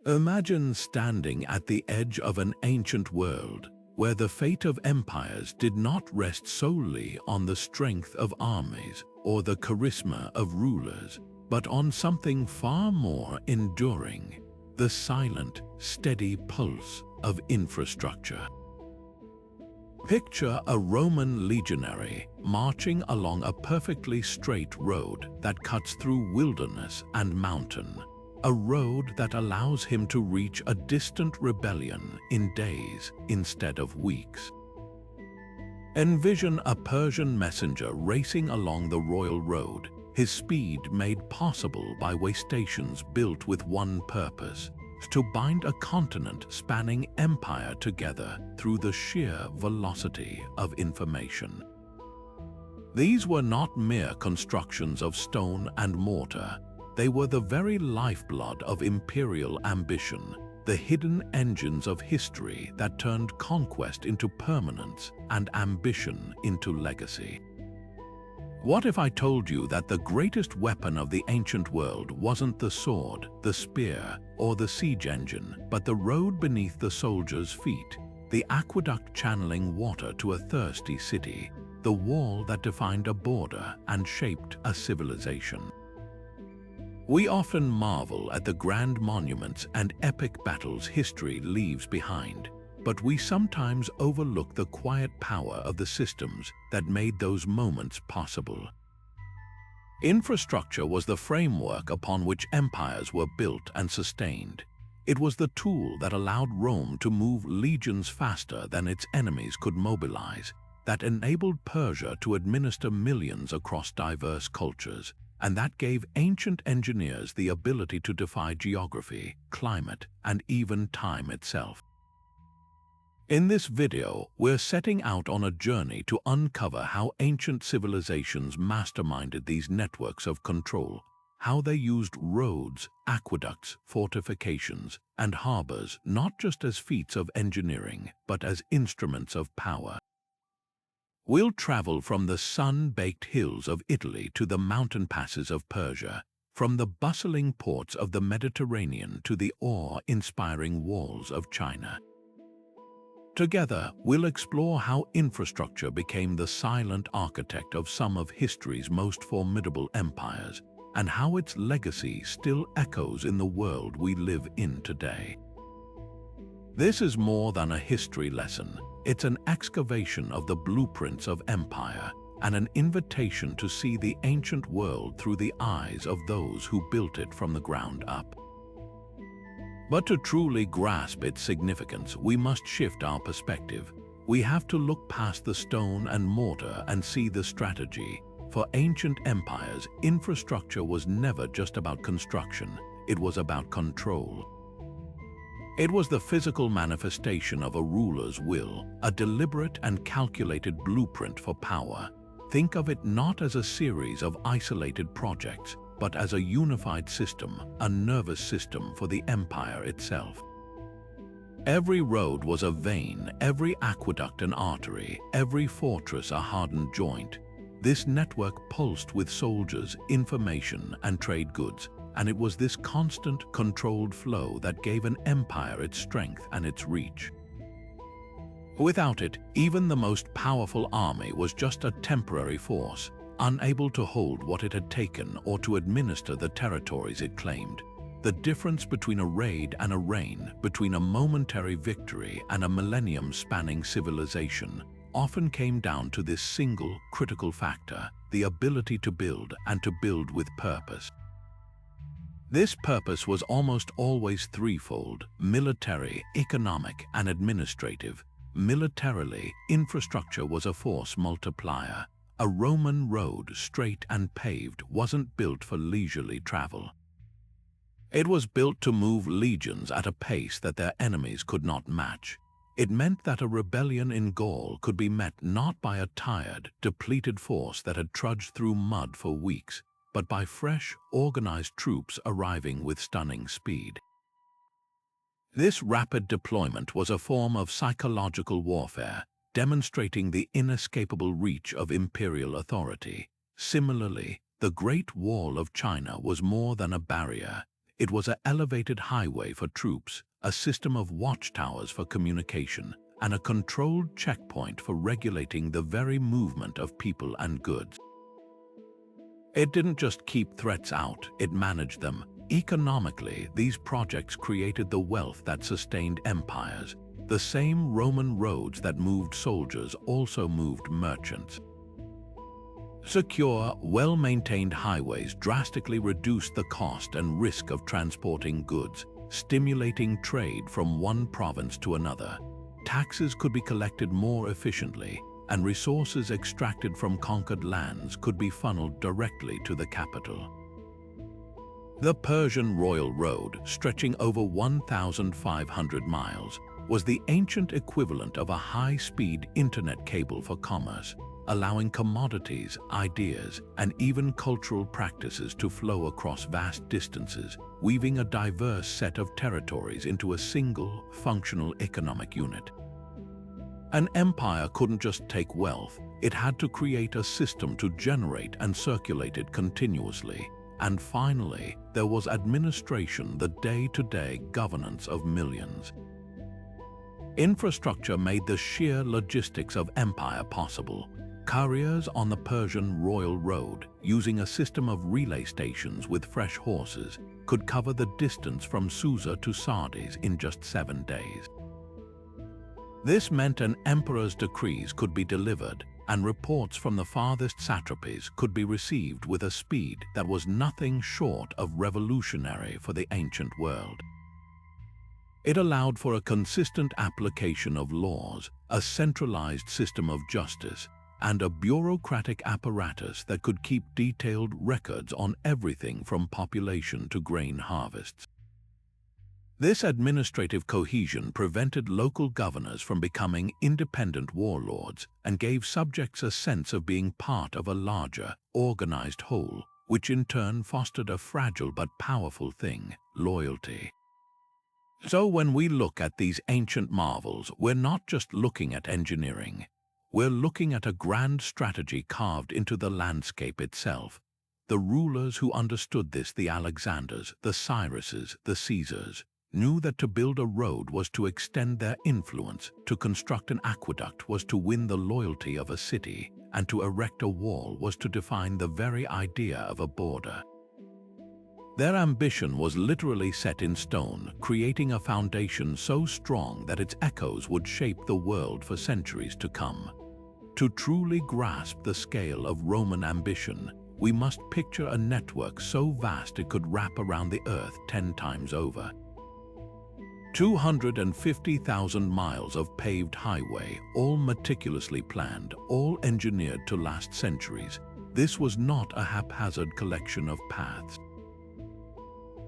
Imagine standing at the edge of an ancient world where the fate of empires did not rest solely on the strength of armies or the charisma of rulers, but on something far more enduring: the silent, steady pulse of infrastructure. Picture a Roman legionary marching along a perfectly straight road that cuts through wilderness and mountain, a road that allows him to reach a distant rebellion in days instead of weeks. Envision a Persian messenger racing along the royal road, his speed made possible by way stations built with one purpose: to bind a continent spanning empire together through the sheer velocity of information. These were not mere constructions of stone and mortar. They were the very lifeblood of imperial ambition, the hidden engines of history that turned conquest into permanence and ambition into legacy. What if I told you that the greatest weapon of the ancient world wasn't the sword, the spear, or the siege engine, but the road beneath the soldier's feet, the aqueduct channeling water to a thirsty city, the wall that defined a border and shaped a civilization? We often marvel at the grand monuments and epic battles history leaves behind, but we sometimes overlook the quiet power of the systems that made those moments possible. Infrastructure was the framework upon which empires were built and sustained. It was the tool that allowed Rome to move legions faster than its enemies could mobilize, that enabled Persia to administer millions across diverse cultures, and that gave ancient engineers the ability to defy geography, climate, and even time itself. In this video, we're setting out on a journey to uncover how ancient civilizations masterminded these networks of control, how they used roads, aqueducts, fortifications, and harbors not just as feats of engineering, but as instruments of power. We'll travel from the sun-baked hills of Italy to the mountain passes of Persia, from the bustling ports of the Mediterranean to the awe-inspiring walls of China. Together, we'll explore how infrastructure became the silent architect of some of history's most formidable empires, and how its legacy still echoes in the world we live in today. This is more than a history lesson. It's an excavation of the blueprints of empire, and an invitation to see the ancient world through the eyes of those who built it from the ground up. But to truly grasp its significance, we must shift our perspective. We have to look past the stone and mortar and see the strategy. For ancient empires, infrastructure was never just about construction, it was about control. It was the physical manifestation of a ruler's will, a deliberate and calculated blueprint for power. Think of it not as a series of isolated projects, but as a unified system, a nervous system for the empire itself. Every road was a vein, every aqueduct an artery, every fortress a hardened joint. This network pulsed with soldiers, information, and trade goods, and it was this constant, controlled flow that gave an empire its strength and its reach. Without it, even the most powerful army was just a temporary force, unable to hold what it had taken or to administer the territories it claimed. The difference between a raid and a reign, between a momentary victory and a millennium-spanning civilization, often came down to this single critical factor: the ability to build, and to build with purpose. This purpose was almost always threefold: military, economic, and administrative. Militarily, infrastructure was a force multiplier. A Roman road, straight and paved, wasn't built for leisurely travel. It was built to move legions at a pace that their enemies could not match. It meant that a rebellion in Gaul could be met not by a tired, depleted force that had trudged through mud for weeks, but by fresh, organized troops arriving with stunning speed. This rapid deployment was a form of psychological warfare, demonstrating the inescapable reach of imperial authority. Similarly, the Great Wall of China was more than a barrier. It was an elevated highway for troops, a system of watchtowers for communication, and a controlled checkpoint for regulating the very movement of people and goods. It didn't just keep threats out, it managed them. Economically, these projects created the wealth that sustained empires. The same Roman roads that moved soldiers also moved merchants. Secure, well-maintained highways drastically reduced the cost and risk of transporting goods, stimulating trade from one province to another. Taxes could be collected more efficiently, and resources extracted from conquered lands could be funneled directly to the capital. The Persian Royal Road, stretching over 1,500 miles, was the ancient equivalent of a high-speed internet cable for commerce, allowing commodities, ideas, and even cultural practices to flow across vast distances, weaving a diverse set of territories into a single, functional economic unit. An empire couldn't just take wealth, it had to create a system to generate and circulate it continuously. And finally, there was administration, the day-to-day governance of millions. Infrastructure made the sheer logistics of empire possible. Couriers on the Persian Royal Road, using a system of relay stations with fresh horses, could cover the distance from Susa to Sardes in just 7 days. This meant an emperor's decrees could be delivered, and reports from the farthest satrapies could be received with a speed that was nothing short of revolutionary for the ancient world. It allowed for a consistent application of laws, a centralized system of justice, and a bureaucratic apparatus that could keep detailed records on everything from population to grain harvests. This administrative cohesion prevented local governors from becoming independent warlords and gave subjects a sense of being part of a larger, organized whole, which in turn fostered a fragile but powerful thing: loyalty. So when we look at these ancient marvels, we're not just looking at engineering. We're looking at a grand strategy carved into the landscape itself. The rulers who understood this, the Alexanders, the Cyruses, the Caesars, knew that to build a road was to extend their influence, to construct an aqueduct was to win the loyalty of a city, and to erect a wall was to define the very idea of a border. Their ambition was literally set in stone, creating a foundation so strong that its echoes would shape the world for centuries to come. To truly grasp the scale of Roman ambition, we must picture a network so vast it could wrap around the earth 10 times over. 250,000 miles of paved highway, all meticulously planned, all engineered to last centuries. This was not a haphazard collection of paths.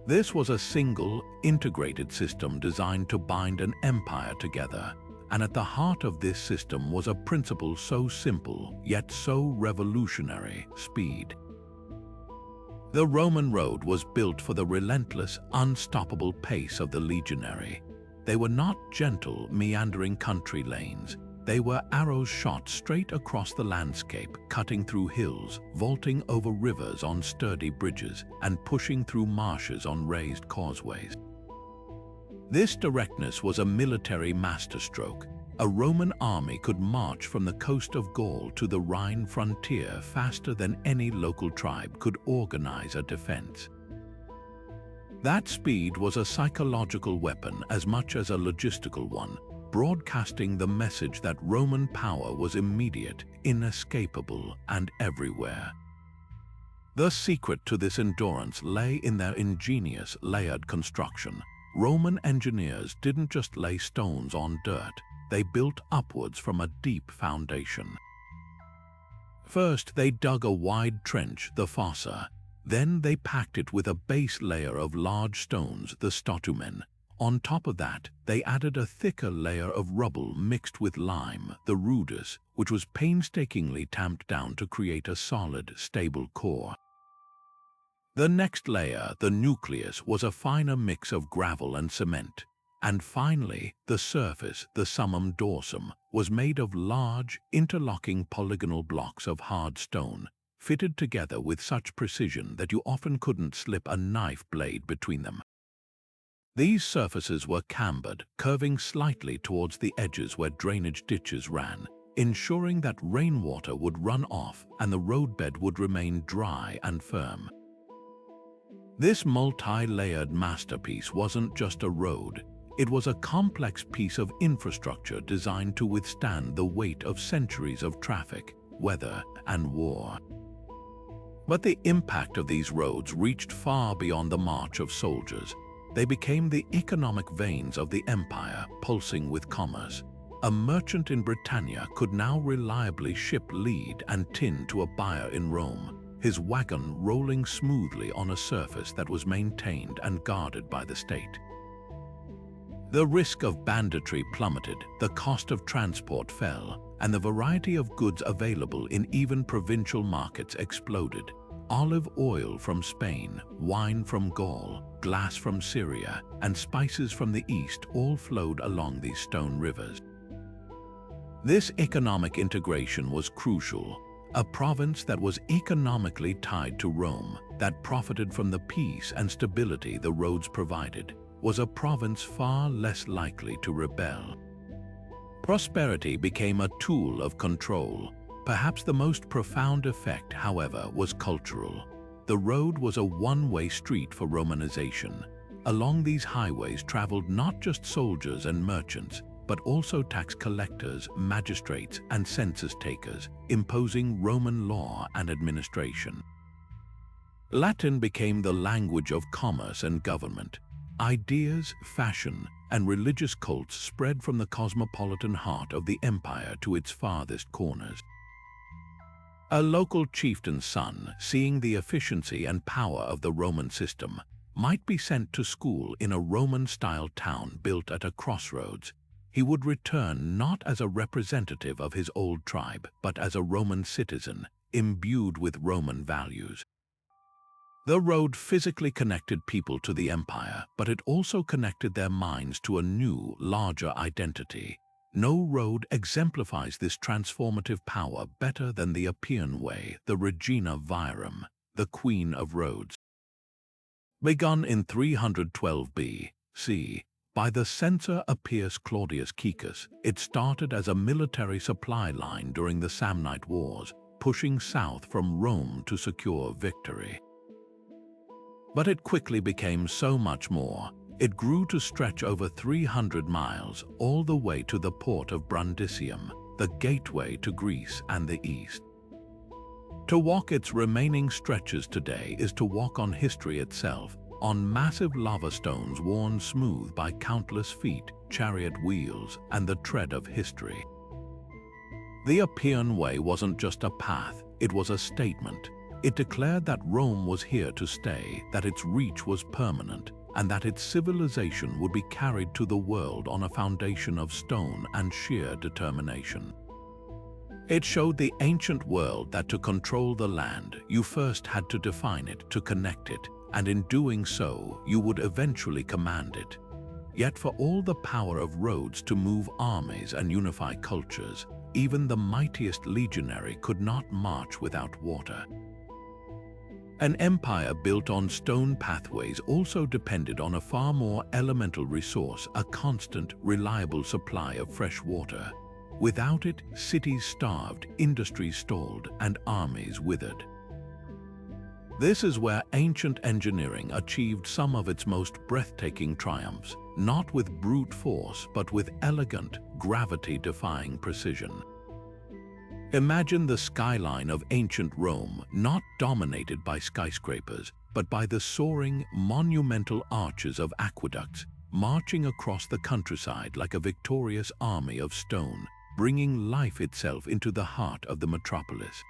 This was a single, integrated system designed to bind an empire together. And at the heart of this system was a principle so simple, yet so revolutionary: speed. The Roman road was built for the relentless, unstoppable pace of the legionary. They were not gentle, meandering country lanes. They were arrows shot straight across the landscape, cutting through hills, vaulting over rivers on sturdy bridges, and pushing through marshes on raised causeways. This directness was a military masterstroke. A Roman army could march from the coast of Gaul to the Rhine frontier faster than any local tribe could organize a defense. That speed was a psychological weapon as much as a logistical one, broadcasting the message that Roman power was immediate, inescapable, and everywhere. The secret to this endurance lay in their ingenious, layered construction. Roman engineers didn't just lay stones on dirt, they built upwards from a deep foundation. First, they dug a wide trench, the fossa. Then they packed it with a base layer of large stones, the stotumen. On top of that, they added a thicker layer of rubble mixed with lime, the rudus, which was painstakingly tamped down to create a solid, stable core. The next layer, the nucleus, was a finer mix of gravel and cement. And finally, the surface, the summum dorsum, was made of large, interlocking polygonal blocks of hard stone, fitted together with such precision that you often couldn't slip a knife blade between them. These surfaces were cambered, curving slightly towards the edges where drainage ditches ran, ensuring that rainwater would run off and the roadbed would remain dry and firm. This multi-layered masterpiece wasn't just a road, it was a complex piece of infrastructure designed to withstand the weight of centuries of traffic, weather, and war. But the impact of these roads reached far beyond the march of soldiers. They became the economic veins of the empire, pulsing with commerce. A merchant in Britannia could now reliably ship lead and tin to a buyer in Rome, his wagon rolling smoothly on a surface that was maintained and guarded by the state. The risk of banditry plummeted, the cost of transport fell, and the variety of goods available in even provincial markets exploded. Olive oil from Spain, wine from Gaul, glass from Syria, and spices from the east all flowed along these stone rivers. This economic integration was crucial. A province that was economically tied to Rome, that profited from the peace and stability the roads provided, was a province far less likely to rebel. Prosperity became a tool of control. Perhaps the most profound effect, however, was cultural. The road was a one-way street for Romanization. Along these highways traveled not just soldiers and merchants, but also tax collectors, magistrates, and census takers, imposing Roman law and administration. Latin became the language of commerce and government. Ideas, fashion, and religious cults spread from the cosmopolitan heart of the empire to its farthest corners. A local chieftain's son, seeing the efficiency and power of the Roman system, might be sent to school in a Roman-style town built at a crossroads. He would return not as a representative of his old tribe, but as a Roman citizen, imbued with Roman values. The road physically connected people to the empire, but it also connected their minds to a new, larger identity. No road exemplifies this transformative power better than the Appian Way, the Regina Virum, the Queen of Roads. Begun in 312 B.C., by the censor Appius Claudius Caecus, it started as a military supply line during the Samnite Wars, pushing south from Rome to secure victory. But it quickly became so much more. It grew to stretch over 300 miles, all the way to the port of Brundisium, the gateway to Greece and the East. To walk its remaining stretches today is to walk on history itself, on massive lava stones worn smooth by countless feet, chariot wheels, and the tread of history. The Appian Way wasn't just a path, it was a statement. It declared that Rome was here to stay, that its reach was permanent, and that its civilization would be carried to the world on a foundation of stone and sheer determination. It showed the ancient world that to control the land, you first had to define it, to connect it, and in doing so, you would eventually command it. Yet for all the power of roads to move armies and unify cultures, even the mightiest legionary could not march without water. An empire built on stone pathways also depended on a far more elemental resource, a constant, reliable supply of fresh water. Without it, cities starved, industries stalled, and armies withered. This is where ancient engineering achieved some of its most breathtaking triumphs, not with brute force, but with elegant, gravity-defying precision. Imagine the skyline of ancient Rome, not dominated by skyscrapers, but by the soaring, monumental arches of aqueducts, marching across the countryside like a victorious army of stone, bringing life itself into the heart of the metropolis.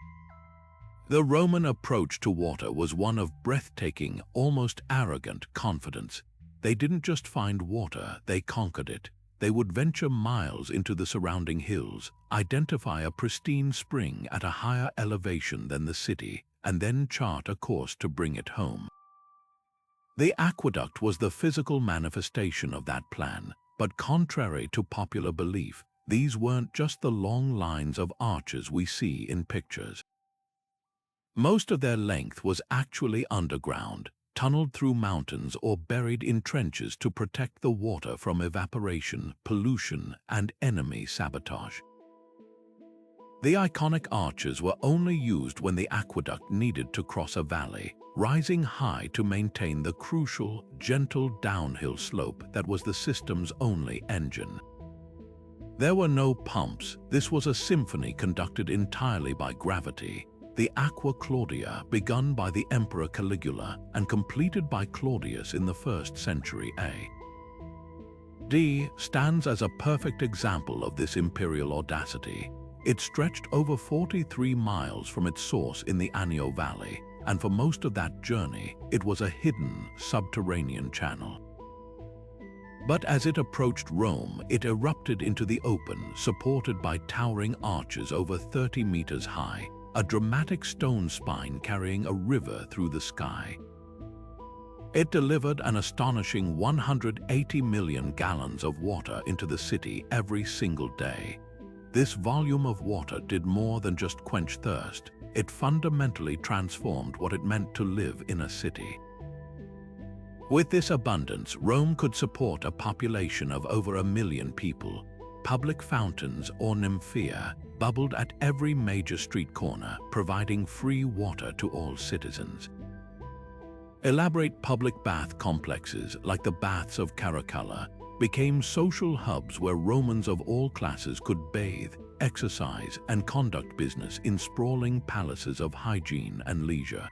The Roman approach to water was one of breathtaking, almost arrogant confidence. They didn't just find water, they conquered it. They would venture miles into the surrounding hills, identify a pristine spring at a higher elevation than the city, and then chart a course to bring it home. The aqueduct was the physical manifestation of that plan, but contrary to popular belief, these weren't just the long lines of arches we see in pictures. Most of their length was actually underground, tunneled through mountains or buried in trenches to protect the water from evaporation, pollution, and enemy sabotage. The iconic arches were only used when the aqueduct needed to cross a valley, rising high to maintain the crucial, gentle downhill slope that was the system's only engine. There were no pumps. This was a symphony conducted entirely by gravity. The Aqua Claudia, begun by the Emperor Caligula and completed by Claudius in the 1st century A.D., stands as a perfect example of this imperial audacity. It stretched over 43 miles from its source in the Anio Valley, and for most of that journey, it was a hidden, subterranean channel. But as it approached Rome, it erupted into the open, supported by towering arches over 30 meters high, a dramatic stone spine carrying a river through the sky. It delivered an astonishing 180 million gallons of water into the city every single day. This volume of water did more than just quench thirst. It fundamentally transformed what it meant to live in a city. With this abundance, Rome could support a population of over 1 million people. Public fountains, or nymphea, bubbled at every major street corner, providing free water to all citizens. Elaborate public bath complexes, like the Baths of Caracalla, became social hubs where Romans of all classes could bathe, exercise, and conduct business in sprawling palaces of hygiene and leisure.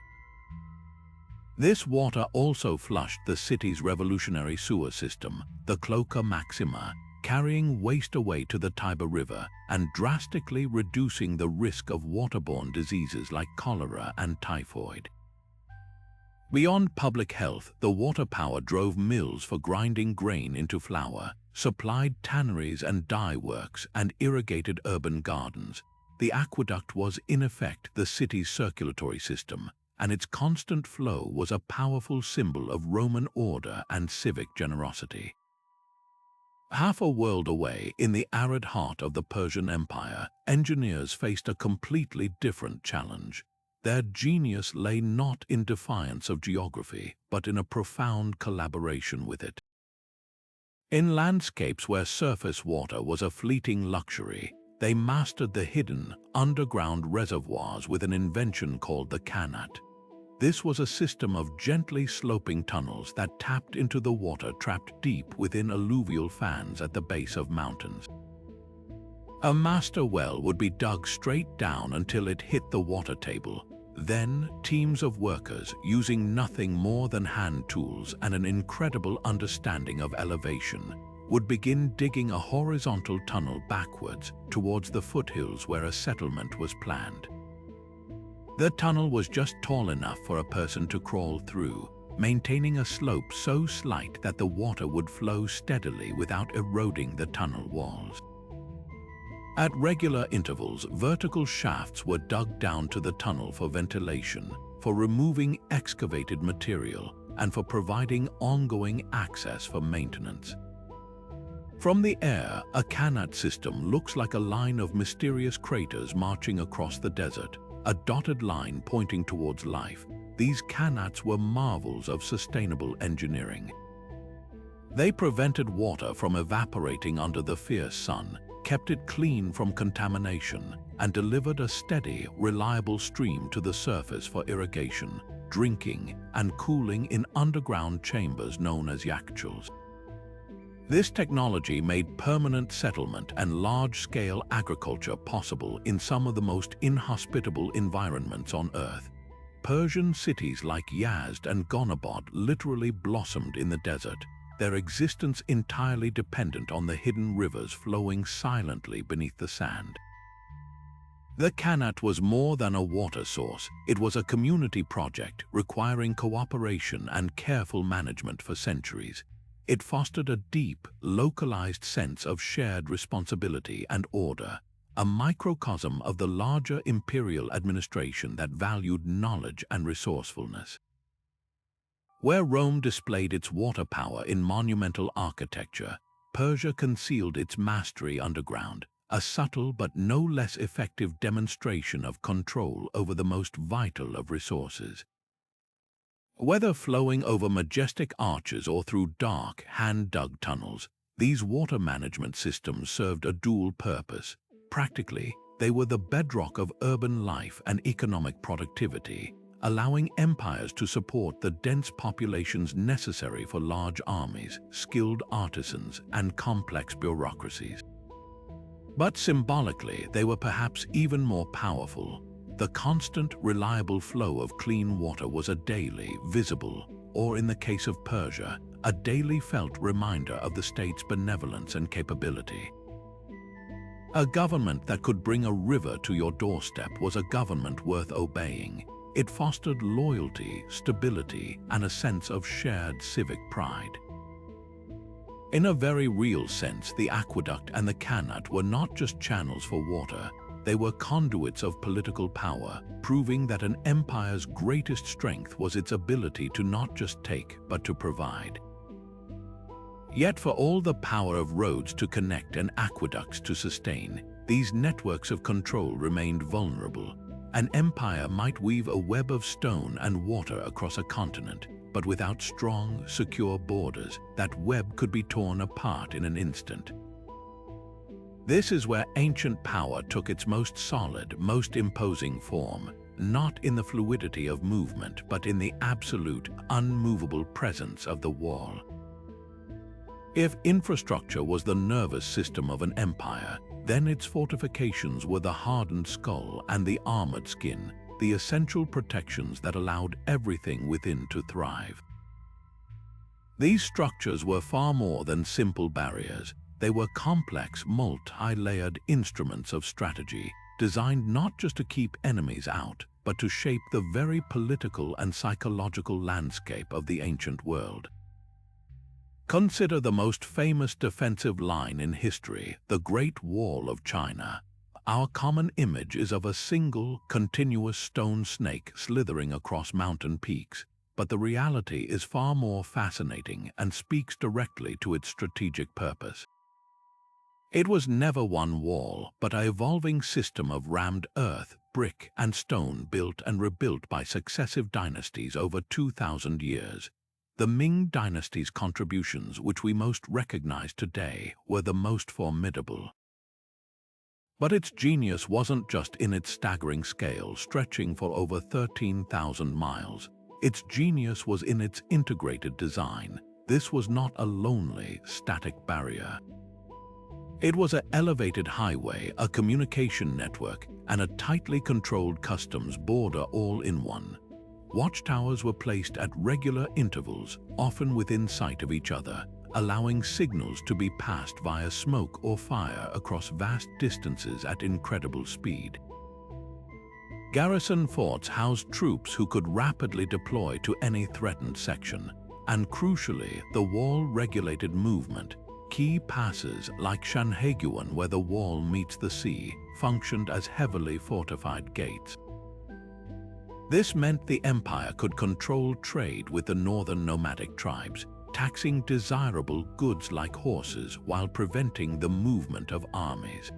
This water also flushed the city's revolutionary sewer system, the Cloaca Maxima, carrying waste away to the Tiber River and drastically reducing the risk of waterborne diseases like cholera and typhoid. Beyond public health, the water power drove mills for grinding grain into flour, supplied tanneries and dye works, and irrigated urban gardens. The aqueduct was, in effect, the city's circulatory system, and its constant flow was a powerful symbol of Roman order and civic generosity. Half a world away, in the arid heart of the Persian Empire, engineers faced a completely different challenge. Their genius lay not in defiance of geography, but in a profound collaboration with it. In landscapes where surface water was a fleeting luxury, they mastered the hidden, underground reservoirs with an invention called the Kanat. This was a system of gently sloping tunnels that tapped into the water trapped deep within alluvial fans at the base of mountains. A master well would be dug straight down until it hit the water table. Then, teams of workers, using nothing more than hand tools and an incredible understanding of elevation, would begin digging a horizontal tunnel backwards towards the foothills where a settlement was planned. The tunnel was just tall enough for a person to crawl through, maintaining a slope so slight that the water would flow steadily without eroding the tunnel walls. At regular intervals, vertical shafts were dug down to the tunnel for ventilation, for removing excavated material, and for providing ongoing access for maintenance. From the air, a Kanat system looks like a line of mysterious craters marching across the desert, a dotted line pointing towards life. These Kanats were marvels of sustainable engineering. They prevented water from evaporating under the fierce sun, kept it clean from contamination, and delivered a steady, reliable stream to the surface for irrigation, drinking, and cooling in underground chambers known as yakchuls. This technology made permanent settlement and large-scale agriculture possible in some of the most inhospitable environments on Earth. Persian cities like Yazd and Gonabad literally blossomed in the desert, their existence entirely dependent on the hidden rivers flowing silently beneath the sand. The Kanat was more than a water source. It was a community project requiring cooperation and careful management for centuries. It fostered a deep, localized sense of shared responsibility and order, a microcosm of the larger imperial administration that valued knowledge and resourcefulness. Where Rome displayed its water power in monumental architecture, Persia concealed its mastery underground, a subtle but no less effective demonstration of control over the most vital of resources. Whether flowing over majestic arches or through dark, hand-dug tunnels, these water management systems served a dual purpose. Practically, they were the bedrock of urban life and economic productivity, allowing empires to support the dense populations necessary for large armies, skilled artisans, and complex bureaucracies. But symbolically, they were perhaps even more powerful. The constant, reliable flow of clean water was a daily, visible, or in the case of Persia, a daily felt reminder of the state's benevolence and capability. A government that could bring a river to your doorstep was a government worth obeying. It fostered loyalty, stability, and a sense of shared civic pride. In a very real sense, the aqueduct and the Kanat were not just channels for water, they were conduits of political power, proving that an empire's greatest strength was its ability to not just take, but to provide. Yet for all the power of roads to connect and aqueducts to sustain, these networks of control remained vulnerable. An empire might weave a web of stone and water across a continent, but without strong, secure borders, that web could be torn apart in an instant. This is where ancient power took its most solid, most imposing form, not in the fluidity of movement, but in the absolute, unmovable presence of the wall. If infrastructure was the nervous system of an empire, then its fortifications were the hardened skull and the armored skin, the essential protections that allowed everything within to thrive. These structures were far more than simple barriers. They were complex, multi-layered instruments of strategy, designed not just to keep enemies out, but to shape the very political and psychological landscape of the ancient world. Consider the most famous defensive line in history, the Great Wall of China. Our common image is of a single, continuous stone snake slithering across mountain peaks, but the reality is far more fascinating and speaks directly to its strategic purpose. It was never one wall, but an evolving system of rammed earth, brick, and stone built and rebuilt by successive dynasties over 2,000 years. The Ming dynasty's contributions, which we most recognize today, were the most formidable. But its genius wasn't just in its staggering scale, stretching for over 13,000 miles. Its genius was in its integrated design. This was not a lonely, static barrier. It was an elevated highway, a communication network, and a tightly controlled customs border all in one. Watchtowers were placed at regular intervals, often within sight of each other, allowing signals to be passed via smoke or fire across vast distances at incredible speed. Garrison forts housed troops who could rapidly deploy to any threatened section, and crucially, the wall regulated movement. Key passes like Shanhaiguan, where the wall meets the sea, functioned as heavily fortified gates. This meant the empire could control trade with the northern nomadic tribes, taxing desirable goods like horses while preventing the movement of armies.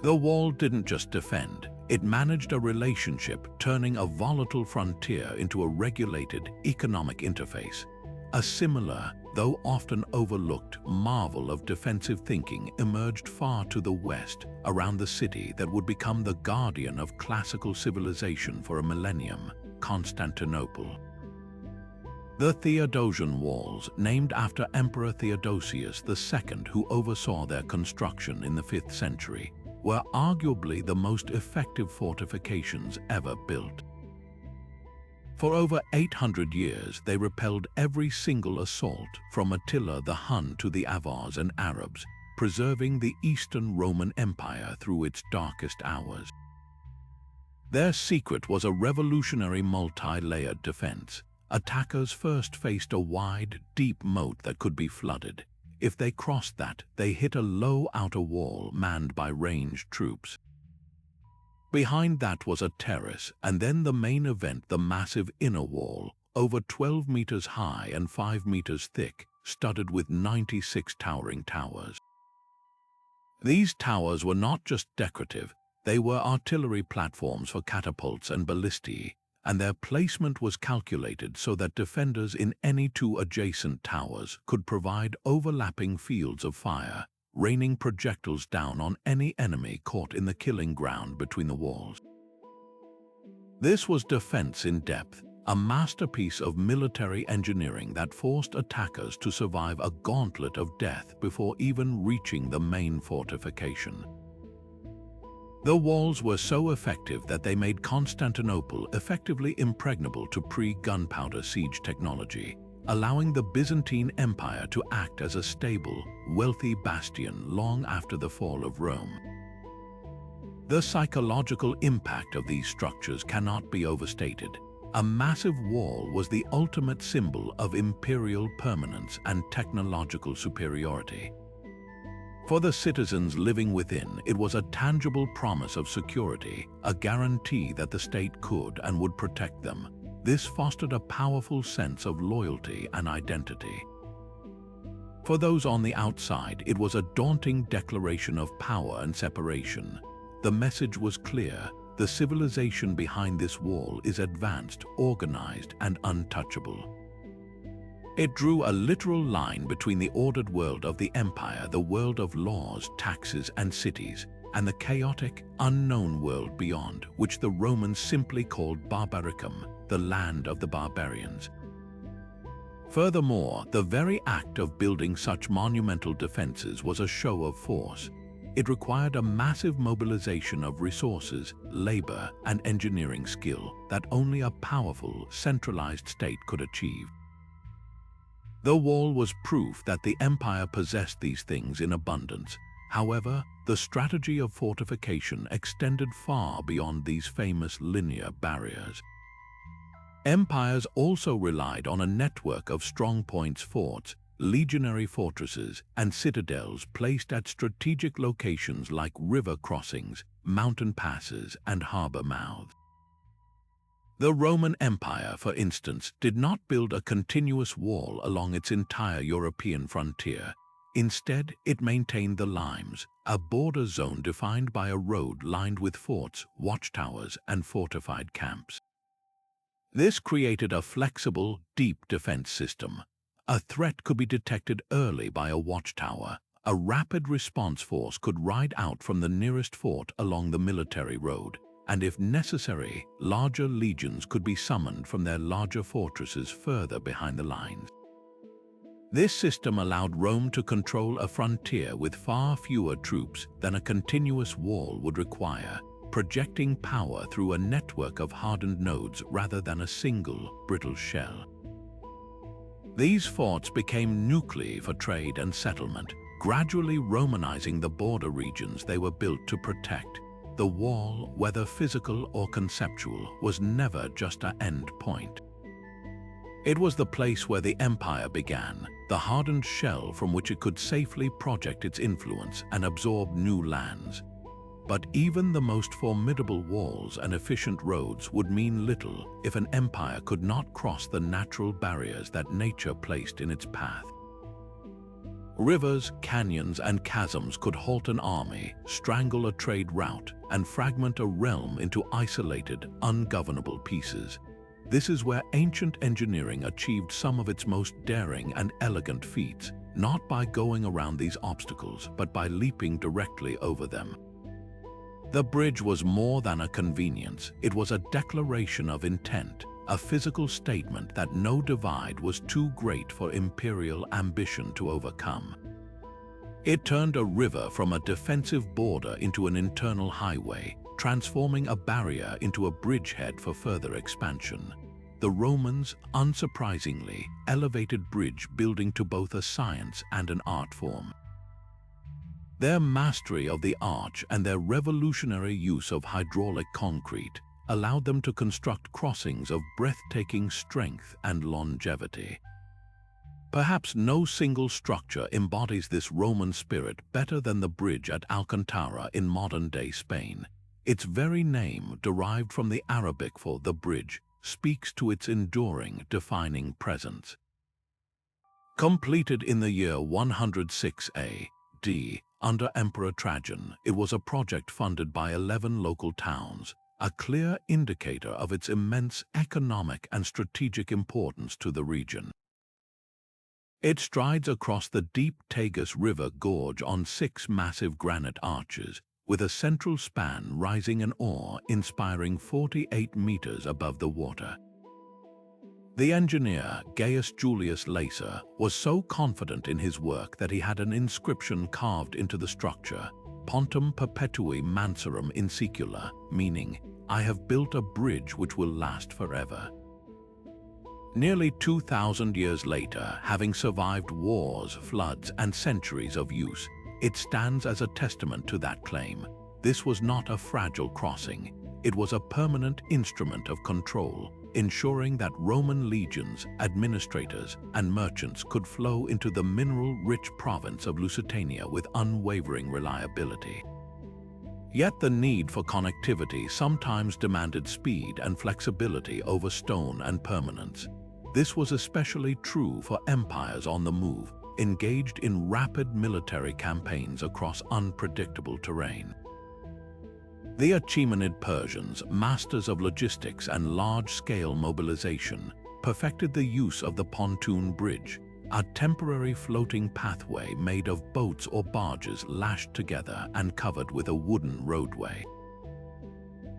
The wall didn't just defend, it managed a relationship, turning a volatile frontier into a regulated economic interface. A similar, though often overlooked, marvel of defensive thinking emerged far to the west, around the city that would become the guardian of classical civilization for a millennium, Constantinople. The Theodosian walls, named after Emperor Theodosius II, who oversaw their construction in the 5th century, were arguably the most effective fortifications ever built. For over 800 years, they repelled every single assault, from Attila the Hun to the Avars and Arabs, preserving the Eastern Roman Empire through its darkest hours. Their secret was a revolutionary multi-layered defense. Attackers first faced a wide, deep moat that could be flooded. If they crossed that, they hit a low outer wall manned by ranged troops. Behind that was a terrace, and then the main event, the massive inner wall, over 12 meters high and 5 meters thick, studded with 96 towering towers. These towers were not just decorative, they were artillery platforms for catapults and ballistae, and their placement was calculated so that defenders in any two adjacent towers could provide overlapping fields of fire, raining projectiles down on any enemy caught in the killing ground between the walls. This was defense in depth, a masterpiece of military engineering that forced attackers to survive a gauntlet of death before even reaching the main fortification. The walls were so effective that they made Constantinople effectively impregnable to pre-gunpowder siege technology, allowing the Byzantine Empire to act as a stable, wealthy bastion long after the fall of Rome. The psychological impact of these structures cannot be overstated. A massive wall was the ultimate symbol of imperial permanence and technological superiority. For the citizens living within, it was a tangible promise of security, a guarantee that the state could and would protect them. This fostered a powerful sense of loyalty and identity. For those on the outside, it was a daunting declaration of power and separation. The message was clear: the civilization behind this wall is advanced, organized, and untouchable. It drew a literal line between the ordered world of the empire, the world of laws, taxes, and cities, and the chaotic, unknown world beyond, which the Romans simply called Barbaricum, the land of the barbarians. Furthermore, the very act of building such monumental defenses was a show of force. It required a massive mobilization of resources, labor, and engineering skill that only a powerful, centralized state could achieve. The wall was proof that the empire possessed these things in abundance. However, the strategy of fortification extended far beyond these famous linear barriers. Empires also relied on a network of strongpoints, forts, legionary fortresses, and citadels placed at strategic locations like river crossings, mountain passes, and harbor mouths. The Roman Empire, for instance, did not build a continuous wall along its entire European frontier. Instead, it maintained the limes, a border zone defined by a road lined with forts, watchtowers, and fortified camps. This created a flexible, deep defense system. A threat could be detected early by a watchtower. A rapid response force could ride out from the nearest fort along the military road, and if necessary, larger legions could be summoned from their larger fortresses further behind the lines. This system allowed Rome to control a frontier with far fewer troops than a continuous wall would require, projecting power through a network of hardened nodes rather than a single, brittle shell. These forts became nuclei for trade and settlement, gradually Romanizing the border regions they were built to protect. The wall, whether physical or conceptual, was never just an end point. It was the place where the empire began, the hardened shell from which it could safely project its influence and absorb new lands. But even the most formidable walls and efficient roads would mean little if an empire could not cross the natural barriers that nature placed in its path. Rivers, canyons, and chasms could halt an army, strangle a trade route, and fragment a realm into isolated, ungovernable pieces. This is where ancient engineering achieved some of its most daring and elegant feats, not by going around these obstacles, but by leaping directly over them. The bridge was more than a convenience. It was a declaration of intent, a physical statement that no divide was too great for imperial ambition to overcome. It turned a river from a defensive border into an internal highway, transforming a barrier into a bridgehead for further expansion. The Romans, unsurprisingly, elevated bridge building to both a science and an art form. Their mastery of the arch and their revolutionary use of hydraulic concrete allowed them to construct crossings of breathtaking strength and longevity. Perhaps no single structure embodies this Roman spirit better than the bridge at Alcantara in modern-day Spain. Its very name, derived from the Arabic for the bridge, speaks to its enduring, defining presence. Completed in the year 106 A. AD, under Emperor Trajan, it was a project funded by 11 local towns, a clear indicator of its immense economic and strategic importance to the region. It strides across the deep Tagus River gorge on 6 massive granite arches, with a central span rising in awe-inspiring 48 meters above the water. The engineer, Gaius Julius Lacer, was so confident in his work that he had an inscription carved into the structure, Pontum perpetui manserum in secula, meaning, "I have built a bridge which will last forever." Nearly 2,000 years later, having survived wars, floods, and centuries of use, it stands as a testament to that claim. This was not a fragile crossing. It was a permanent instrument of control, ensuring that Roman legions, administrators, and merchants could flow into the mineral-rich province of Lusitania with unwavering reliability. Yet the need for connectivity sometimes demanded speed and flexibility over stone and permanence. This was especially true for empires on the move, engaged in rapid military campaigns across unpredictable terrain. The Achaemenid Persians, masters of logistics and large-scale mobilization, perfected the use of the pontoon bridge, a temporary floating pathway made of boats or barges lashed together and covered with a wooden roadway.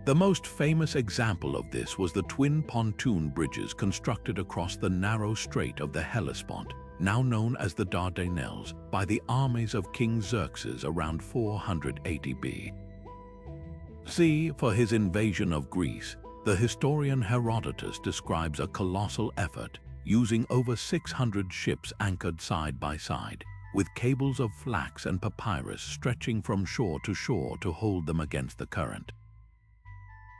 The most famous example of this was the twin pontoon bridges constructed across the narrow strait of the Hellespont, now known as the Dardanelles, by the armies of King Xerxes around 480 BC. For his invasion of Greece, the historian Herodotus describes a colossal effort, using over 600 ships anchored side by side, with cables of flax and papyrus stretching from shore to hold them against the current.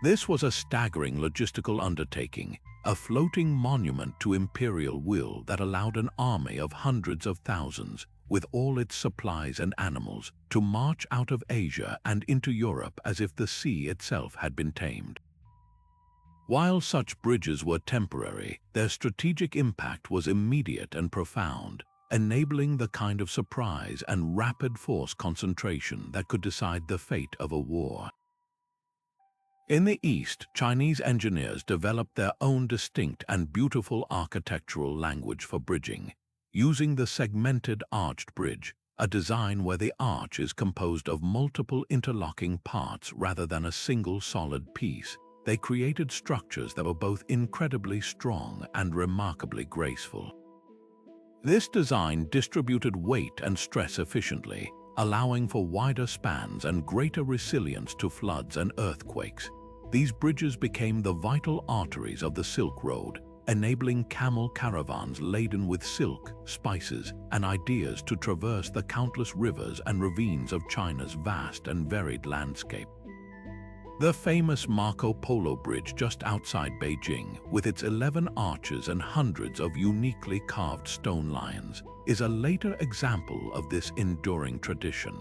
This was a staggering logistical undertaking, a floating monument to imperial will that allowed an army of hundreds of thousands, with all its supplies and animals, to march out of Asia and into Europe as if the sea itself had been tamed. While such bridges were temporary, their strategic impact was immediate and profound, enabling the kind of surprise and rapid force concentration that could decide the fate of a war. In the East, Chinese engineers developed their own distinct and beautiful architectural language for bridging, using the segmented arched bridge, a design where the arch is composed of multiple interlocking parts rather than a single solid piece. They created structures that were both incredibly strong and remarkably graceful. This design distributed weight and stress efficiently, allowing for wider spans and greater resilience to floods and earthquakes. These bridges became the vital arteries of the Silk Road, enabling camel caravans laden with silk, spices, and ideas to traverse the countless rivers and ravines of China's vast and varied landscape. The famous Marco Polo Bridge just outside Beijing, with its 11 arches and hundreds of uniquely carved stone lions, is a later example of this enduring tradition.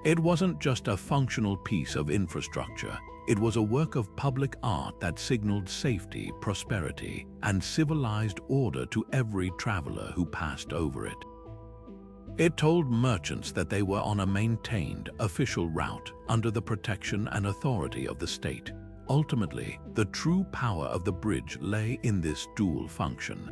It wasn't just a functional piece of infrastructure, it was a work of public art that signaled safety, prosperity, and civilized order to every traveler who passed over it. It told merchants that they were on a maintained, official route under the protection and authority of the state. Ultimately, the true power of the bridge lay in this dual function.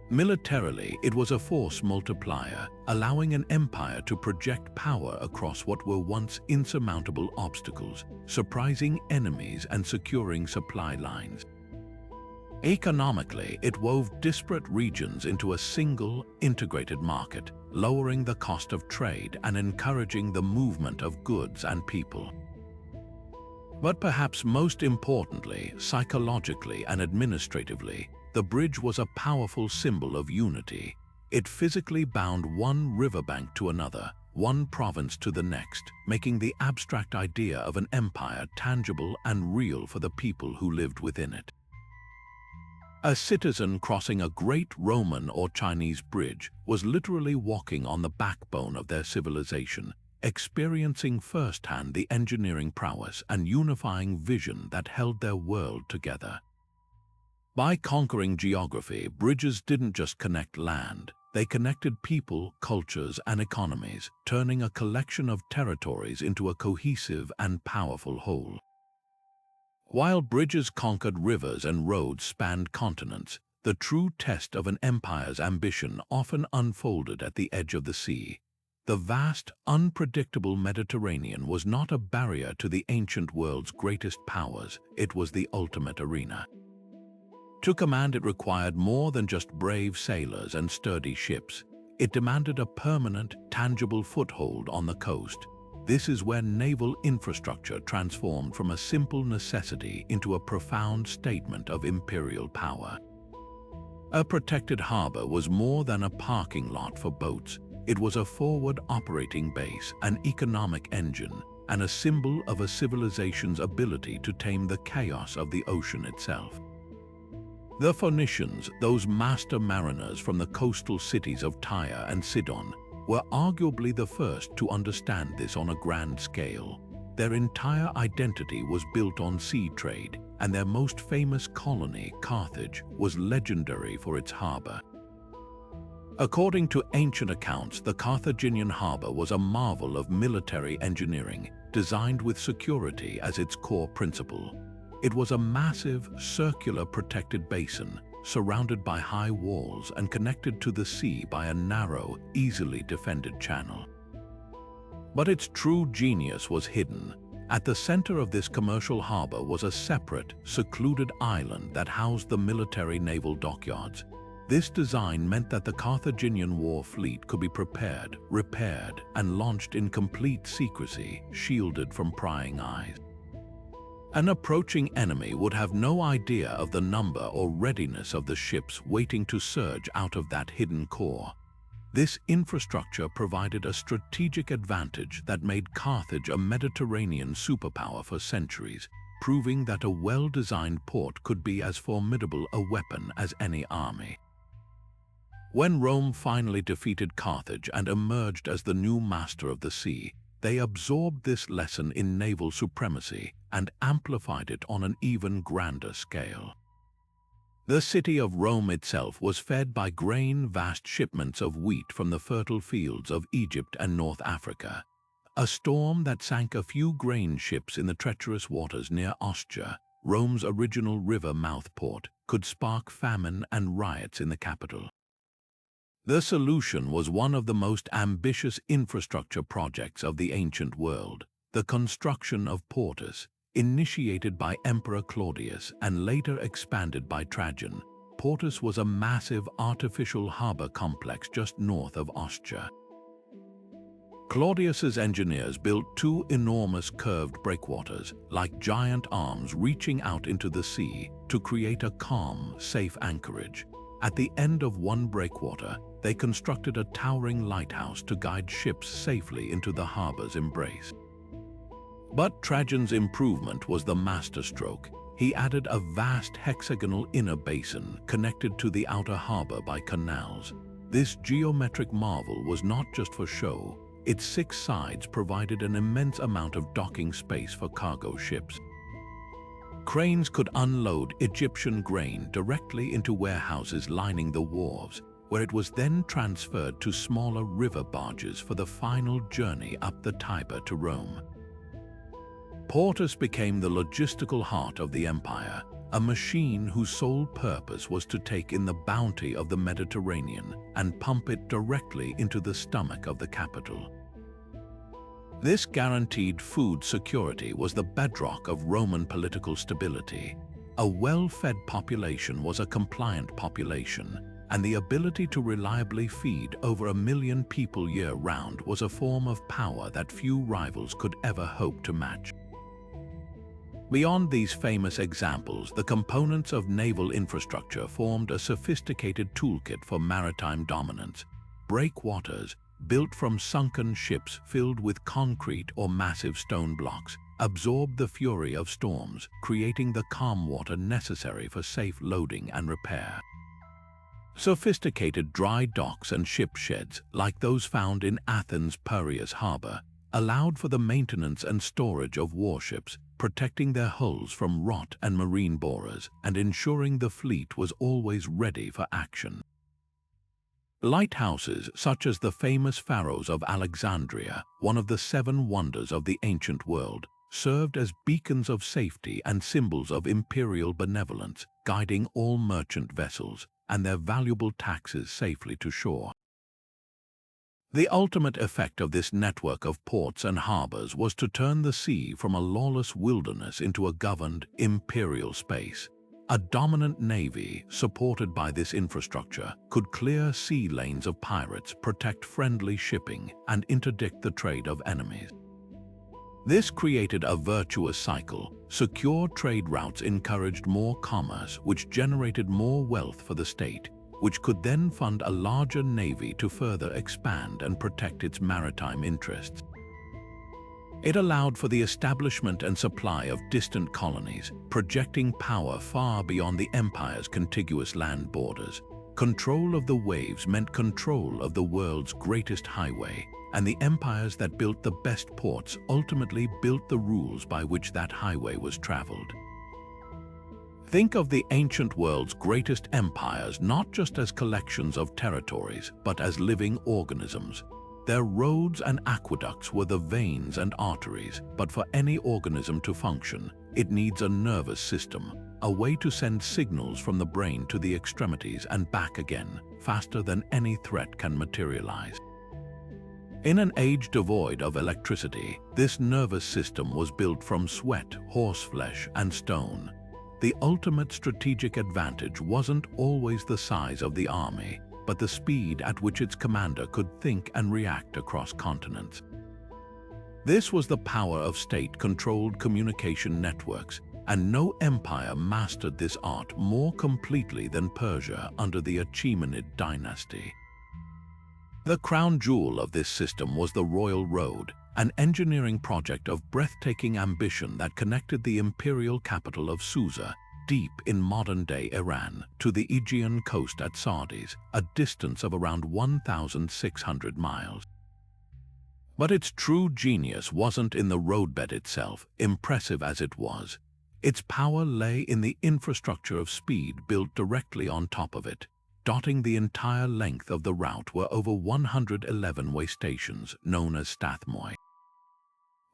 Militarily, it was a force multiplier, allowing an empire to project power across what were once insurmountable obstacles, surprising enemies and securing supply lines. Economically, it wove disparate regions into a single, integrated market, lowering the cost of trade and encouraging the movement of goods and people. But perhaps most importantly, psychologically and administratively, the bridge was a powerful symbol of unity. It physically bound one riverbank to another, one province to the next, making the abstract idea of an empire tangible and real for the people who lived within it. A citizen crossing a great Roman or Chinese bridge was literally walking on the backbone of their civilization, experiencing firsthand the engineering prowess and unifying vision that held their world together. By conquering geography, bridges didn't just connect land, They connected people, cultures, and economies, turning a collection of territories into a cohesive and powerful whole. While bridges conquered rivers and roads spanned continents, the true test of an empire's ambition often unfolded at the edge of the sea. The vast, unpredictable Mediterranean was not a barrier to the ancient world's greatest powers, it was the ultimate arena. To command it required more than just brave sailors and sturdy ships. It demanded a permanent, tangible foothold on the coast. This is where naval infrastructure transformed from a simple necessity into a profound statement of imperial power. A protected harbor was more than a parking lot for boats. It was a forward operating base, an economic engine, and a symbol of a civilization's ability to tame the chaos of the ocean itself. The Phoenicians, those master mariners from the coastal cities of Tyre and Sidon, were arguably the first to understand this on a grand scale. Their entire identity was built on sea trade, and their most famous colony, Carthage, was legendary for its harbor. According to ancient accounts, the Carthaginian harbor was a marvel of military engineering, designed with security as its core principle. It was a massive, circular protected basin, surrounded by high walls and connected to the sea by a narrow, easily defended channel. But its true genius was hidden. At the center of this commercial harbor was a separate, secluded island that housed the military naval dockyards. This design meant that the Carthaginian war fleet could be prepared, repaired, and launched in complete secrecy, shielded from prying eyes. An approaching enemy would have no idea of the number or readiness of the ships waiting to surge out of that hidden core. This infrastructure provided a strategic advantage that made Carthage a Mediterranean superpower for centuries, proving that a well-designed port could be as formidable a weapon as any army. When Rome finally defeated Carthage and emerged as the new master of the sea, they absorbed this lesson in naval supremacy and amplified it on an even grander scale. The city of Rome itself was fed by vast shipments of wheat from the fertile fields of Egypt and North Africa. A storm that sank a few grain ships in the treacherous waters near Ostia, Rome's original river mouth port, could spark famine and riots in the capital. The solution was one of the most ambitious infrastructure projects of the ancient world, the construction of Portus. Initiated by Emperor Claudius and later expanded by Trajan, Portus was a massive artificial harbor complex just north of Ostia. Claudius's engineers built two enormous curved breakwaters, like giant arms reaching out into the sea, to create a calm, safe anchorage. At the end of one breakwater, they constructed a towering lighthouse to guide ships safely into the harbor's embrace. But Trajan's improvement was the masterstroke. He added a vast hexagonal inner basin connected to the outer harbor by canals. This geometric marvel was not just for show. Its 6 sides provided an immense amount of docking space for cargo ships. Cranes could unload Egyptian grain directly into warehouses lining the wharves, where it was then transferred to smaller river barges for the final journey up the Tiber to Rome. Portus became the logistical heart of the empire, a machine whose sole purpose was to take in the bounty of the Mediterranean and pump it directly into the stomach of the capital. This guaranteed food security was the bedrock of Roman political stability. A well-fed population was a compliant population, and the ability to reliably feed over 1 million people year-round was a form of power that few rivals could ever hope to match. Beyond these famous examples, the components of naval infrastructure formed a sophisticated toolkit for maritime dominance. Breakwaters, built from sunken ships filled with concrete or massive stone blocks, absorbed the fury of storms, creating the calm water necessary for safe loading and repair. Sophisticated dry docks and ship sheds, like those found in Athens' Piraeus harbor, allowed for the maintenance and storage of warships, protecting their hulls from rot and marine borers, and ensuring the fleet was always ready for action. Lighthouses, such as the famous Pharos of Alexandria, one of the 7 wonders of the ancient world, served as beacons of safety and symbols of imperial benevolence, guiding all merchant vessels and their valuable taxes safely to shore. The ultimate effect of this network of ports and harbors was to turn the sea from a lawless wilderness into a governed imperial space. A dominant navy, supported by this infrastructure, could clear sea lanes of pirates, protect friendly shipping, and interdict the trade of enemies. This created a virtuous cycle. Secure trade routes encouraged more commerce, which generated more wealth for the state, which could then fund a larger navy to further expand and protect its maritime interests. It allowed for the establishment and supply of distant colonies, projecting power far beyond the empire's contiguous land borders. Control of the waves meant control of the world's greatest highway, and the empires that built the best ports ultimately built the rules by which that highway was traveled. Think of the ancient world's greatest empires not just as collections of territories, but as living organisms. Their roads and aqueducts were the veins and arteries, but for any organism to function, it needs a nervous system, a way to send signals from the brain to the extremities and back again, faster than any threat can materialize. In an age devoid of electricity, this nervous system was built from sweat, horseflesh, and stone. The ultimate strategic advantage wasn't always the size of the army, but the speed at which its commander could think and react across continents. This was the power of state-controlled communication networks, and no empire mastered this art more completely than Persia under the Achaemenid dynasty. The crown jewel of this system was the Royal Road, an engineering project of breathtaking ambition that connected the imperial capital of Susa, deep in modern-day Iran, to the Aegean coast at Sardis, a distance of around 1,600 miles. But its true genius wasn't in the roadbed itself, impressive as it was. Its power lay in the infrastructure of speed built directly on top of it. Dotting the entire length of the route were over 111 way stations, known as stathmoi.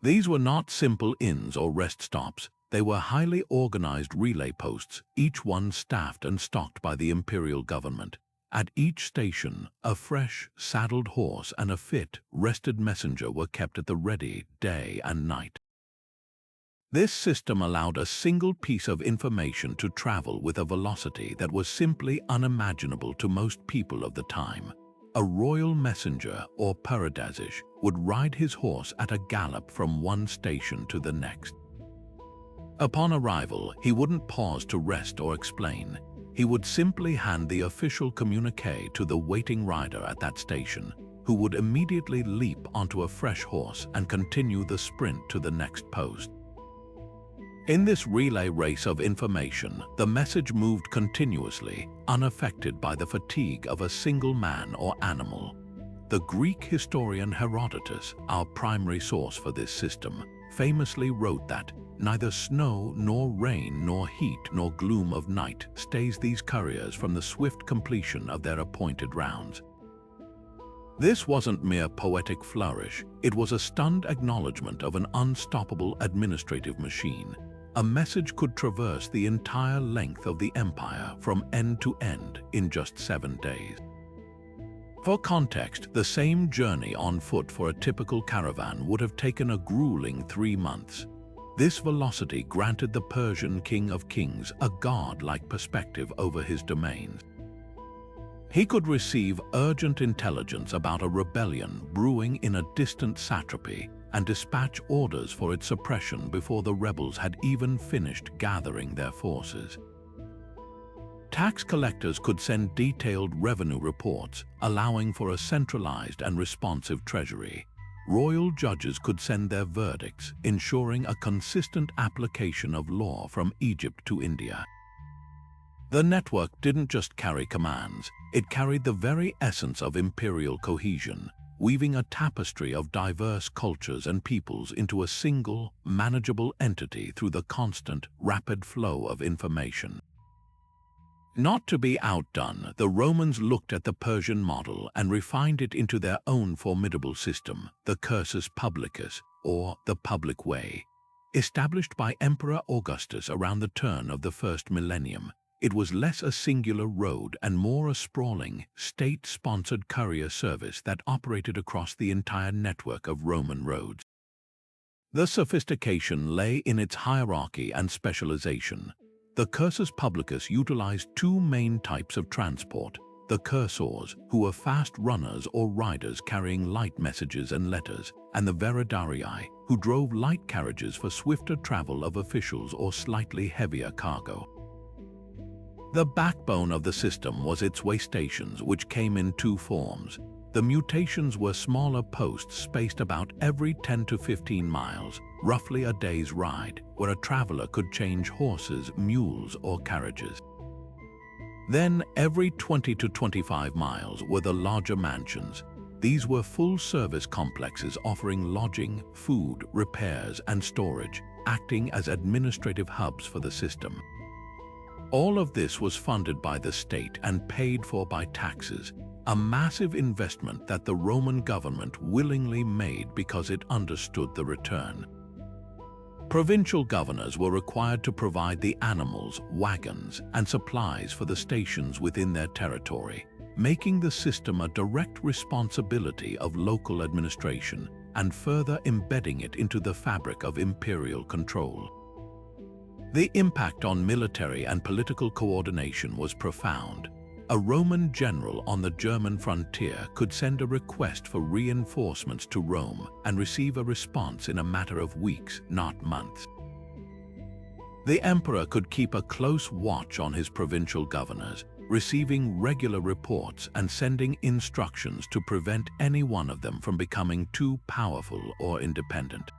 These were not simple inns or rest stops. They were highly organized relay posts, each one staffed and stocked by the imperial government. At each station, a fresh, saddled horse and a fit, rested messenger were kept at the ready, day and night. This system allowed a single piece of information to travel with a velocity that was simply unimaginable to most people of the time. A royal messenger, or paradasish, would ride his horse at a gallop from one station to the next. Upon arrival, he wouldn't pause to rest or explain. He would simply hand the official communique to the waiting rider at that station, who would immediately leap onto a fresh horse and continue the sprint to the next post. In this relay race of information, the message moved continuously, unaffected by the fatigue of a single man or animal. The Greek historian Herodotus, our primary source for this system, famously wrote that neither snow nor rain nor heat nor gloom of night stays these couriers from the swift completion of their appointed rounds. This wasn't mere poetic flourish, it was a stunned acknowledgement of an unstoppable administrative machine. A message could traverse the entire length of the empire from end to end in just 7 days. For context, the same journey on foot for a typical caravan would have taken a grueling 3 months. This velocity granted the Persian king of kings a god-like perspective over his domains. He could receive urgent intelligence about a rebellion brewing in a distant satrapy and dispatch orders for its suppression before the rebels had even finished gathering their forces. Tax collectors could send detailed revenue reports, allowing for a centralized and responsive treasury. Royal judges could send their verdicts, ensuring a consistent application of law from Egypt to India. The network didn't just carry commands, it carried the very essence of imperial cohesion, weaving a tapestry of diverse cultures and peoples into a single, manageable entity through the constant, rapid flow of information. Not to be outdone, the Romans looked at the Persian model and refined it into their own formidable system, the cursus publicus, or the public way. Established by Emperor Augustus around the turn of the first millennium, it was less a singular road and more a sprawling, state-sponsored courier service that operated across the entire network of Roman roads. The sophistication lay in its hierarchy and specialization. The cursus publicus utilized two main types of transport: the cursors, who were fast runners or riders carrying light messages and letters, and the veridarii, who drove light carriages for swifter travel of officials or slightly heavier cargo. The backbone of the system was its way stations, which came in two forms. The mutations were smaller posts spaced about every 10 to 15 miles, roughly a day's ride, where a traveler could change horses, mules, or carriages. Then, every 20 to 25 miles were the larger mansions. These were full-service complexes offering lodging, food, repairs, and storage, acting as administrative hubs for the system. All of this was funded by the state and paid for by taxes, a massive investment that the Roman government willingly made because it understood the return. Provincial governors were required to provide the animals, wagons, and supplies for the stations within their territory, making the system a direct responsibility of local administration and further embedding it into the fabric of imperial control. The impact on military and political coordination was profound. A Roman general on the German frontier could send a request for reinforcements to Rome and receive a response in a matter of weeks, not months. The emperor could keep a close watch on his provincial governors, receiving regular reports and sending instructions to prevent any one of them from becoming too powerful or independent.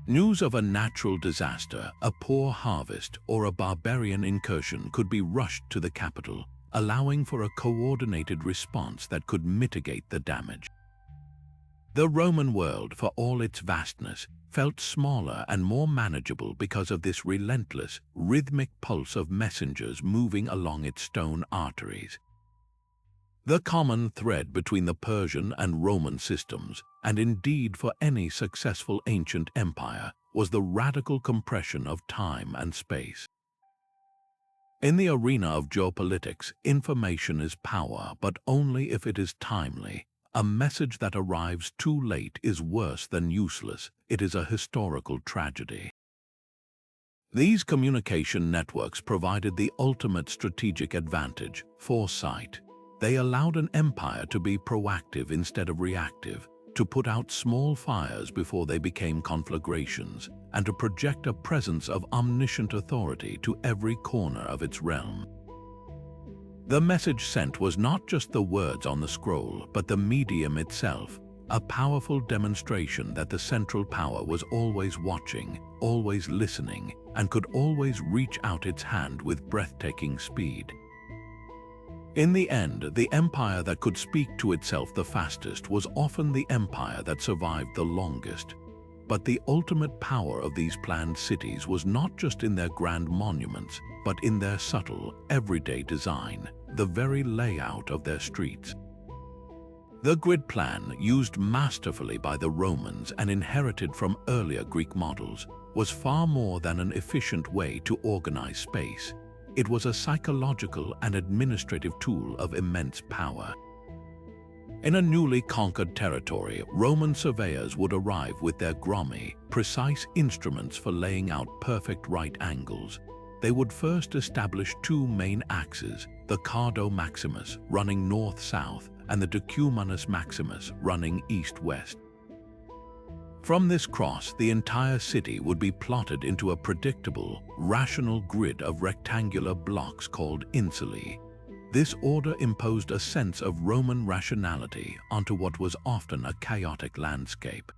News of a natural disaster, a poor harvest, or a barbarian incursion could be rushed to the capital, allowing for a coordinated response that could mitigate the damage. The Roman world, for all its vastness, felt smaller and more manageable because of this relentless, rhythmic pulse of messengers moving along its stone arteries. The common thread between the Persian and Roman systems, and indeed for any successful ancient empire, was the radical compression of time and space. In the arena of geopolitics, information is power, but only if it is timely. A message that arrives too late is worse than useless. It is a historical tragedy. These communication networks provided the ultimate strategic advantage: foresight. They allowed an empire to be proactive instead of reactive, to put out small fires before they became conflagrations, and to project a presence of omniscient authority to every corner of its realm. The message sent was not just the words on the scroll, but the medium itself, a powerful demonstration that the central power was always watching, always listening, and could always reach out its hand with breathtaking speed. In the end, the empire that could speak to itself the fastest was often the empire that survived the longest. But the ultimate power of these planned cities was not just in their grand monuments, but in their subtle, everyday design, the very layout of their streets. The grid plan, used masterfully by the Romans and inherited from earlier Greek models, was far more than an efficient way to organize space. It was a psychological and administrative tool of immense power. In a newly conquered territory, Roman surveyors would arrive with their grommi, precise instruments for laying out perfect right angles. They would first establish two main axes, the Cardo Maximus running north-south and the Decumanus Maximus running east-west. From this cross, the entire city would be plotted into a predictable, rational grid of rectangular blocks called insulae. This order imposed a sense of Roman rationality onto what was often a chaotic landscape.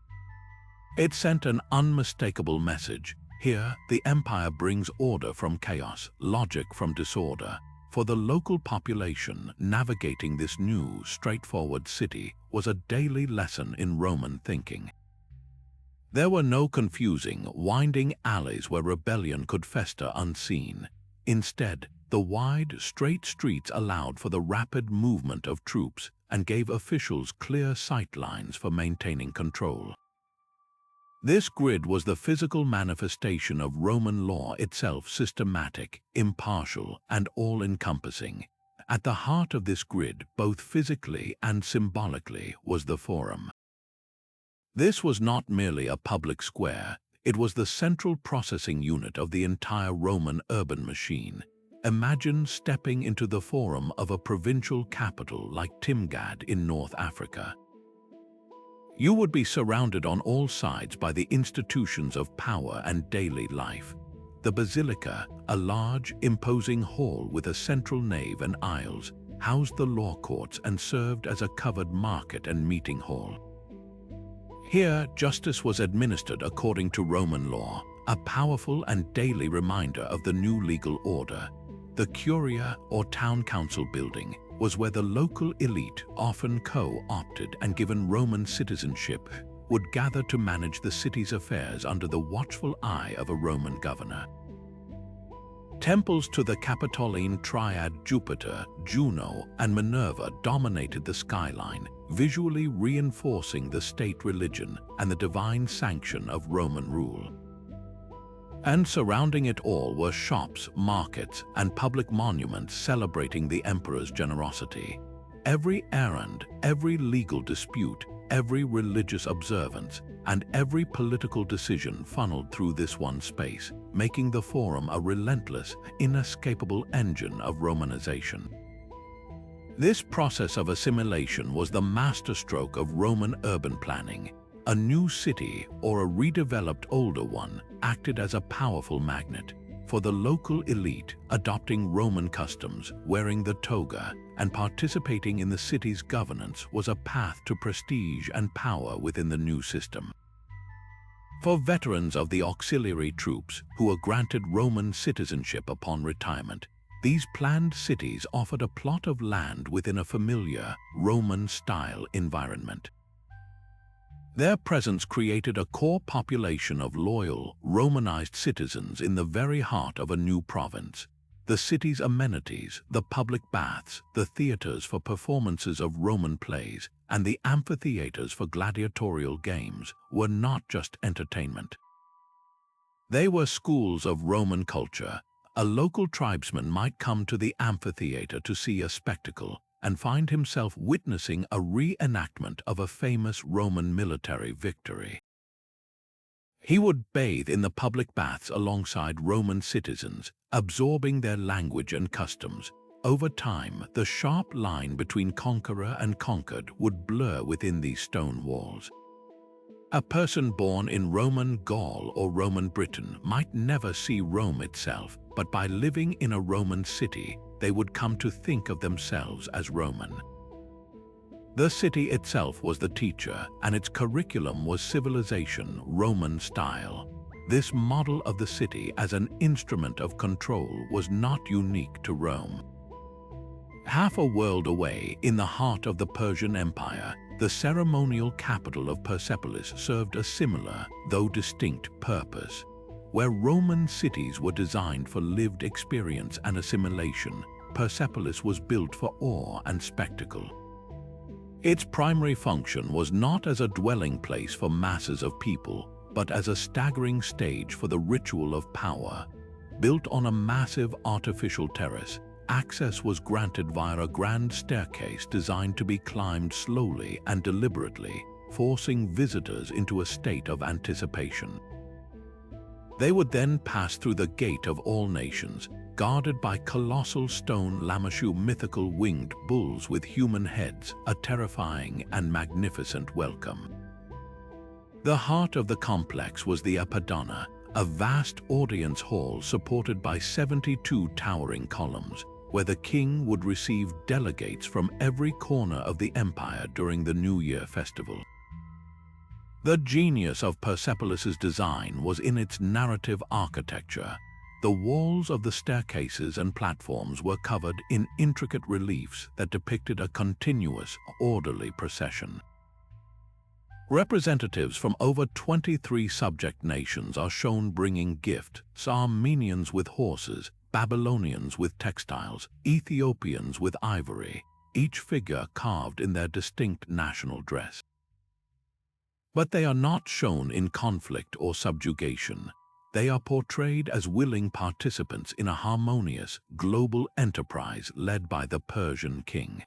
It sent an unmistakable message: here, the empire brings order from chaos, logic from disorder. For the local population, navigating this new, straightforward city was a daily lesson in Roman thinking. There were no confusing, winding alleys where rebellion could fester unseen. Instead, The wide, straight streets allowed for the rapid movement of troops and gave officials clear sight lines for maintaining control. This grid was the physical manifestation of Roman law itself, systematic, impartial, and all-encompassing. At the heart of this grid, both physically and symbolically, was the Forum. This was not merely a public square, it was the central processing unit of the entire Roman urban machine. Imagine stepping into the Forum of a provincial capital like Timgad in North Africa. You would be surrounded on all sides by the institutions of power and daily life. The Basilica, a large, imposing hall with a central nave and aisles, housed the law courts and served as a covered market and meeting hall. Here, justice was administered according to Roman law, a powerful and daily reminder of the new legal order. The Curia, or town council building, was where the local elite, often co-opted and given Roman citizenship, would gather to manage the city's affairs under the watchful eye of a Roman governor. Temples to the Capitoline triad Jupiter, Juno, and Minerva dominated the skyline, visually reinforcing the state religion and the divine sanction of Roman rule. And surrounding it all were shops, markets, and public monuments celebrating the emperor's generosity. Every errand, every legal dispute, every religious observance, and every political decision funneled through this one space, making the Forum a relentless, inescapable engine of Romanization. This process of assimilation was the masterstroke of Roman urban planning. A new city, or a redeveloped older one, acted as a powerful magnet. For the local elite, adopting Roman customs, wearing the toga, and participating in the city's governance was a path to prestige and power within the new system. For veterans of the auxiliary troops, who were granted Roman citizenship upon retirement, these planned cities offered a plot of land within a familiar, Roman-style environment. Their presence created a core population of loyal, Romanized citizens in the very heart of a new province. The city's amenities, the public baths, the theaters for performances of Roman plays, and the amphitheaters for gladiatorial games were not just entertainment. They were schools of Roman culture. A local tribesman might come to the amphitheater to see a spectacle and find himself witnessing a reenactment of a famous Roman military victory. He would bathe in the public baths alongside Roman citizens, absorbing their language and customs. Over time, the sharp line between conqueror and conquered would blur within these stone walls. A person born in Roman Gaul or Roman Britain might never see Rome itself, but by living in a Roman city, they would come to think of themselves as Roman. The city itself was the teacher, and its curriculum was civilization, Roman style. This model of the city as an instrument of control was not unique to Rome. Half a world away, in the heart of the Persian Empire, the ceremonial capital of Persepolis served a similar, though distinct, purpose. Where Roman cities were designed for lived experience and assimilation, Persepolis was built for awe and spectacle. Its primary function was not as a dwelling place for masses of people, but as a staggering stage for the ritual of power. Built on a massive artificial terrace, access was granted via a grand staircase designed to be climbed slowly and deliberately, forcing visitors into a state of anticipation. They would then pass through the Gate of All Nations, guarded by colossal stone Lamashu mythical winged bulls with human heads, a terrifying and magnificent welcome. The heart of the complex was the Appian, a vast audience hall supported by 72 towering columns, where the king would receive delegates from every corner of the empire during the New Year festival. The genius of Persepolis's design was in its narrative architecture. The walls of the staircases and platforms were covered in intricate reliefs that depicted a continuous, orderly procession. Representatives from over 23 subject nations are shown bringing gifts, Armenians with horses, Babylonians with textiles, Ethiopians with ivory, each figure carved in their distinct national dress. But they are not shown in conflict or subjugation. They are portrayed as willing participants in a harmonious, global enterprise led by the Persian king.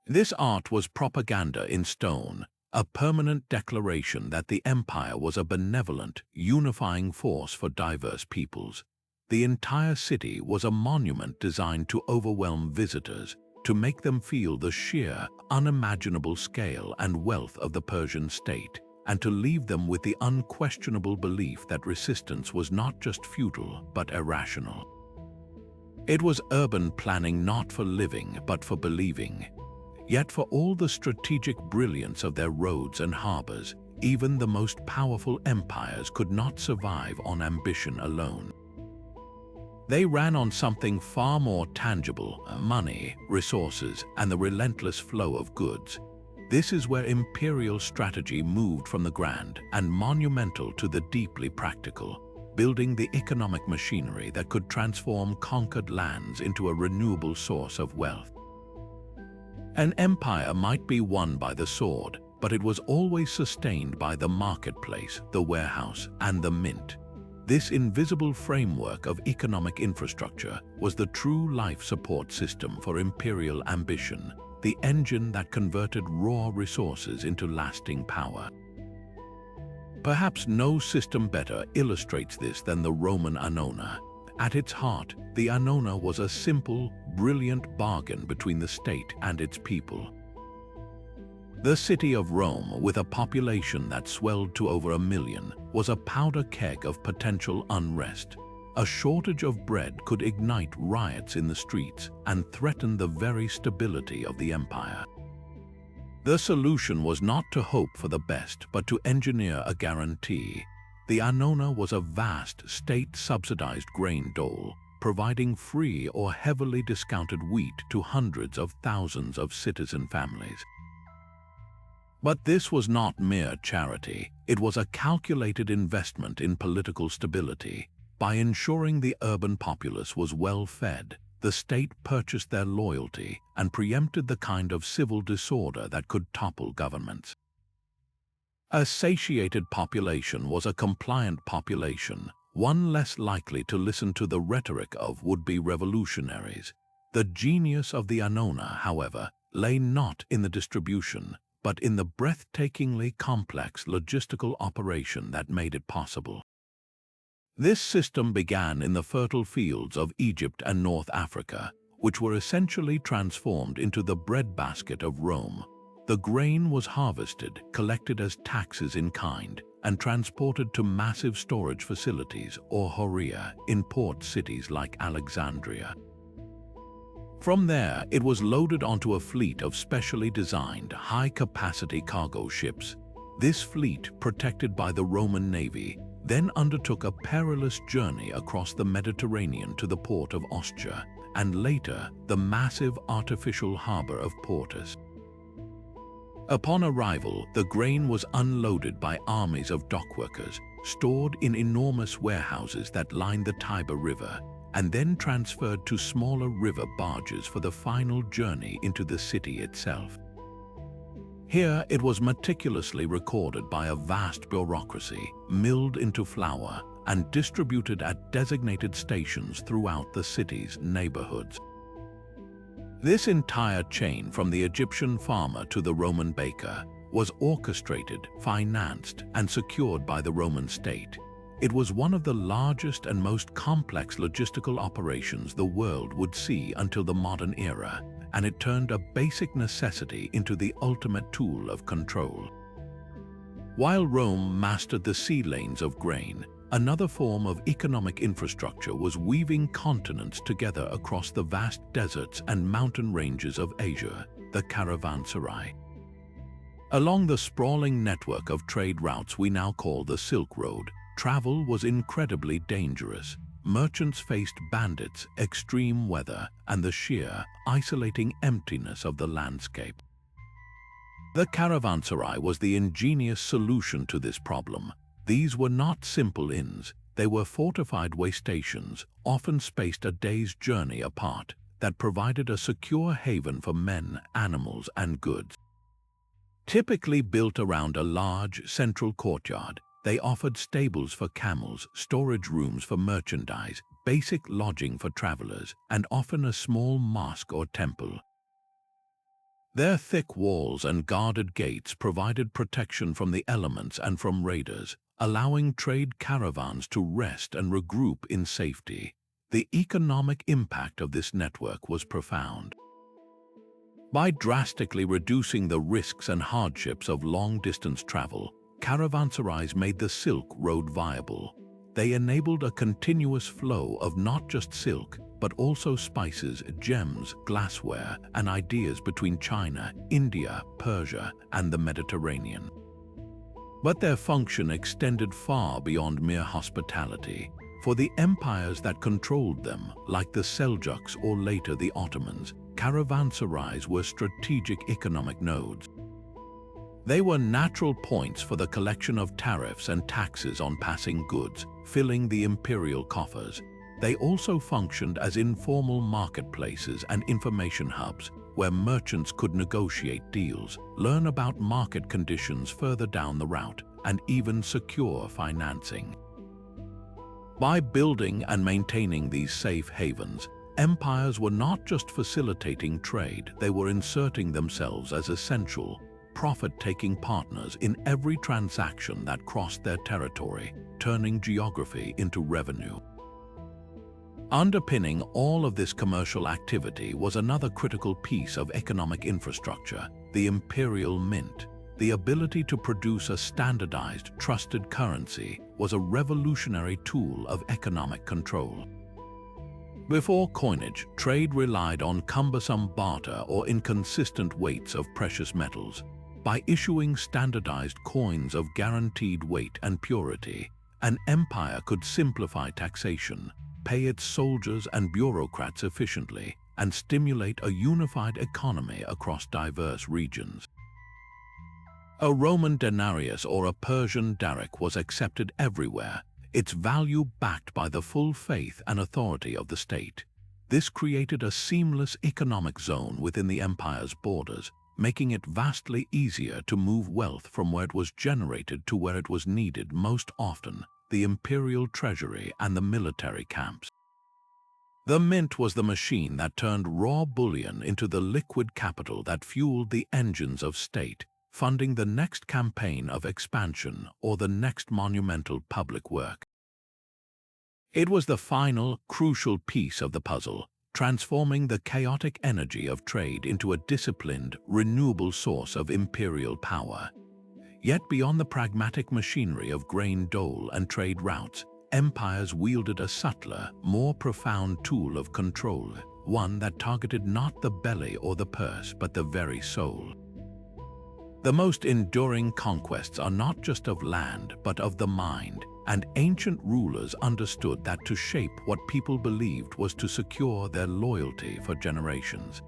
This art was propaganda in stone, a permanent declaration that the empire was a benevolent, unifying force for diverse peoples. The entire city was a monument designed to overwhelm visitors, to make them feel the sheer, unimaginable scale and wealth of the Persian state, and to leave them with the unquestionable belief that resistance was not just futile but irrational. It was urban planning not for living but for believing. Yet for all the strategic brilliance of their roads and harbors, even the most powerful empires could not survive on ambition alone. They ran on something far more tangible: money, resources, and the relentless flow of goods. This is where imperial strategy moved from the grand and monumental to the deeply practical, building the economic machinery that could transform conquered lands into a renewable source of wealth. An empire might be won by the sword, but it was always sustained by the marketplace, the warehouse, and the mint. This invisible framework of economic infrastructure was the true life support system for imperial ambition, the engine that converted raw resources into lasting power. Perhaps no system better illustrates this than the Roman annona. At its heart, the annona was a simple, brilliant bargain between the state and its people. The city of Rome, with a population that swelled to over 1 million, was a powder keg of potential unrest. A shortage of bread could ignite riots in the streets and threaten the very stability of the empire. The solution was not to hope for the best, but to engineer a guarantee. The annona was a vast, state-subsidized grain dole, providing free or heavily discounted wheat to hundreds of thousands of citizen families. But this was not mere charity. It was a calculated investment in political stability. By ensuring the urban populace was well fed, the state purchased their loyalty and preempted the kind of civil disorder that could topple governments. A satiated population was a compliant population, one less likely to listen to the rhetoric of would-be revolutionaries. The genius of the annona, however, lay not in the distribution, but in the breathtakingly complex logistical operation that made it possible. This system began in the fertile fields of Egypt and North Africa, which were essentially transformed into the breadbasket of Rome. The grain was harvested, collected as taxes in kind, and transported to massive storage facilities, or horia, in port cities like Alexandria. From there, it was loaded onto a fleet of specially designed, high-capacity cargo ships. This fleet, protected by the Roman Navy, then undertook a perilous journey across the Mediterranean to the port of Ostia, and later the massive artificial harbor of Portus. Upon arrival, the grain was unloaded by armies of dockworkers, stored in enormous warehouses that lined the Tiber River, and then transferred to smaller river barges for the final journey into the city itself. Here it was meticulously recorded by a vast bureaucracy, milled into flour, and distributed at designated stations throughout the city's neighborhoods. This entire chain, from the Egyptian farmer to the Roman baker, was orchestrated, financed, and secured by the Roman state. It was one of the largest and most complex logistical operations the world would see until the modern era, and it turned a basic necessity into the ultimate tool of control. While Rome mastered the sea lanes of grain, another form of economic infrastructure was weaving continents together across the vast deserts and mountain ranges of Asia, the Caravanserai. Along the sprawling network of trade routes we now call the Silk Road, travel was incredibly dangerous. Merchants faced bandits, extreme weather, and the sheer, isolating emptiness of the landscape. The Caravanserai was the ingenious solution to this problem. These were not simple inns. They were fortified way stations, often spaced a day's journey apart, that provided a secure haven for men, animals, and goods. Typically built around a large, central courtyard, they offered stables for camels, storage rooms for merchandise, basic lodging for travelers, and often a small mosque or temple. Their thick walls and guarded gates provided protection from the elements and from raiders, allowing trade caravans to rest and regroup in safety. The economic impact of this network was profound. By drastically reducing the risks and hardships of long-distance travel, caravanserais made the Silk Road viable. They enabled a continuous flow of not just silk, but also spices, gems, glassware, and ideas between China, India, Persia, and the Mediterranean. But their function extended far beyond mere hospitality. For the empires that controlled them, like the Seljuks or later the Ottomans, caravanserais were strategic economic nodes. They were natural points for the collection of tariffs and taxes on passing goods, filling the imperial coffers. They also functioned as informal marketplaces and information hubs, where merchants could negotiate deals, learn about market conditions further down the route, and even secure financing. By building and maintaining these safe havens, empires were not just facilitating trade, they were inserting themselves as essential, profit-taking partners in every transaction that crossed their territory, turning geography into revenue. Underpinning all of this commercial activity was another critical piece of economic infrastructure, the imperial mint. The ability to produce a standardized, trusted currency was a revolutionary tool of economic control. Before coinage, trade relied on cumbersome barter or inconsistent weights of precious metals. By issuing standardized coins of guaranteed weight and purity, an empire could simplify taxation, pay its soldiers and bureaucrats efficiently, and stimulate a unified economy across diverse regions. A Roman denarius or a Persian daric was accepted everywhere, its value backed by the full faith and authority of the state. This created a seamless economic zone within the empire's borders, making it vastly easier to move wealth from where it was generated to where it was needed most often, the imperial treasury and the military camps. The mint was the machine that turned raw bullion into the liquid capital that fueled the engines of state, funding the next campaign of expansion or the next monumental public work. It was the final, crucial piece of the puzzle, transforming the chaotic energy of trade into a disciplined, renewable source of imperial power. Yet beyond the pragmatic machinery of grain dole and trade routes, empires wielded a subtler, more profound tool of control, one that targeted not the belly or the purse, but the very soul. The most enduring conquests are not just of land, but of the mind, and ancient rulers understood that to shape what people believed was to secure their loyalty for generations.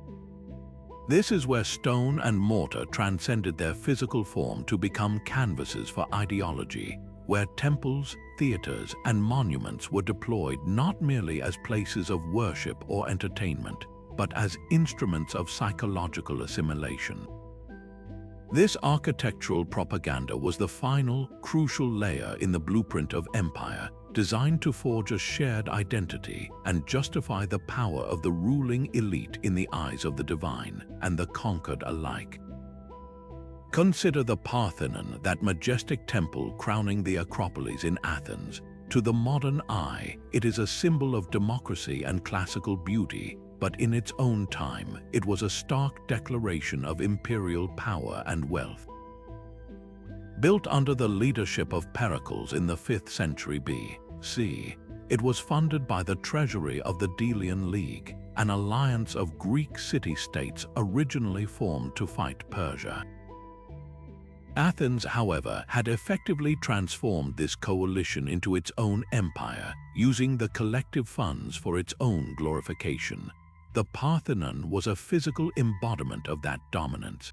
This is where stone and mortar transcended their physical form to become canvases for ideology, where temples, theaters, and monuments were deployed not merely as places of worship or entertainment, but as instruments of psychological assimilation. This architectural propaganda was the final, crucial layer in the blueprint of empire, designed to forge a shared identity and justify the power of the ruling elite in the eyes of the divine and the conquered alike. Consider the Parthenon, that majestic temple crowning the Acropolis in Athens. To the modern eye, it is a symbol of democracy and classical beauty, but in its own time, it was a stark declaration of imperial power and wealth. Built under the leadership of Pericles in the 5th century B.C., it was funded by the treasury of the Delian League, an alliance of Greek city-states originally formed to fight Persia. Athens, however, had effectively transformed this coalition into its own empire, using the collective funds for its own glorification. The Parthenon was a physical embodiment of that dominance.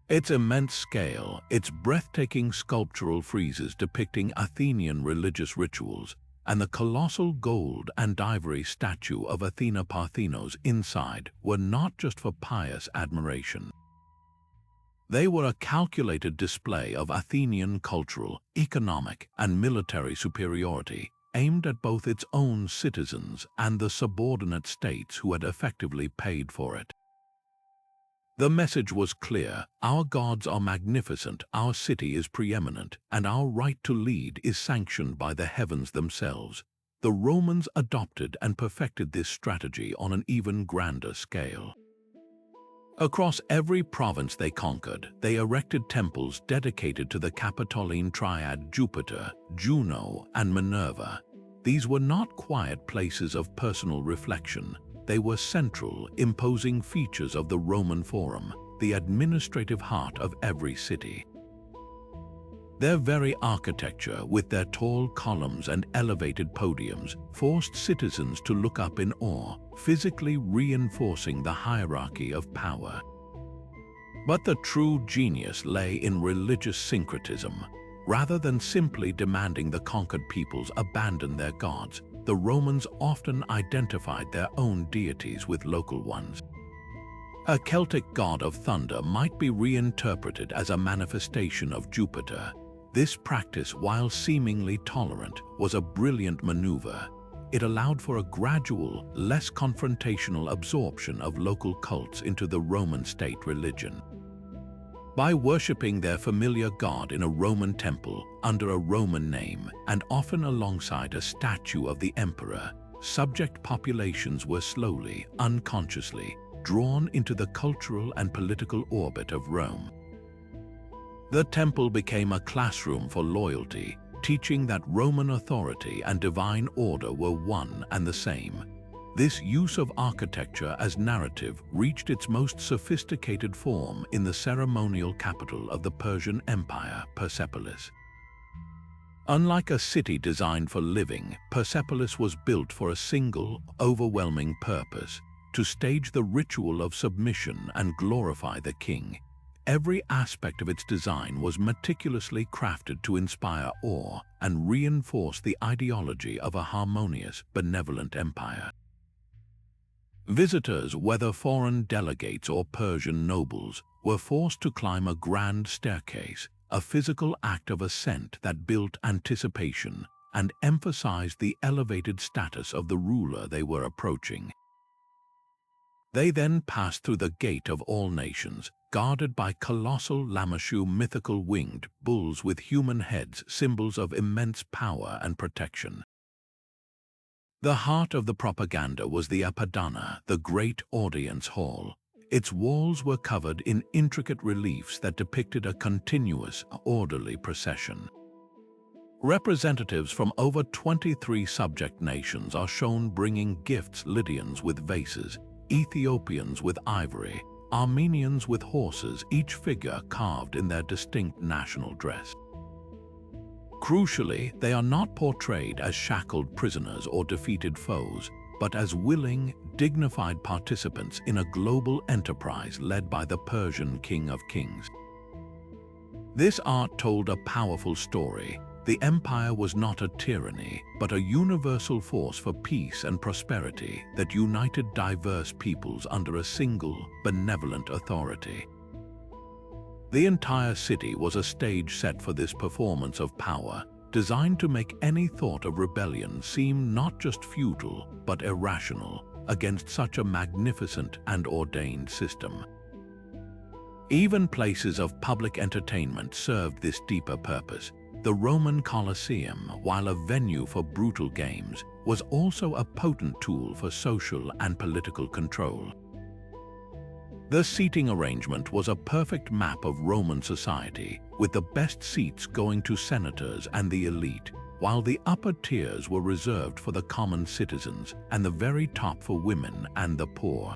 Its immense scale, its breathtaking sculptural friezes depicting Athenian religious rituals, and the colossal gold and ivory statue of Athena Parthenos inside were not just for pious admiration. They were a calculated display of Athenian cultural, economic, and military superiority, aimed at both its own citizens and the subordinate states who had effectively paid for it. The message was clear: our gods are magnificent, our city is preeminent, and our right to lead is sanctioned by the heavens themselves. The Romans adopted and perfected this strategy on an even grander scale. Across every province they conquered, they erected temples dedicated to the Capitoline triad Jupiter, Juno, and Minerva. These were not quiet places of personal reflection. They were central, imposing features of the Roman Forum, the administrative heart of every city. Their very architecture, with their tall columns and elevated podiums, forced citizens to look up in awe, physically reinforcing the hierarchy of power. But the true genius lay in religious syncretism. Rather than simply demanding the conquered peoples abandon their gods, the Romans often identified their own deities with local ones. A Celtic god of thunder might be reinterpreted as a manifestation of Jupiter. This practice, while seemingly tolerant, was a brilliant maneuver. It allowed for a gradual, less confrontational absorption of local cults into the Roman state religion. By worshipping their familiar god in a Roman temple, under a Roman name, and often alongside a statue of the emperor, subject populations were slowly, unconsciously, drawn into the cultural and political orbit of Rome. The temple became a classroom for loyalty, teaching that Roman authority and divine order were one and the same. This use of architecture as narrative reached its most sophisticated form in the ceremonial capital of the Persian Empire, Persepolis. Unlike a city designed for living, Persepolis was built for a single, overwhelming purpose: to stage the ritual of submission and glorify the king. Every aspect of its design was meticulously crafted to inspire awe and reinforce the ideology of a harmonious, benevolent empire. Visitors, whether foreign delegates or Persian nobles, were forced to climb a grand staircase, a physical act of ascent that built anticipation and emphasized the elevated status of the ruler they were approaching. They then passed through the Gate of All Nations, guarded by colossal lamashu mythical winged bulls with human heads, symbols of immense power and protection. The heart of the propaganda was the Appadana, the great audience hall. Its walls were covered in intricate reliefs that depicted a continuous, orderly procession. Representatives from over 23 subject nations are shown bringing gifts: Lydians with vases, Ethiopians with ivory, Armenians with horses, each figure carved in their distinct national dress. Crucially, they are not portrayed as shackled prisoners or defeated foes, but as willing, dignified participants in a global enterprise led by the Persian King of Kings. This art told a powerful story. The empire was not a tyranny, but a universal force for peace and prosperity that united diverse peoples under a single, benevolent authority. The entire city was a stage set for this performance of power, designed to make any thought of rebellion seem not just futile, but irrational, against such a magnificent and ordained system. Even places of public entertainment served this deeper purpose. The Roman Colosseum, while a venue for brutal games, was also a potent tool for social and political control. The seating arrangement was a perfect map of Roman society, with the best seats going to senators and the elite, while the upper tiers were reserved for the common citizens and the very top for women and the poor.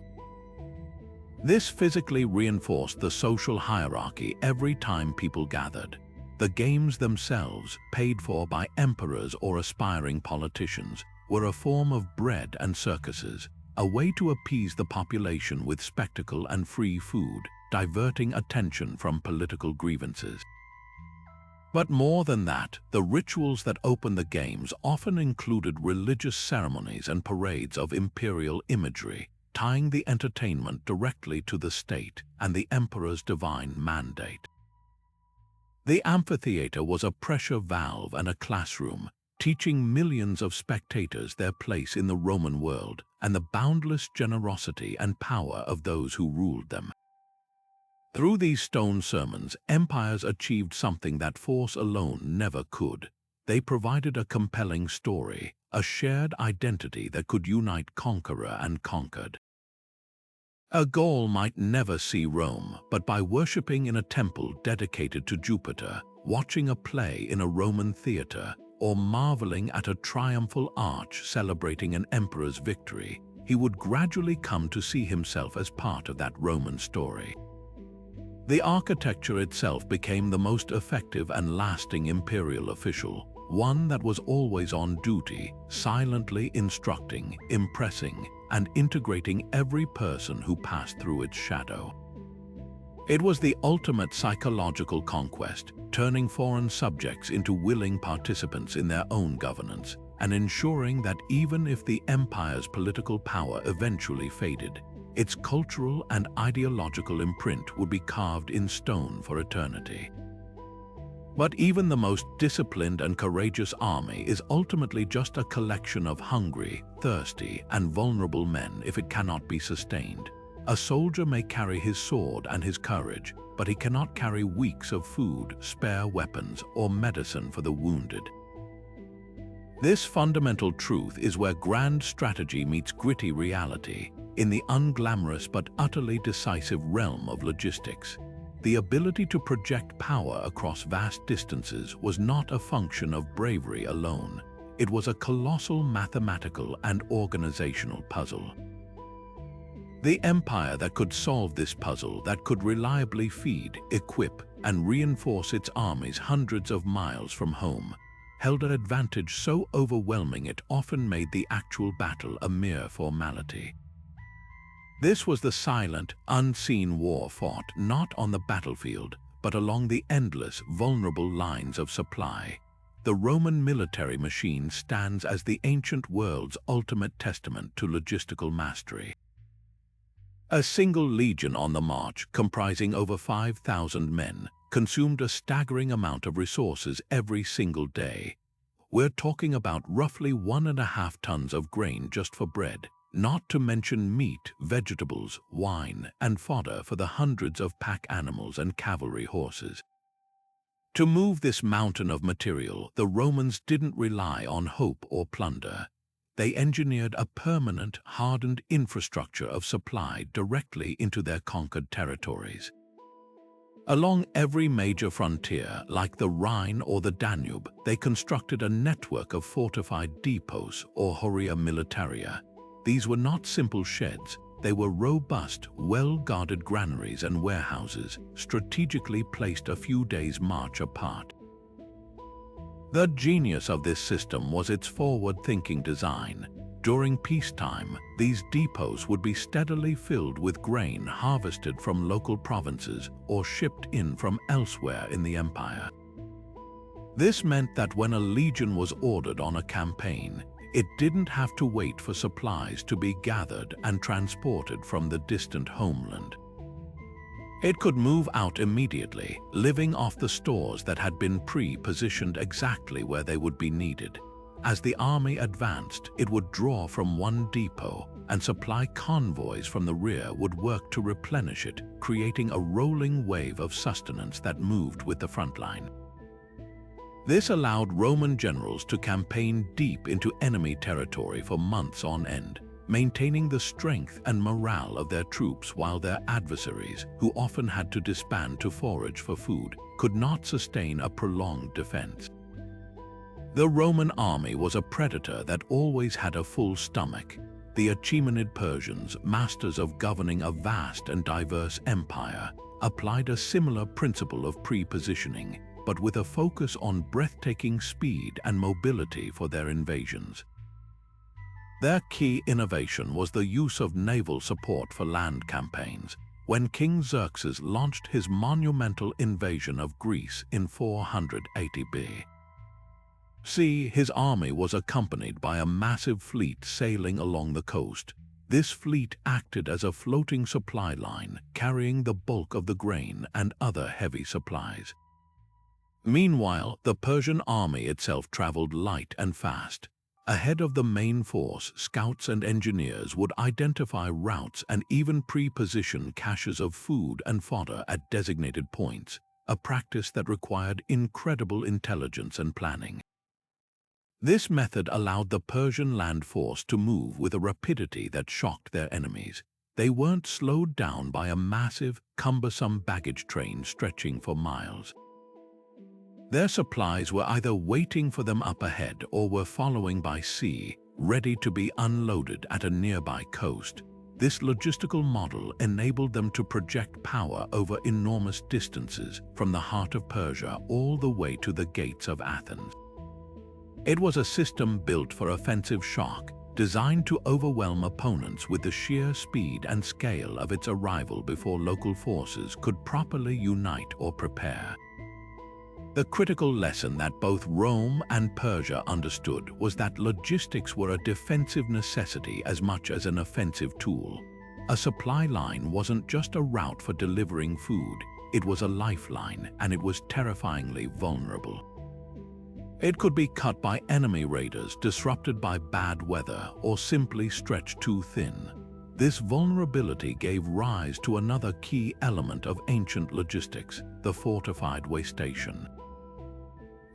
This physically reinforced the social hierarchy every time people gathered. The games themselves, paid for by emperors or aspiring politicians, were a form of bread and circuses, a way to appease the population with spectacle and free food. diverting attention from political grievances. But more than that, the rituals that opened the games often included religious ceremonies and parades of imperial imagery, tying the entertainment directly to the state and the emperor's divine mandate. The amphitheater was a pressure valve and a classroom, teaching millions of spectators their place in the Roman world and the boundless generosity and power of those who ruled them. Through these stone sermons, empires achieved something that force alone never could. They provided a compelling story, a shared identity that could unite conqueror and conquered. A Gaul might never see Rome, but by worshipping in a temple dedicated to Jupiter, watching a play in a Roman theater, or marveling at a triumphal arch celebrating an emperor's victory, he would gradually come to see himself as part of that Roman story. The architecture itself became the most effective and lasting imperial official, one that was always on duty, silently instructing, impressing, and integrating every person who passed through its shadow. It was the ultimate psychological conquest, turning foreign subjects into willing participants in their own governance, and ensuring that even if the empire's political power eventually faded, its cultural and ideological imprint would be carved in stone for eternity. But even the most disciplined and courageous army is ultimately just a collection of hungry, thirsty, and vulnerable men if it cannot be sustained. A soldier may carry his sword and his courage, but he cannot carry weeks of food, spare weapons, or medicine for the wounded. This fundamental truth is where grand strategy meets gritty reality, in the unglamorous but utterly decisive realm of logistics. The ability to project power across vast distances was not a function of bravery alone. It was a colossal mathematical and organizational puzzle. The empire that could solve this puzzle, that could reliably feed, equip, and reinforce its armies hundreds of miles from home, held an advantage so overwhelming it often made the actual battle a mere formality. This was the silent, unseen war fought not on the battlefield, but along the endless, vulnerable lines of supply. The Roman military machine stands as the ancient world's ultimate testament to logistical mastery. A single legion on the march, comprising over 5,000 men, consumed a staggering amount of resources every single day. We're talking about roughly 1.5 tons of grain just for bread, not to mention meat, vegetables, wine, and fodder for the hundreds of pack animals and cavalry horses. To move this mountain of material, the Romans didn't rely on hope or plunder. They engineered a permanent, hardened infrastructure of supply directly into their conquered territories. Along every major frontier, like the Rhine or the Danube, they constructed a network of fortified depots or horia militaria. These were not simple sheds. They were robust, well-guarded granaries and warehouses, strategically placed a few days' march apart. The genius of this system was its forward-thinking design. During peacetime, these depots would be steadily filled with grain harvested from local provinces or shipped in from elsewhere in the empire. This meant that when a legion was ordered on a campaign, it didn't have to wait for supplies to be gathered and transported from the distant homeland. It could move out immediately, living off the stores that had been pre-positioned exactly where they would be needed. As the army advanced, it would draw from one depot, and supply convoys from the rear would work to replenish it, creating a rolling wave of sustenance that moved with the front line. This allowed Roman generals to campaign deep into enemy territory for months on end, maintaining the strength and morale of their troops while their adversaries, who often had to disband to forage for food, could not sustain a prolonged defense. The Roman army was a predator that always had a full stomach. The Achaemenid Persians, masters of governing a vast and diverse empire, applied a similar principle of pre-positioning, but with a focus on breathtaking speed and mobility for their invasions. Their key innovation was the use of naval support for land campaigns. when King Xerxes launched his monumental invasion of Greece in 480 BC. His army was accompanied by a massive fleet sailing along the coast. This fleet acted as a floating supply line, carrying the bulk of the grain and other heavy supplies. Meanwhile, the Persian army itself traveled light and fast. Ahead of the main force, scouts and engineers would identify routes and even pre-position caches of food and fodder at designated points, a practice that required incredible intelligence and planning. This method allowed the Persian land force to move with a rapidity that shocked their enemies. They weren't slowed down by a massive, cumbersome baggage train stretching for miles. Their supplies were either waiting for them up ahead or were following by sea, ready to be unloaded at a nearby coast. This logistical model enabled them to project power over enormous distances, from the heart of Persia all the way to the gates of Athens. It was a system built for offensive shock, designed to overwhelm opponents with the sheer speed and scale of its arrival before local forces could properly unite or prepare. The critical lesson that both Rome and Persia understood was that logistics were a defensive necessity as much as an offensive tool. A supply line wasn't just a route for delivering food, it was a lifeline, and it was terrifyingly vulnerable. It could be cut by enemy raiders, disrupted by bad weather, or simply stretched too thin. This vulnerability gave rise to another key element of ancient logistics, the fortified way station.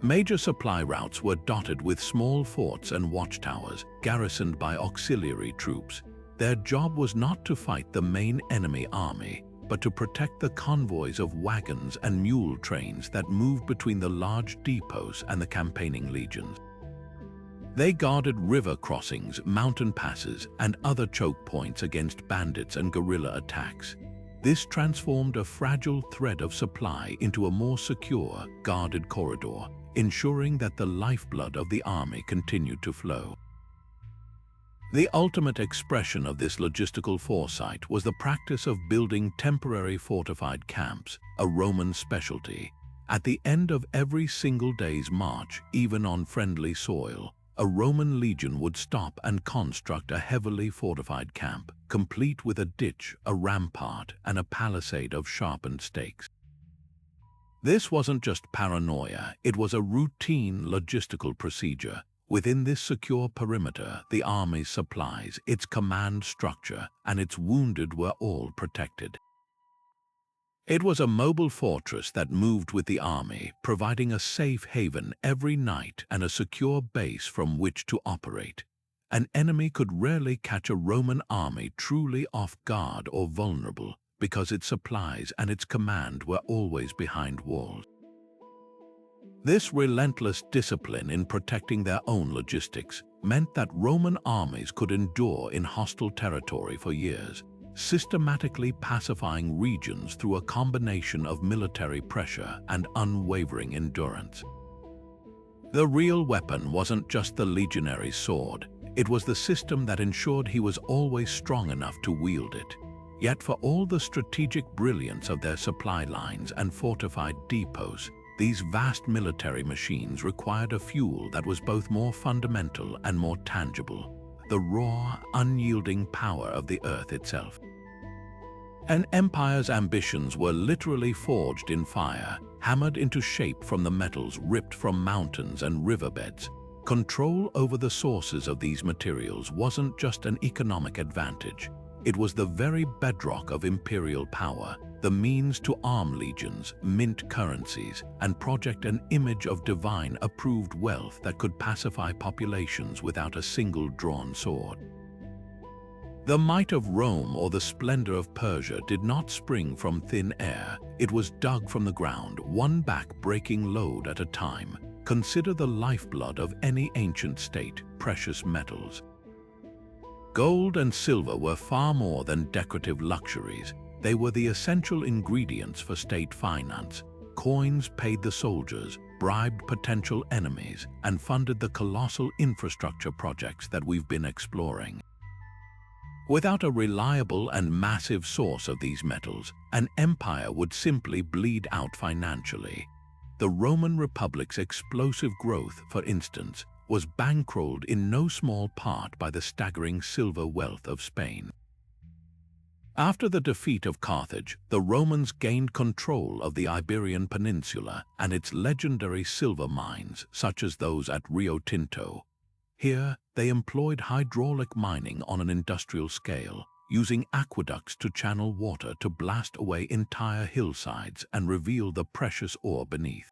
Major supply routes were dotted with small forts and watchtowers, garrisoned by auxiliary troops. Their job was not to fight the main enemy army, but to protect the convoys of wagons and mule trains that moved between the large depots and the campaigning legions. They guarded river crossings, mountain passes, and other choke points against bandits and guerrilla attacks. This transformed a fragile thread of supply into a more secure, guarded corridor, ensuring that the lifeblood of the army continued to flow. The ultimate expression of this logistical foresight was the practice of building temporary fortified camps, a Roman specialty. At the end of every single day's march, even on friendly soil, a Roman legion would stop and construct a heavily fortified camp, complete with a ditch, a rampart, and a palisade of sharpened stakes. This wasn't just paranoia, it was a routine logistical procedure. Within this secure perimeter, the army's supplies, its command structure, and its wounded were all protected. It was a mobile fortress that moved with the army, providing a safe haven every night and a secure base from which to operate. An enemy could rarely catch a Roman army truly off guard or vulnerable, because its supplies and its command were always behind walls. This relentless discipline in protecting their own logistics meant that Roman armies could endure in hostile territory for years, systematically pacifying regions through a combination of military pressure and unwavering endurance. The real weapon wasn't just the legionary's sword, it was the system that ensured he was always strong enough to wield it. Yet for all the strategic brilliance of their supply lines and fortified depots, these vast military machines required a fuel that was both more fundamental and more tangible, the raw, unyielding power of the earth itself. An empire's ambitions were literally forged in fire, hammered into shape from the metals ripped from mountains and riverbeds. Control over the sources of these materials wasn't just an economic advantage. It was the very bedrock of imperial power, the means to arm legions, mint currencies, and project an image of divine approved wealth that could pacify populations without a single drawn sword. The might of Rome or the splendor of Persia did not spring from thin air. It was dug from the ground, one back-breaking load at a time. Consider the lifeblood of any ancient state, precious metals. Gold and silver were far more than decorative luxuries. They were the essential ingredients for state finance. Coins paid the soldiers, bribed potential enemies, and funded the colossal infrastructure projects that we've been exploring. Without a reliable and massive source of these metals, an empire would simply bleed out financially. The Roman Republic's explosive growth, for instance, was bankrolled in no small part by the staggering silver wealth of Spain. After the defeat of Carthage, the Romans gained control of the Iberian Peninsula and its legendary silver mines, such as those at Rio Tinto. Here, they employed hydraulic mining on an industrial scale, using aqueducts to channel water to blast away entire hillsides and reveal the precious ore beneath.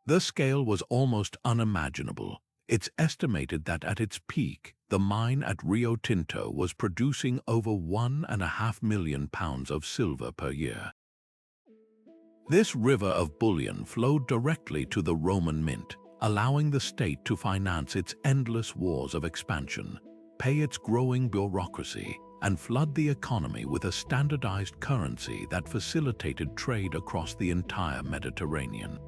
The scale was almost unimaginable. It's estimated that at its peak, the mine at Rio Tinto was producing over 1.5 million pounds of silver per year. This river of bullion flowed directly to the Roman mint, allowing the state to finance its endless wars of expansion, pay its growing bureaucracy, and flood the economy with a standardized currency that facilitated trade across the entire Mediterranean.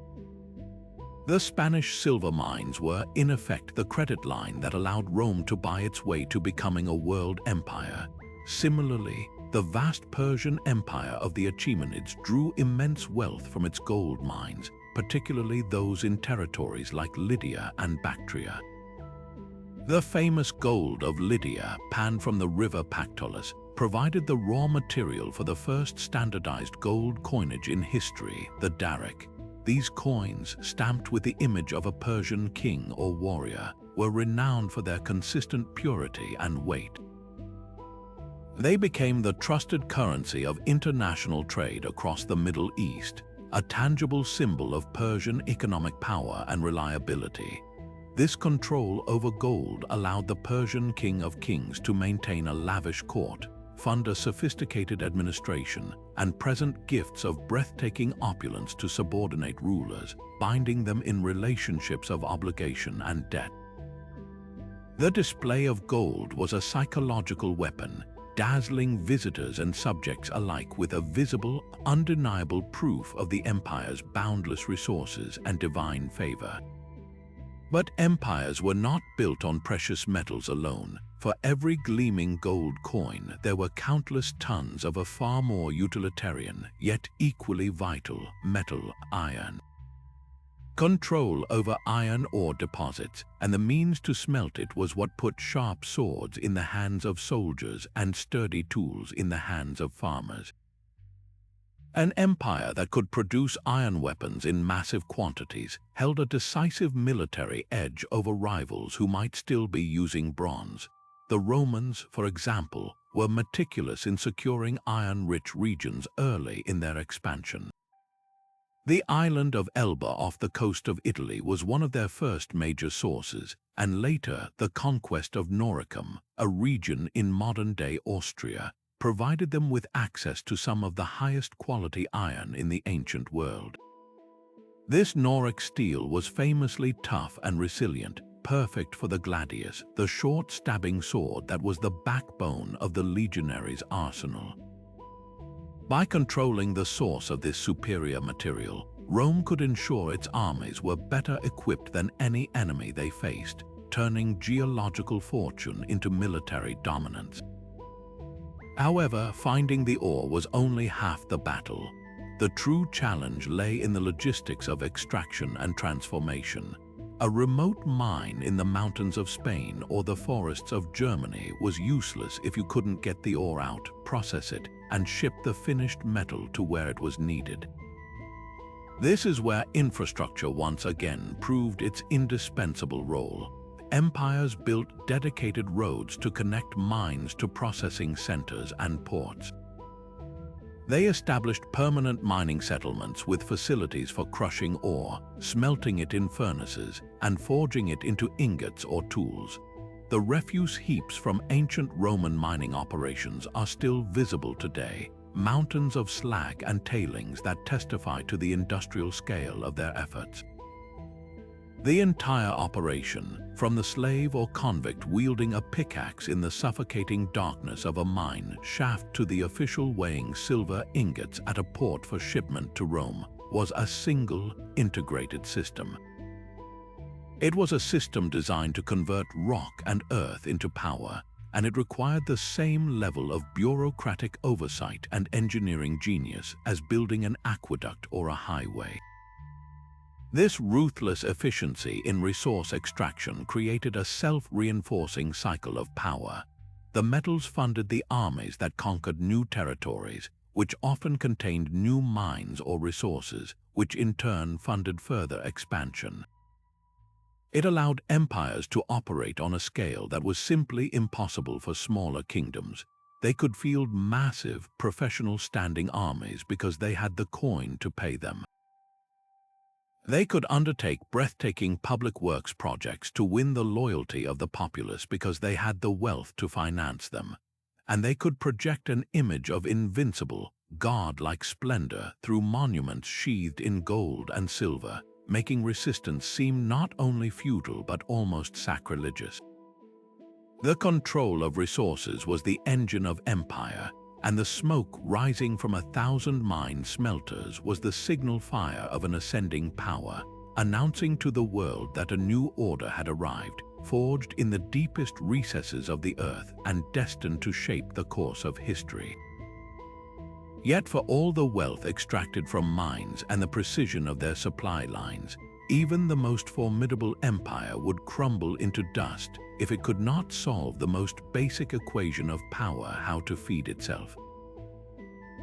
The Spanish silver mines were, in effect, the credit line that allowed Rome to buy its way to becoming a world empire. Similarly, the vast Persian Empire of the Achaemenids drew immense wealth from its gold mines, particularly those in territories like Lydia and Bactria. The famous gold of Lydia, panned from the river Pactolus, provided the raw material for the first standardized gold coinage in history, the daric. These coins, stamped with the image of a Persian king or warrior, were renowned for their consistent purity and weight. They became the trusted currency of international trade across the Middle East, a tangible symbol of Persian economic power and reliability. This control over gold allowed the Persian King of Kings to maintain a lavish court, fund a sophisticated administration, and present gifts of breathtaking opulence to subordinate rulers, binding them in relationships of obligation and debt. The display of gold was a psychological weapon, dazzling visitors and subjects alike with a visible, undeniable proof of the empire's boundless resources and divine favor. But empires were not built on precious metals alone. For every gleaming gold coin, there were countless tons of a far more utilitarian, yet equally vital, metal, iron. Control over iron ore deposits and the means to smelt it was what put sharp swords in the hands of soldiers and sturdy tools in the hands of farmers. An empire that could produce iron weapons in massive quantities held a decisive military edge over rivals who might still be using bronze. The Romans, for example, were meticulous in securing iron-rich regions early in their expansion. The island of Elba off the coast of Italy was one of their first major sources, and later the conquest of Noricum, a region in modern-day Austria, provided them with access to some of the highest quality iron in the ancient world. This Noric steel was famously tough and resilient, perfect for the gladius, the short stabbing sword that was the backbone of the legionaries' arsenal. By controlling the source of this superior material, Rome could ensure its armies were better equipped than any enemy they faced, turning geological fortune into military dominance. However, finding the ore was only half the battle. The true challenge lay in the logistics of extraction and transformation. A remote mine in the mountains of Spain or the forests of Germany was useless if you couldn't get the ore out, process it, and ship the finished metal to where it was needed. This is where infrastructure once again proved its indispensable role. Empires built dedicated roads to connect mines to processing centers and ports. They established permanent mining settlements with facilities for crushing ore, smelting it in furnaces, and forging it into ingots or tools. The refuse heaps from ancient Roman mining operations are still visible today, mountains of slag and tailings that testify to the industrial scale of their efforts. The entire operation, from the slave or convict wielding a pickaxe in the suffocating darkness of a mine shaft to the official weighing silver ingots at a port for shipment to Rome, was a single, integrated system. It was a system designed to convert rock and earth into power, and it required the same level of bureaucratic oversight and engineering genius as building an aqueduct or a highway. This ruthless efficiency in resource extraction created a self-reinforcing cycle of power. The metals funded the armies that conquered new territories, which often contained new mines or resources, which in turn funded further expansion. It allowed empires to operate on a scale that was simply impossible for smaller kingdoms. They could field massive, professional standing armies because they had the coin to pay them. They could undertake breathtaking public works projects to win the loyalty of the populace because they had the wealth to finance them. And they could project an image of invincible, god-like splendor through monuments sheathed in gold and silver, making resistance seem not only futile but almost sacrilegious. The control of resources was the engine of empire, and the smoke rising from 1,000 mine smelters was the signal fire of an ascending power, announcing to the world that a new order had arrived, forged in the deepest recesses of the earth and destined to shape the course of history. Yet for all the wealth extracted from mines and the precision of their supply lines, even the most formidable empire would crumble into dust if it could not solve the most basic equation of power: how to feed itself.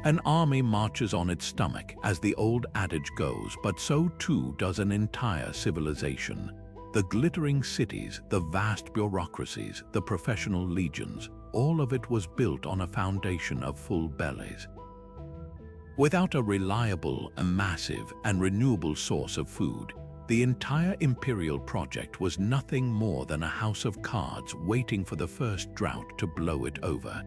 An army marches on its stomach, as the old adage goes, but so too does an entire civilization. The glittering cities, the vast bureaucracies, the professional legions, all of it was built on a foundation of full bellies. Without a reliable, massive, and renewable source of food, the entire imperial project was nothing more than a house of cards waiting for the first drought to blow it over.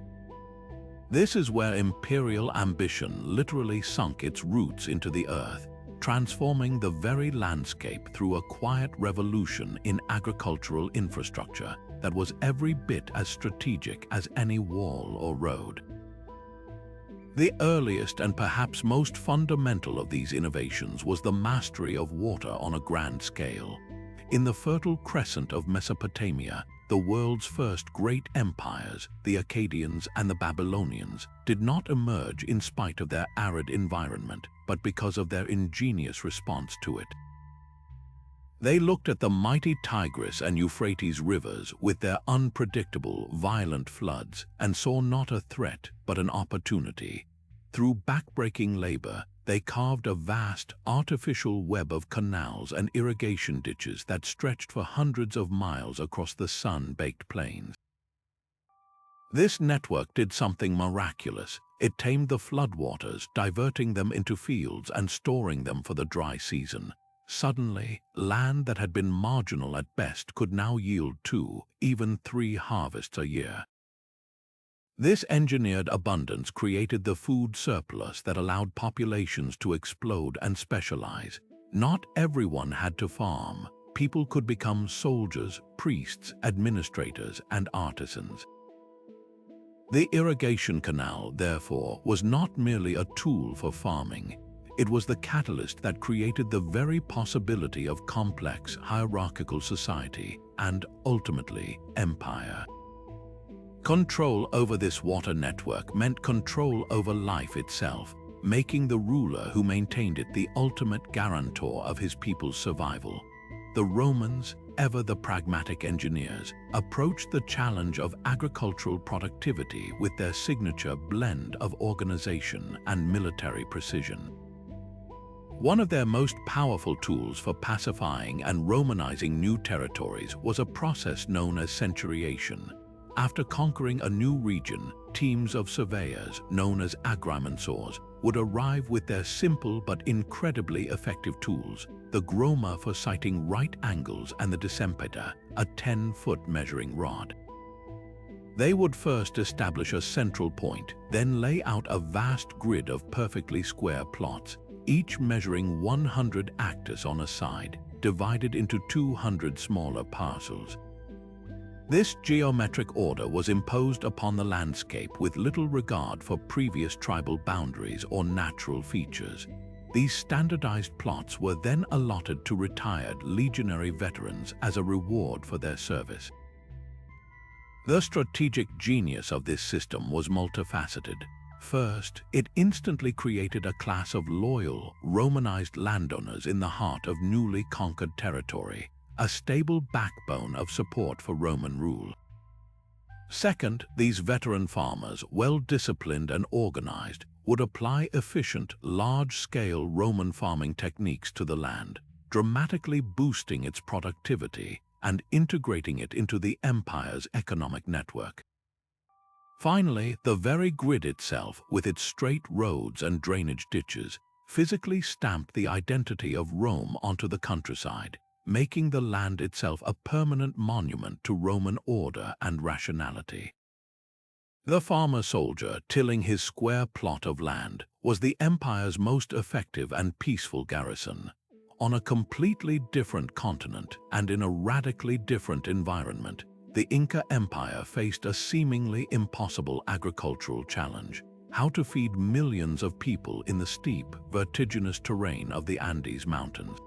This is where imperial ambition literally sunk its roots into the earth, transforming the very landscape through a quiet revolution in agricultural infrastructure that was every bit as strategic as any wall or road. The earliest and perhaps most fundamental of these innovations was the mastery of water on a grand scale. In the Fertile Crescent of Mesopotamia, the world's first great empires, the Akkadians and the Babylonians, did not emerge in spite of their arid environment, but because of their ingenious response to it. They looked at the mighty Tigris and Euphrates rivers with their unpredictable, violent floods and saw not a threat but an opportunity. Through backbreaking labor, they carved a vast, artificial web of canals and irrigation ditches that stretched for hundreds of miles across the sun-baked plains. This network did something miraculous. It tamed the floodwaters, diverting them into fields and storing them for the dry season. Suddenly, land that had been marginal at best could now yield 2, even 3 harvests a year. This engineered abundance created the food surplus that allowed populations to explode and specialize. Not everyone had to farm. People could become soldiers, priests, administrators, and artisans. The irrigation canal, therefore, was not merely a tool for farming. It was the catalyst that created the very possibility of complex, hierarchical society and, ultimately, empire. Control over this water network meant control over life itself, making the ruler who maintained it the ultimate guarantor of his people's survival. The Romans, ever the pragmatic engineers, approached the challenge of agricultural productivity with their signature blend of organization and military precision. One of their most powerful tools for pacifying and Romanizing new territories was a process known as centuriation. After conquering a new region, teams of surveyors, known as agrimensors, would arrive with their simple but incredibly effective tools: the groma for sighting right angles and the decempeda, a 10-foot measuring rod. They would first establish a central point, then lay out a vast grid of perfectly square plots, each measuring 100 acres on a side, divided into 200 smaller parcels. This geometric order was imposed upon the landscape with little regard for previous tribal boundaries or natural features. These standardized plots were then allotted to retired legionary veterans as a reward for their service. The strategic genius of this system was multifaceted. First, it instantly created a class of loyal, Romanized landowners in the heart of newly conquered territory, a stable backbone of support for Roman rule. Second, these veteran farmers, well-disciplined and organized, would apply efficient, large-scale Roman farming techniques to the land, dramatically boosting its productivity and integrating it into the empire's economic network. Finally, the very grid itself, with its straight roads and drainage ditches, physically stamped the identity of Rome onto the countryside, making the land itself a permanent monument to Roman order and rationality. The farmer-soldier tilling his square plot of land was the empire's most effective and peaceful garrison. On a completely different continent and in a radically different environment, the Inca Empire faced a seemingly impossible agricultural challenge: how to feed millions of people in the steep, vertiginous terrain of the Andes Mountains.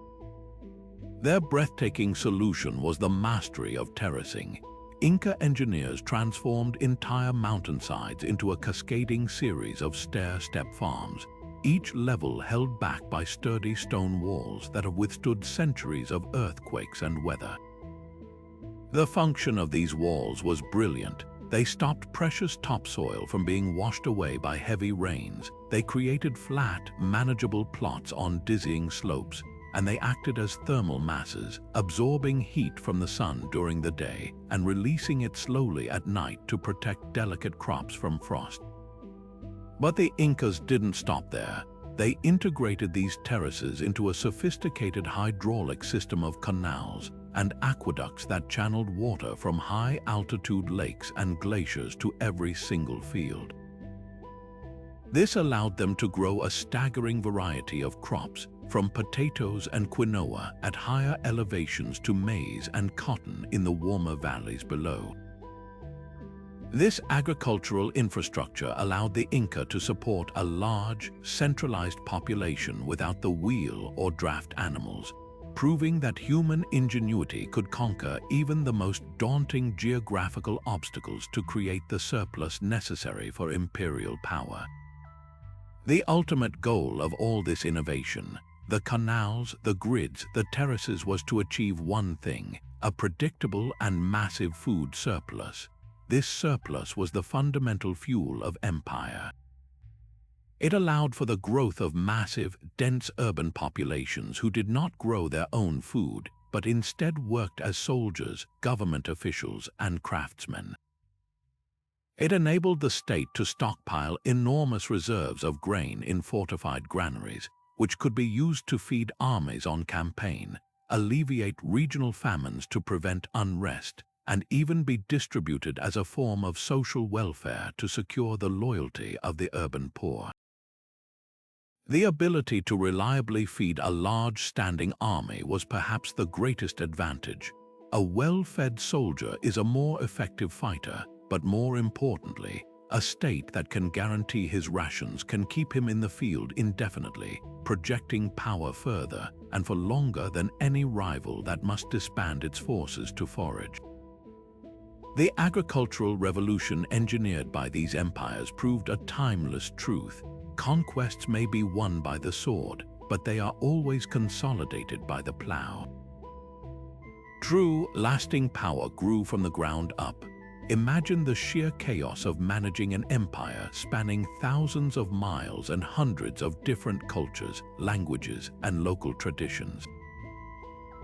Their breathtaking solution was the mastery of terracing. Inca engineers transformed entire mountainsides into a cascading series of stair-step farms, each level held back by sturdy stone walls that have withstood centuries of earthquakes and weather. The function of these walls was brilliant. They stopped precious topsoil from being washed away by heavy rains. They created flat, manageable plots on dizzying slopes, and they acted as thermal masses, absorbing heat from the sun during the day and releasing it slowly at night to protect delicate crops from frost. But the Incas didn't stop there. They integrated these terraces into a sophisticated hydraulic system of canals and aqueducts that channeled water from high-altitude lakes and glaciers to every single field. This allowed them to grow a staggering variety of crops, from potatoes and quinoa at higher elevations to maize and cotton in the warmer valleys below. This agricultural infrastructure allowed the Inca to support a large, centralized population without the wheel or draft animals, proving that human ingenuity could conquer even the most daunting geographical obstacles to create the surplus necessary for imperial power. The ultimate goal of all this innovation, the canals, the grids, the terraces, was to achieve one thing: a predictable and massive food surplus. This surplus was the fundamental fuel of empire. It allowed for the growth of massive, dense urban populations who did not grow their own food, but instead worked as soldiers, government officials, and craftsmen. It enabled the state to stockpile enormous reserves of grain in fortified granaries, which could be used to feed armies on campaign, alleviate regional famines to prevent unrest, and even be distributed as a form of social welfare to secure the loyalty of the urban poor. The ability to reliably feed a large standing army was perhaps the greatest advantage. A well-fed soldier is a more effective fighter, but more importantly, a state that can guarantee his rations can keep him in the field indefinitely, projecting power further and for longer than any rival that must disband its forces to forage. The agricultural revolution engineered by these empires proved a timeless truth. Conquests may be won by the sword, but they are always consolidated by the plow. True, lasting power grew from the ground up. Imagine the sheer chaos of managing an empire spanning thousands of miles and hundreds of different cultures, languages, and local traditions.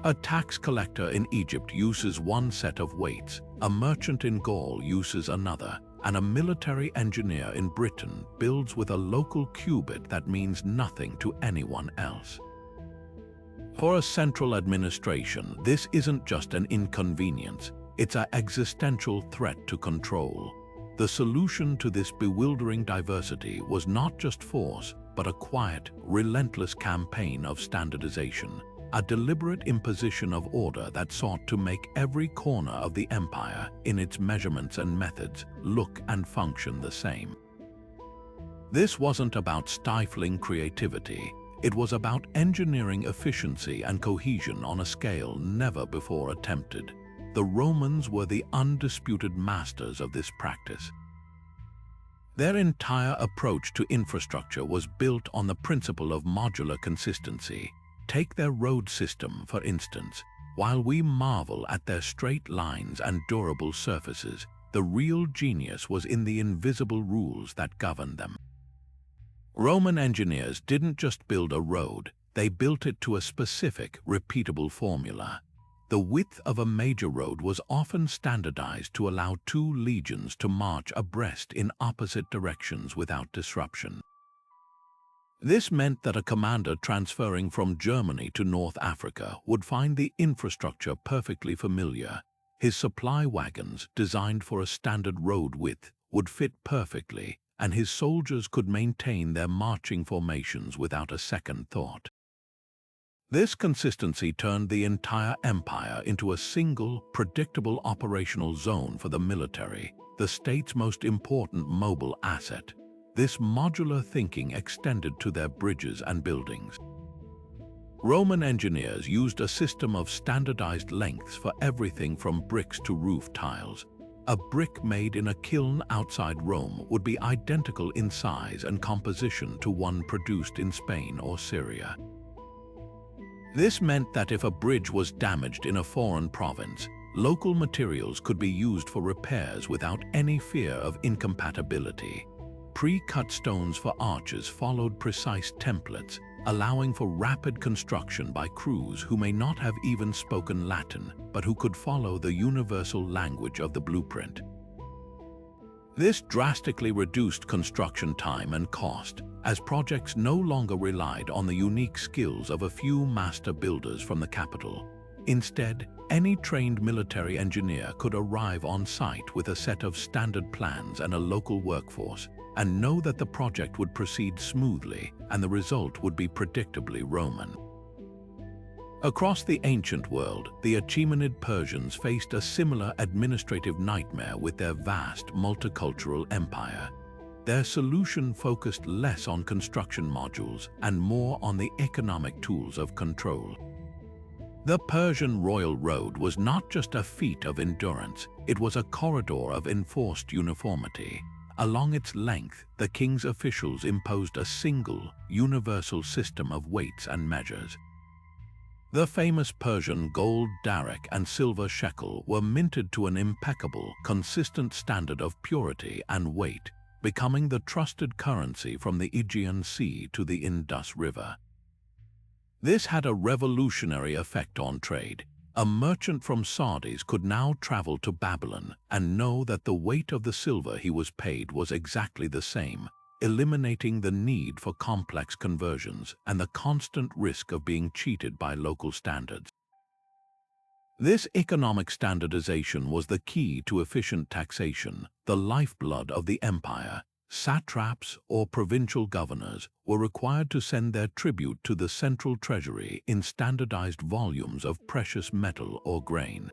A tax collector in Egypt uses one set of weights, a merchant in Gaul uses another, and a military engineer in Britain builds with a local cubit that means nothing to anyone else. For a central administration, this isn't just an inconvenience, it's an existential threat to control. The solution to this bewildering diversity was not just force, but a quiet, relentless campaign of standardization, a deliberate imposition of order that sought to make every corner of the empire, in its measurements and methods, look and function the same. This wasn't about stifling creativity. It was about engineering efficiency and cohesion on a scale never before attempted. the Romans were the undisputed masters of this practice. Their entire approach to infrastructure was built on the principle of modular consistency. Take their road system, for instance. While we marvel at their straight lines and durable surfaces, the real genius was in the invisible rules that governed them. Roman engineers didn't just build a road, they built it to a specific, repeatable formula. The width of a major road was often standardized to allow 2 legions to march abreast in opposite directions without disruption. This meant that a commander transferring from Germany to North Africa would find the infrastructure perfectly familiar. His supply wagons, designed for a standard road width, would fit perfectly, and his soldiers could maintain their marching formations without a second thought. This consistency turned the entire empire into a single, predictable operational zone for the military, the state's most important mobile asset. This modular thinking extended to their bridges and buildings. Roman engineers used a system of standardized lengths for everything from bricks to roof tiles. A brick made in a kiln outside Rome would be identical in size and composition to one produced in Spain or Syria. This meant that if a bridge was damaged in a foreign province, local materials could be used for repairs without any fear of incompatibility. Pre-cut stones for arches followed precise templates, allowing for rapid construction by crews who may not have even spoken Latin, but who could follow the universal language of the blueprint. This drastically reduced construction time and cost, as projects no longer relied on the unique skills of a few master builders from the capital. Instead, any trained military engineer could arrive on site with a set of standard plans and a local workforce, and know that the project would proceed smoothly and the result would be predictably Roman. Across the ancient world, the Achaemenid Persians faced a similar administrative nightmare with their vast multicultural empire. Their solution focused less on construction modules and more on the economic tools of control. The Persian royal road was not just a feat of endurance, it was a corridor of enforced uniformity. Along its length, the king's officials imposed a single, universal system of weights and measures. The famous Persian gold darak and silver shekel were minted to an impeccable, consistent standard of purity and weight, becoming the trusted currency from the Aegean Sea to the Indus River. This had a revolutionary effect on trade. A merchant from Sardis could now travel to Babylon and know that the weight of the silver he was paid was exactly the same, eliminating the need for complex conversions and the constant risk of being cheated by local standards. This economic standardization was the key to efficient taxation, the lifeblood of the empire. Satraps or provincial governors were required to send their tribute to the central treasury in standardized volumes of precious metal or grain.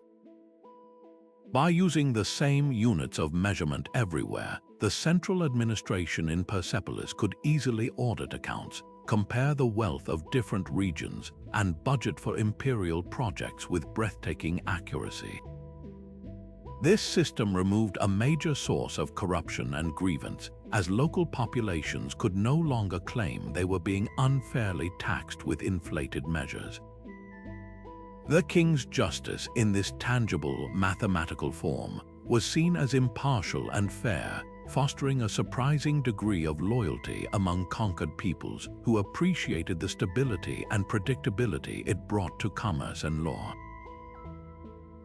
By using the same units of measurement everywhere, the central administration in Persepolis could easily audit accounts, compare the wealth of different regions, and budget for imperial projects with breathtaking accuracy. This system removed a major source of corruption and grievance, as local populations could no longer claim they were being unfairly taxed with inflated measures. The king's justice in this tangible, mathematical form was seen as impartial and fair, fostering a surprising degree of loyalty among conquered peoples who appreciated the stability and predictability it brought to commerce and law.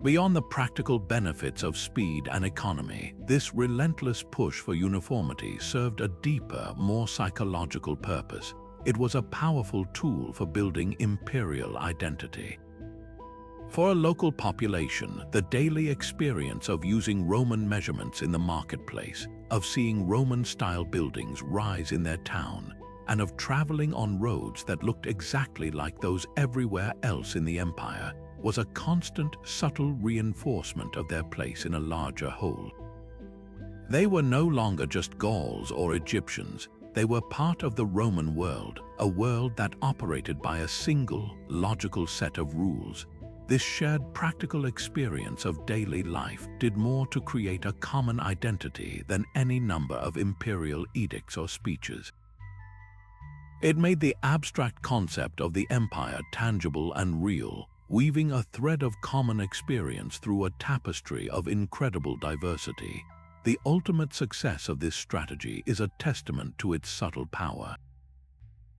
Beyond the practical benefits of speed and economy, this relentless push for uniformity served a deeper, more psychological purpose. It was a powerful tool for building imperial identity. For a local population, the daily experience of using Roman measurements in the marketplace, of seeing Roman-style buildings rise in their town, and of traveling on roads that looked exactly like those everywhere else in the empire, was a constant, subtle reinforcement of their place in a larger whole. They were no longer just Gauls or Egyptians, they were part of the Roman world, a world that operated by a single, logical set of rules. This shared practical experience of daily life did more to create a common identity than any number of imperial edicts or speeches. It made the abstract concept of the empire tangible and real, weaving a thread of common experience through a tapestry of incredible diversity. The ultimate success of this strategy is a testament to its subtle power.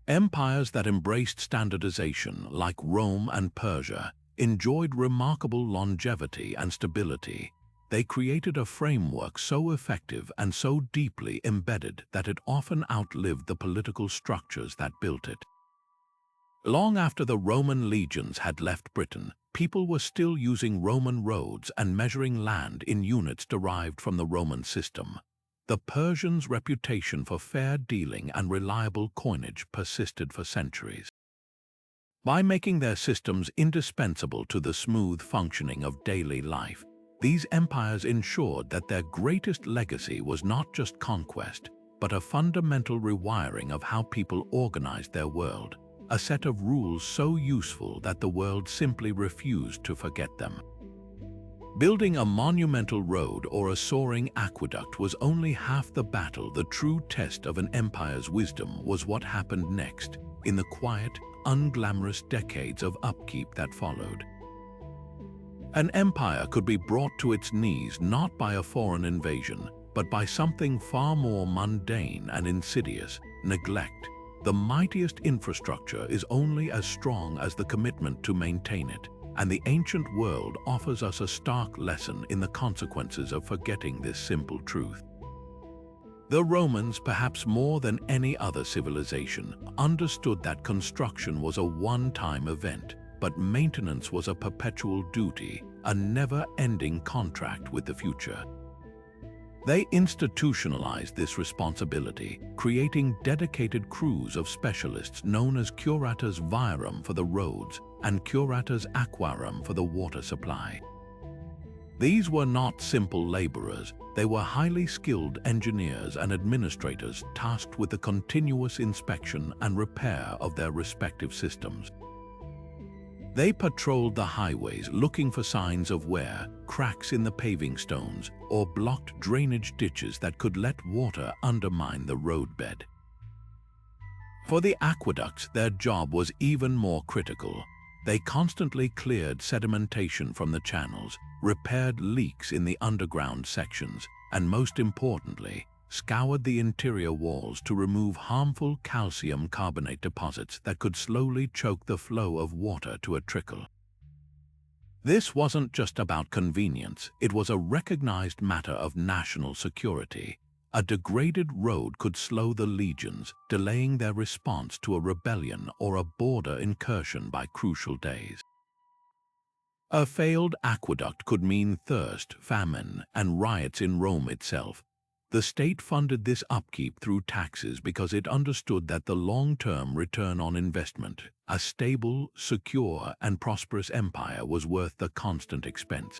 Empires that embraced standardization, like Rome and Persia, enjoyed remarkable longevity and stability. They created a framework so effective and so deeply embedded that it often outlived the political structures that built it. Long after the Roman legions had left Britain, people were still using Roman roads and measuring land in units derived from the Roman system. The Persians' reputation for fair dealing and reliable coinage persisted for centuries. By making their systems indispensable to the smooth functioning of daily life, these empires ensured that their greatest legacy was not just conquest, but a fundamental rewiring of how people organized their world, a set of rules so useful that the world simply refused to forget them. Building a monumental road or a soaring aqueduct was only half the battle. The true test of an empire's wisdom was what happened next, in the quiet, unglamorous decades of upkeep that followed. An empire could be brought to its knees not by a foreign invasion, but by something far more mundane and insidious: neglect. The mightiest infrastructure is only as strong as the commitment to maintain it, and the ancient world offers us a stark lesson in the consequences of forgetting this simple truth. The Romans, perhaps more than any other civilization, understood that construction was a one-time event, but maintenance was a perpetual duty, a never-ending contract with the future. They institutionalized this responsibility, creating dedicated crews of specialists known as curators viarum for the roads and curators aquarum for the water supply. These were not simple laborers. They were highly skilled engineers and administrators tasked with the continuous inspection and repair of their respective systems. They patrolled the highways looking for signs of wear, cracks in the paving stones, or blocked drainage ditches that could let water undermine the roadbed. For the aqueducts, their job was even more critical. They constantly cleared sedimentation from the channels, repaired leaks in the underground sections, and most importantly, scoured the interior walls to remove harmful calcium carbonate deposits that could slowly choke the flow of water to a trickle. This wasn't just about convenience, it was a recognized matter of national security. A degraded road could slow the legions, delaying their response to a rebellion or a border incursion by crucial days. A failed aqueduct could mean thirst, famine, and riots in Rome itself. The state funded this upkeep through taxes because it understood that the long-term return on investment, a stable, secure, and prosperous empire, was worth the constant expense.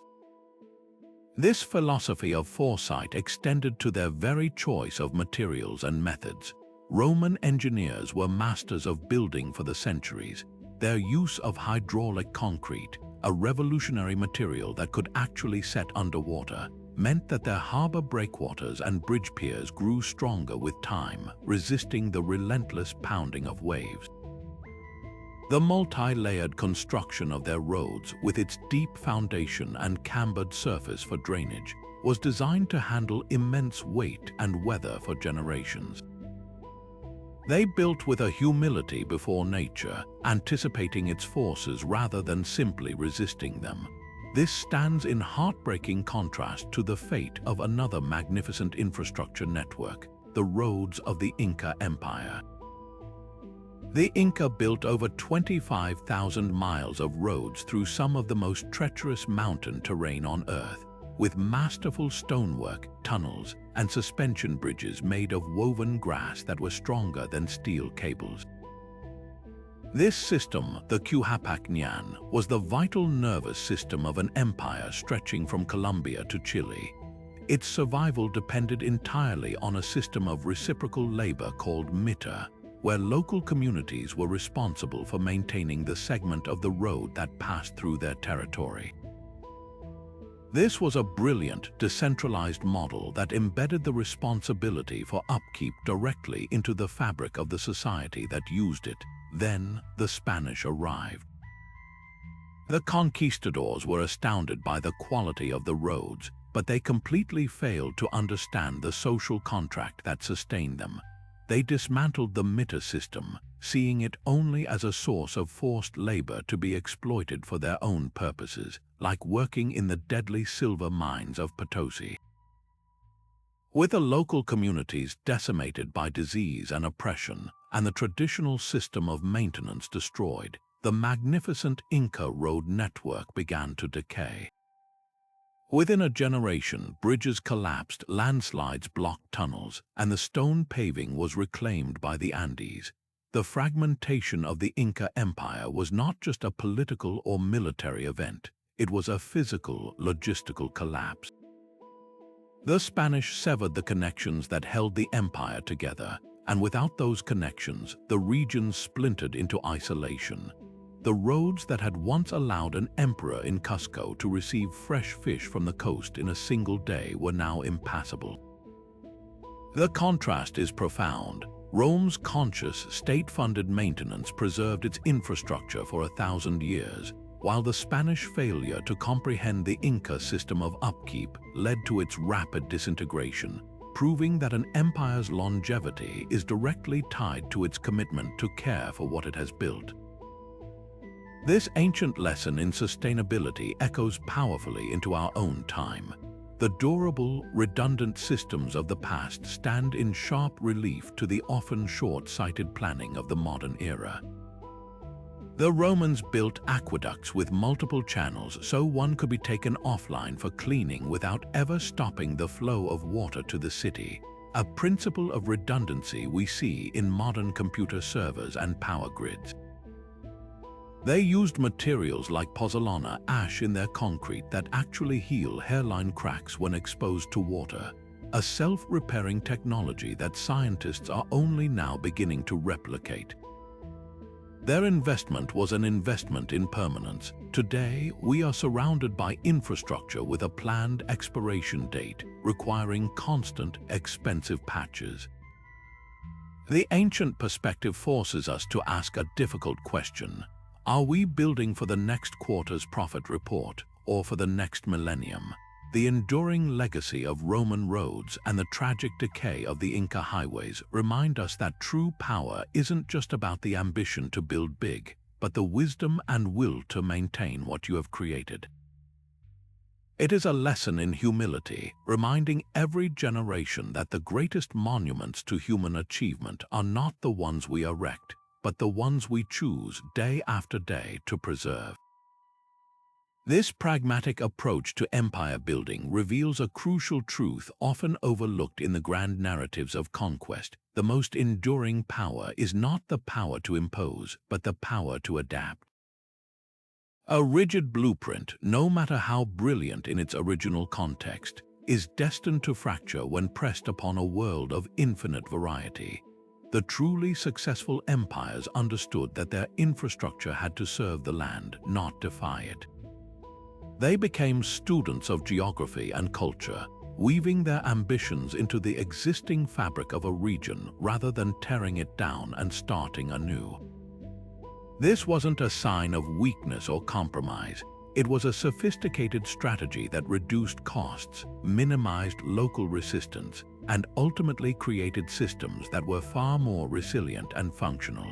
This philosophy of foresight extended to their very choice of materials and methods. Roman engineers were masters of building for the centuries. Their use of hydraulic concrete, a revolutionary material that could actually set underwater, meant that their harbor breakwaters and bridge piers grew stronger with time, resisting the relentless pounding of waves. The multi-layered construction of their roads, with its deep foundation and cambered surface for drainage, was designed to handle immense weight and weather for generations. They built with a humility before nature, anticipating its forces rather than simply resisting them. This stands in heartbreaking contrast to the fate of another magnificent infrastructure network, the roads of the Inca Empire. The Inca built over 25,000 miles of roads through some of the most treacherous mountain terrain on Earth, with masterful stonework, tunnels, and suspension bridges made of woven grass that were stronger than steel cables. This system, the Cuhapacnian, was the vital nervous system of an empire stretching from Colombia to Chile. Its survival depended entirely on a system of reciprocal labor called mita, where local communities were responsible for maintaining the segment of the road that passed through their territory. This was a brilliant, decentralized model that embedded the responsibility for upkeep directly into the fabric of the society that used it. Then the Spanish arrived. The conquistadors were astounded by the quality of the roads, but they completely failed to understand the social contract that sustained them. They dismantled the mitre system, seeing it only as a source of forced labor to be exploited for their own purposes, like working in the deadly silver mines of Potosi. With the local communities decimated by disease and oppression, and the traditional system of maintenance destroyed, the magnificent Inca road network began to decay. Within a generation, bridges collapsed, landslides blocked tunnels, and the stone paving was reclaimed by the Andes. The fragmentation of the Inca Empire was not just a political or military event, it was a physical, logistical collapse. The Spanish severed the connections that held the empire together, and without those connections, the region splintered into isolation. The roads that had once allowed an emperor in Cusco to receive fresh fish from the coast in a single day were now impassable. The contrast is profound. Rome's conscious, state-funded maintenance preserved its infrastructure for 1,000 years, while the Spanish failure to comprehend the Inca system of upkeep led to its rapid disintegration, proving that an empire's longevity is directly tied to its commitment to care for what it has built. This ancient lesson in sustainability echoes powerfully into our own time. The durable, redundant systems of the past stand in sharp relief to the often short-sighted planning of the modern era. The Romans built aqueducts with multiple channels so one could be taken offline for cleaning without ever stopping the flow of water to the city, a principle of redundancy we see in modern computer servers and power grids. They used materials like pozzolana ash in their concrete that actually heal hairline cracks when exposed to water, a self-repairing technology that scientists are only now beginning to replicate. Their investment was an investment in permanence. Today, we are surrounded by infrastructure with a planned expiration date, requiring constant, expensive patches. The ancient perspective forces us to ask a difficult question. Are we building for the next quarter's profit report or for the next millennium? The enduring legacy of Roman roads and the tragic decay of the Inca highways remind us that true power isn't just about the ambition to build big, but the wisdom and will to maintain what you have created. It is a lesson in humility, reminding every generation that the greatest monuments to human achievement are not the ones we erect, but the ones we choose day after day to preserve. This pragmatic approach to empire building reveals a crucial truth often overlooked in the grand narratives of conquest. The most enduring power is not the power to impose, but the power to adapt. A rigid blueprint, no matter how brilliant in its original context, is destined to fracture when pressed upon a world of infinite variety. The truly successful empires understood that their infrastructure had to serve the land, not defy it. They became students of geography and culture, weaving their ambitions into the existing fabric of a region rather than tearing it down and starting anew. This wasn't a sign of weakness or compromise. It was a sophisticated strategy that reduced costs, minimized local resistance, and ultimately created systems that were far more resilient and functional.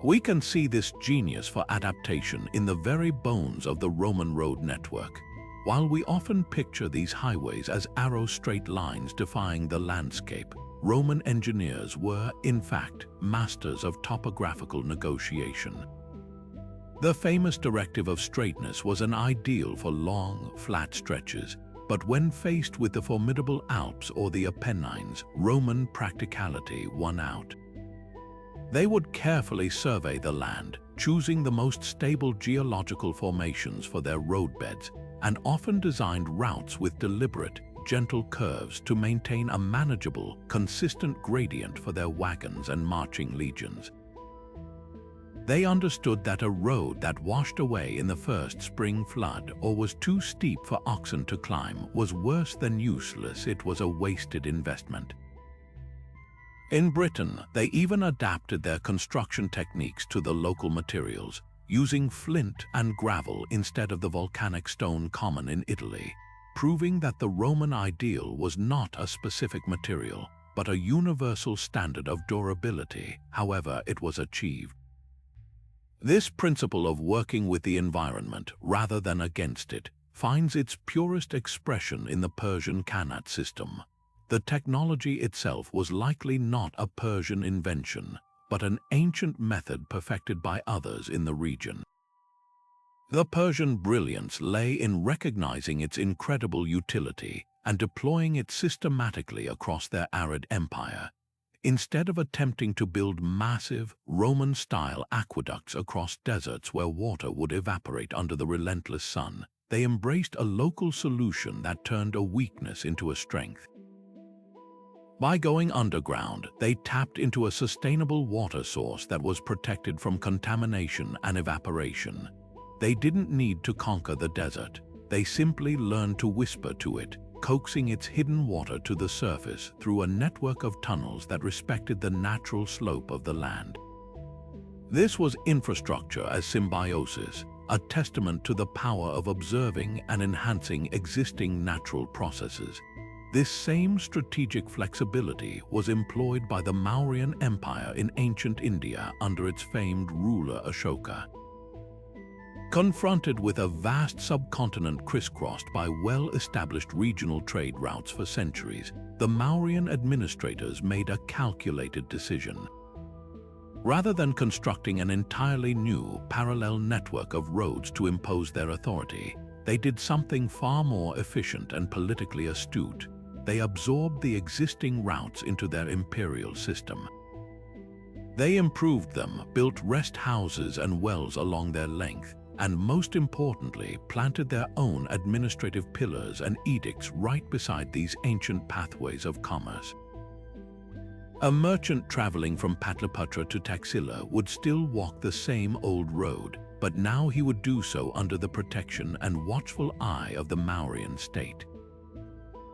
We can see this genius for adaptation in the very bones of the Roman road network. While we often picture these highways as arrow straight lines defying the landscape, Roman engineers were, in fact, masters of topographical negotiation. The famous directive of straightness was an ideal for long, flat stretches, but when faced with the formidable Alps or the Apennines, Roman practicality won out. They would carefully survey the land, choosing the most stable geological formations for their roadbeds, and often designed routes with deliberate, gentle curves to maintain a manageable, consistent gradient for their wagons and marching legions. They understood that a road that washed away in the first spring flood or was too steep for oxen to climb was worse than useless. It was a wasted investment. In Britain, they even adapted their construction techniques to the local materials, using flint and gravel instead of the volcanic stone common in Italy, proving that the Roman ideal was not a specific material, but a universal standard of durability, however it was achieved. This principle of working with the environment rather than against it finds its purest expression in the Persian Kanat system. The technology itself was likely not a Persian invention, but an ancient method perfected by others in the region. The Persian brilliance lay in recognizing its incredible utility and deploying it systematically across their arid empire. Instead of attempting to build massive, Roman-style aqueducts across deserts where water would evaporate under the relentless sun, they embraced a local solution that turned a weakness into a strength. By going underground, they tapped into a sustainable water source that was protected from contamination and evaporation. They didn't need to conquer the desert. They simply learned to whisper to it, coaxing its hidden water to the surface through a network of tunnels that respected the natural slope of the land. This was infrastructure as symbiosis, a testament to the power of observing and enhancing existing natural processes. This same strategic flexibility was employed by the Mauryan Empire in ancient India under its famed ruler Ashoka. Confronted with a vast subcontinent crisscrossed by well-established regional trade routes for centuries, the Mauryan administrators made a calculated decision. Rather than constructing an entirely new, parallel network of roads to impose their authority, they did something far more efficient and politically astute. They absorbed the existing routes into their imperial system. They improved them, built rest houses and wells along their length, and most importantly, planted their own administrative pillars and edicts right beside these ancient pathways of commerce. A merchant traveling from Patliputra to Taxila would still walk the same old road, but now he would do so under the protection and watchful eye of the Mauryan state.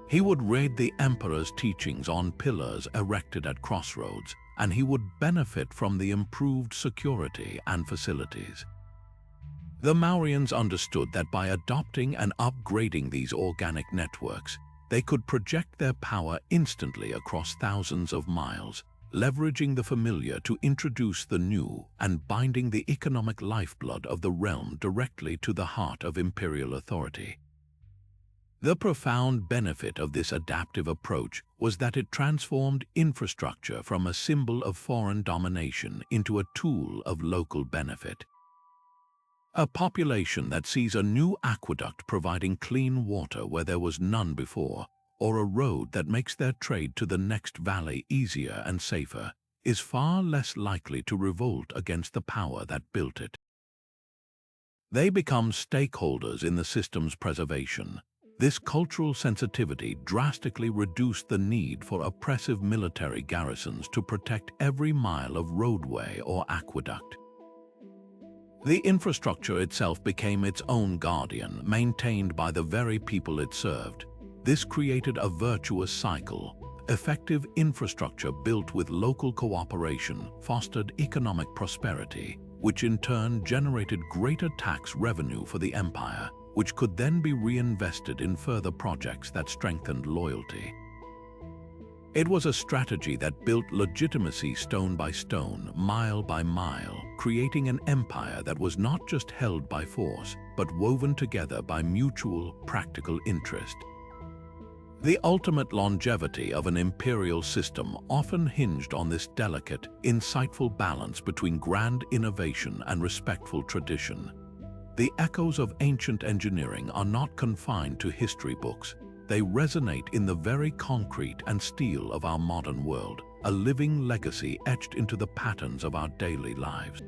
He would read the emperor's teachings on pillars erected at crossroads, and he would benefit from the improved security and facilities. The Mauryans understood that by adopting and upgrading these organic networks, they could project their power instantly across thousands of miles, leveraging the familiar to introduce the new and binding the economic lifeblood of the realm directly to the heart of imperial authority. The profound benefit of this adaptive approach was that it transformed infrastructure from a symbol of foreign domination into a tool of local benefit. A population that sees a new aqueduct providing clean water where there was none before, or a road that makes their trade to the next valley easier and safer, is far less likely to revolt against the power that built it. They become stakeholders in the system's preservation. This cultural sensitivity drastically reduced the need for oppressive military garrisons to protect every mile of roadway or aqueduct. The infrastructure itself became its own guardian, maintained by the very people it served. This created a virtuous cycle. Effective infrastructure built with local cooperation fostered economic prosperity, which in turn generated greater tax revenue for the empire, which could then be reinvested in further projects that strengthened loyalty. It was a strategy that built legitimacy stone by stone, mile by mile, creating an empire that was not just held by force, but woven together by mutual, practical interest. The ultimate longevity of an imperial system often hinged on this delicate, insightful balance between grand innovation and respectful tradition. The echoes of ancient engineering are not confined to history books. They resonate in the very concrete and steel of our modern world, a living legacy etched into the patterns of our daily lives.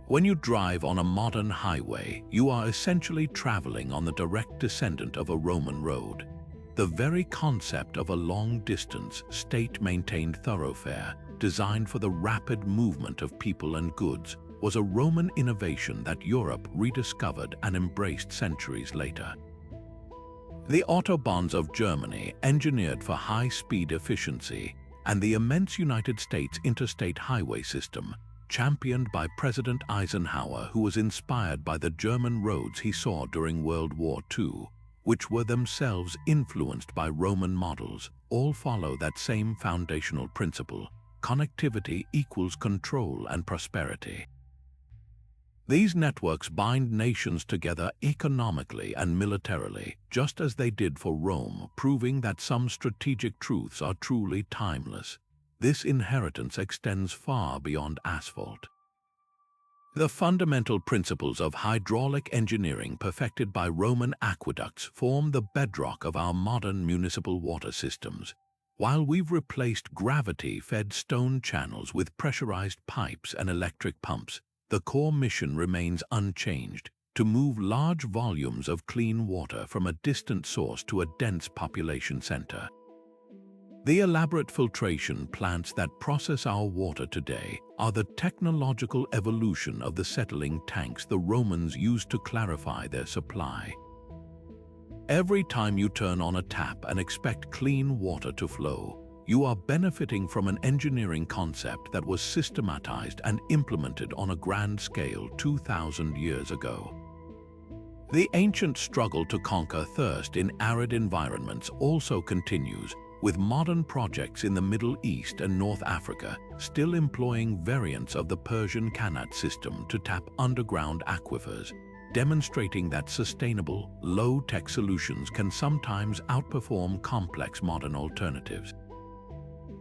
When you drive on a modern highway, you are essentially traveling on the direct descendant of a Roman road. The very concept of a long-distance, state-maintained thoroughfare, designed for the rapid movement of people and goods, was a Roman innovation that Europe rediscovered and embraced centuries later. The autobahns of Germany, engineered for high-speed efficiency, and the immense United States interstate highway system, championed by President Eisenhower, who was inspired by the German roads he saw during World War II, which were themselves influenced by Roman models, all follow that same foundational principle: connectivity equals control and prosperity. These networks bind nations together economically and militarily, just as they did for Rome, proving that some strategic truths are truly timeless. This inheritance extends far beyond asphalt. The fundamental principles of hydraulic engineering perfected by Roman aqueducts form the bedrock of our modern municipal water systems. While we've replaced gravity-fed stone channels with pressurized pipes and electric pumps, the core mission remains unchanged: to move large volumes of clean water from a distant source to a dense population center. The elaborate filtration plants that process our water today are the technological evolution of the settling tanks the Romans used to clarify their supply. Every time you turn on a tap and expect clean water to flow, you are benefiting from an engineering concept that was systematized and implemented on a grand scale 2,000 years ago. The ancient struggle to conquer thirst in arid environments also continues, with modern projects in the Middle East and North Africa still employing variants of the Persian Kanat system to tap underground aquifers, demonstrating that sustainable, low-tech solutions can sometimes outperform complex modern alternatives.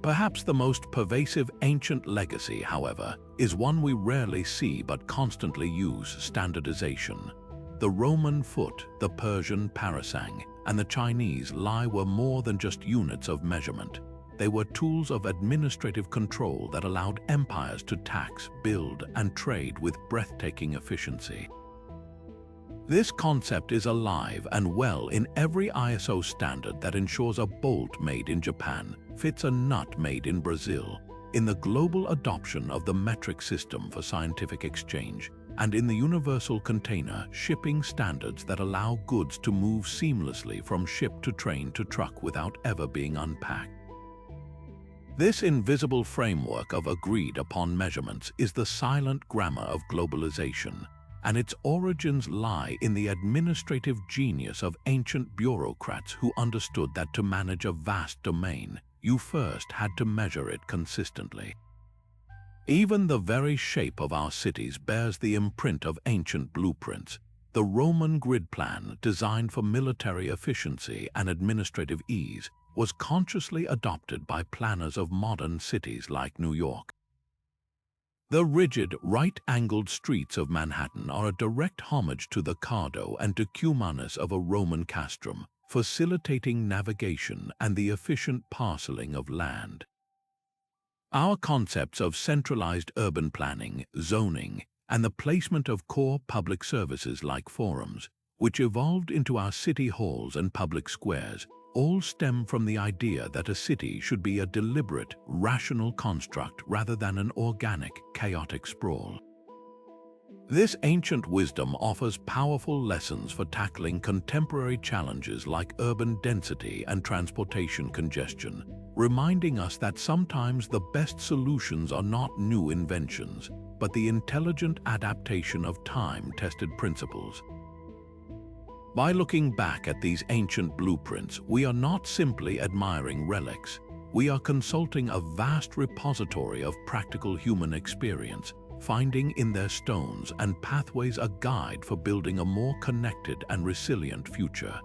Perhaps the most pervasive ancient legacy, however, is one we rarely see but constantly use: standardization. The Roman foot, the Persian parasang, and the Chinese lie were more than just units of measurement. They were tools of administrative control that allowed empires to tax, build, and trade with breathtaking efficiency. This concept is alive and well in every ISO standard that ensures a bolt made in Japan fits a nut made in Brazil, in the global adoption of the metric system for scientific exchange, and in the universal container shipping standards that allow goods to move seamlessly from ship to train to truck without ever being unpacked. This invisible framework of agreed-upon measurements is the silent grammar of globalization, and its origins lie in the administrative genius of ancient bureaucrats who understood that to manage a vast domain, you first had to measure it consistently. Even the very shape of our cities bears the imprint of ancient blueprints. The Roman grid plan, designed for military efficiency and administrative ease, was consciously adopted by planners of modern cities like New York. The rigid, right-angled streets of Manhattan are a direct homage to the cardo and decumanus of a Roman castrum, facilitating navigation and the efficient parceling of land. Our concepts of centralized urban planning, zoning, and the placement of core public services like forums, which evolved into our city halls and public squares, all stem from the idea that a city should be a deliberate, rational construct rather than an organic, chaotic sprawl. This ancient wisdom offers powerful lessons for tackling contemporary challenges like urban density and transportation congestion, reminding us that sometimes the best solutions are not new inventions, but the intelligent adaptation of time-tested principles. By looking back at these ancient blueprints, we are not simply admiring relics. We are consulting a vast repository of practical human experience, finding in their stones and pathways a guide for building a more connected and resilient future.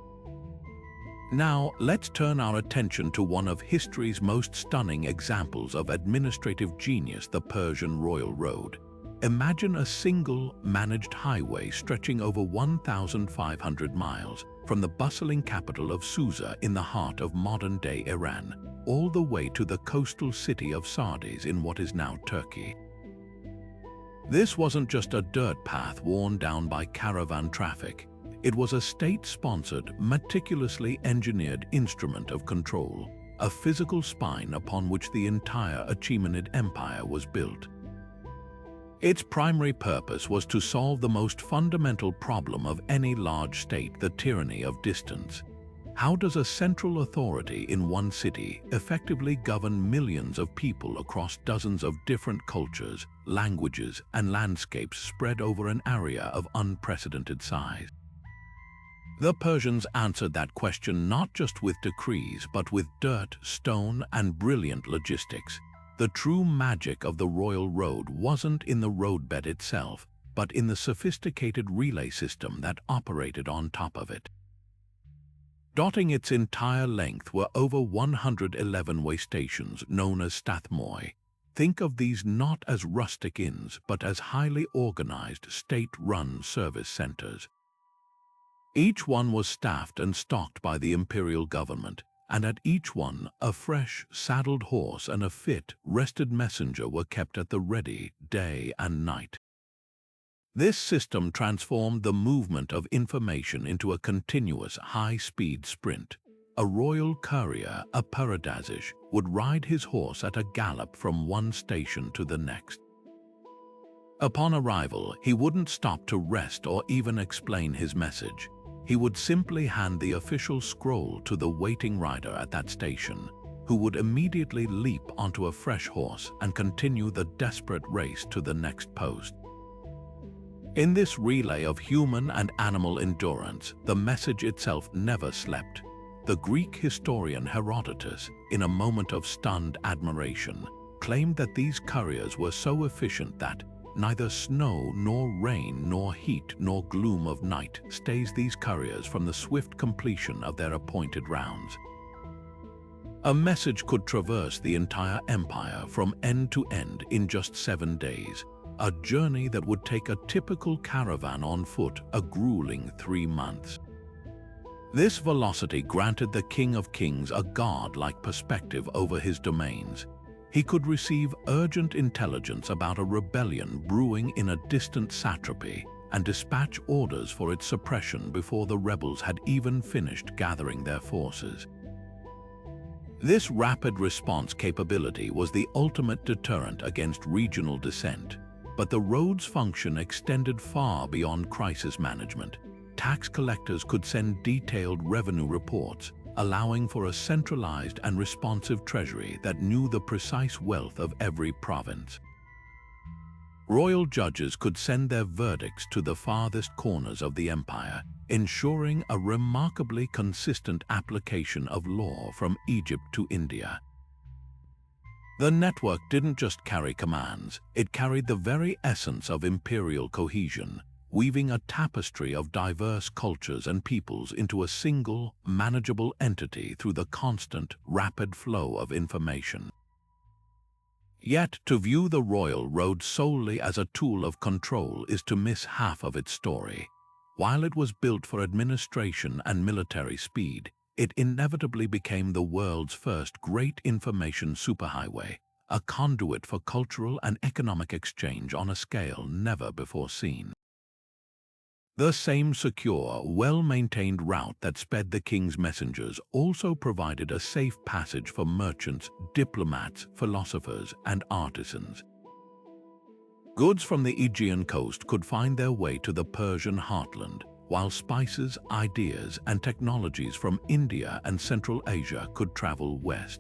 Now, let's turn our attention to one of history's most stunning examples of administrative genius: the Persian Royal Road. Imagine a single, managed highway stretching over 1,500 miles, from the bustling capital of Susa in the heart of modern-day Iran, all the way to the coastal city of Sardis in what is now Turkey. This wasn't just a dirt path worn down by caravan traffic. It was a state-sponsored, meticulously engineered instrument of control, a physical spine upon which the entire Achaemenid Empire was built. Its primary purpose was to solve the most fundamental problem of any large state, the tyranny of distance. How does a central authority in one city effectively govern millions of people across dozens of different cultures, languages, and landscapes spread over an area of unprecedented size? The Persians answered that question not just with decrees, but with dirt, stone, and brilliant logistics. The true magic of the royal road wasn't in the roadbed itself, but in the sophisticated relay system that operated on top of it. Dotting its entire length were over 111 way stations known as stathmoi. Think of these not as rustic inns, but as highly organized, state-run service centers. Each one was staffed and stocked by the imperial government, and at each one a fresh, saddled horse and a fit, rested messenger were kept at the ready, day and night. This system transformed the movement of information into a continuous, high-speed sprint. A royal courier, a paradasish, would ride his horse at a gallop from one station to the next. Upon arrival, he wouldn't stop to rest or even explain his message. He would simply hand the official scroll to the waiting rider at that station, who would immediately leap onto a fresh horse and continue the desperate race to the next post. In this relay of human and animal endurance, the message itself never slept. The Greek historian Herodotus, in a moment of stunned admiration, claimed that these couriers were so efficient that neither snow nor rain nor heat nor gloom of night stays these couriers from the swift completion of their appointed rounds. A message could traverse the entire empire from end to end in just 7 days, a journey that would take a typical caravan on foot a grueling 3 months. This velocity granted the King of Kings a god-like perspective over his domains. He could receive urgent intelligence about a rebellion brewing in a distant satrapy and dispatch orders for its suppression before the rebels had even finished gathering their forces. This rapid response capability was the ultimate deterrent against regional dissent, but the road's function extended far beyond crisis management. Tax collectors could send detailed revenue reports, allowing for a centralized and responsive treasury that knew the precise wealth of every province. Royal judges could send their verdicts to the farthest corners of the empire, ensuring a remarkably consistent application of law from Egypt to India. The network didn't just carry commands, it carried the very essence of imperial cohesion, weaving a tapestry of diverse cultures and peoples into a single, manageable entity through the constant, rapid flow of information. Yet, to view the royal road solely as a tool of control is to miss half of its story. While it was built for administration and military speed, it inevitably became the world's first great information superhighway, a conduit for cultural and economic exchange on a scale never before seen. The same secure, well-maintained route that sped the king's messengers also provided a safe passage for merchants, diplomats, philosophers, and artisans. Goods from the Aegean coast could find their way to the Persian heartland, while spices, ideas, and technologies from India and Central Asia could travel west.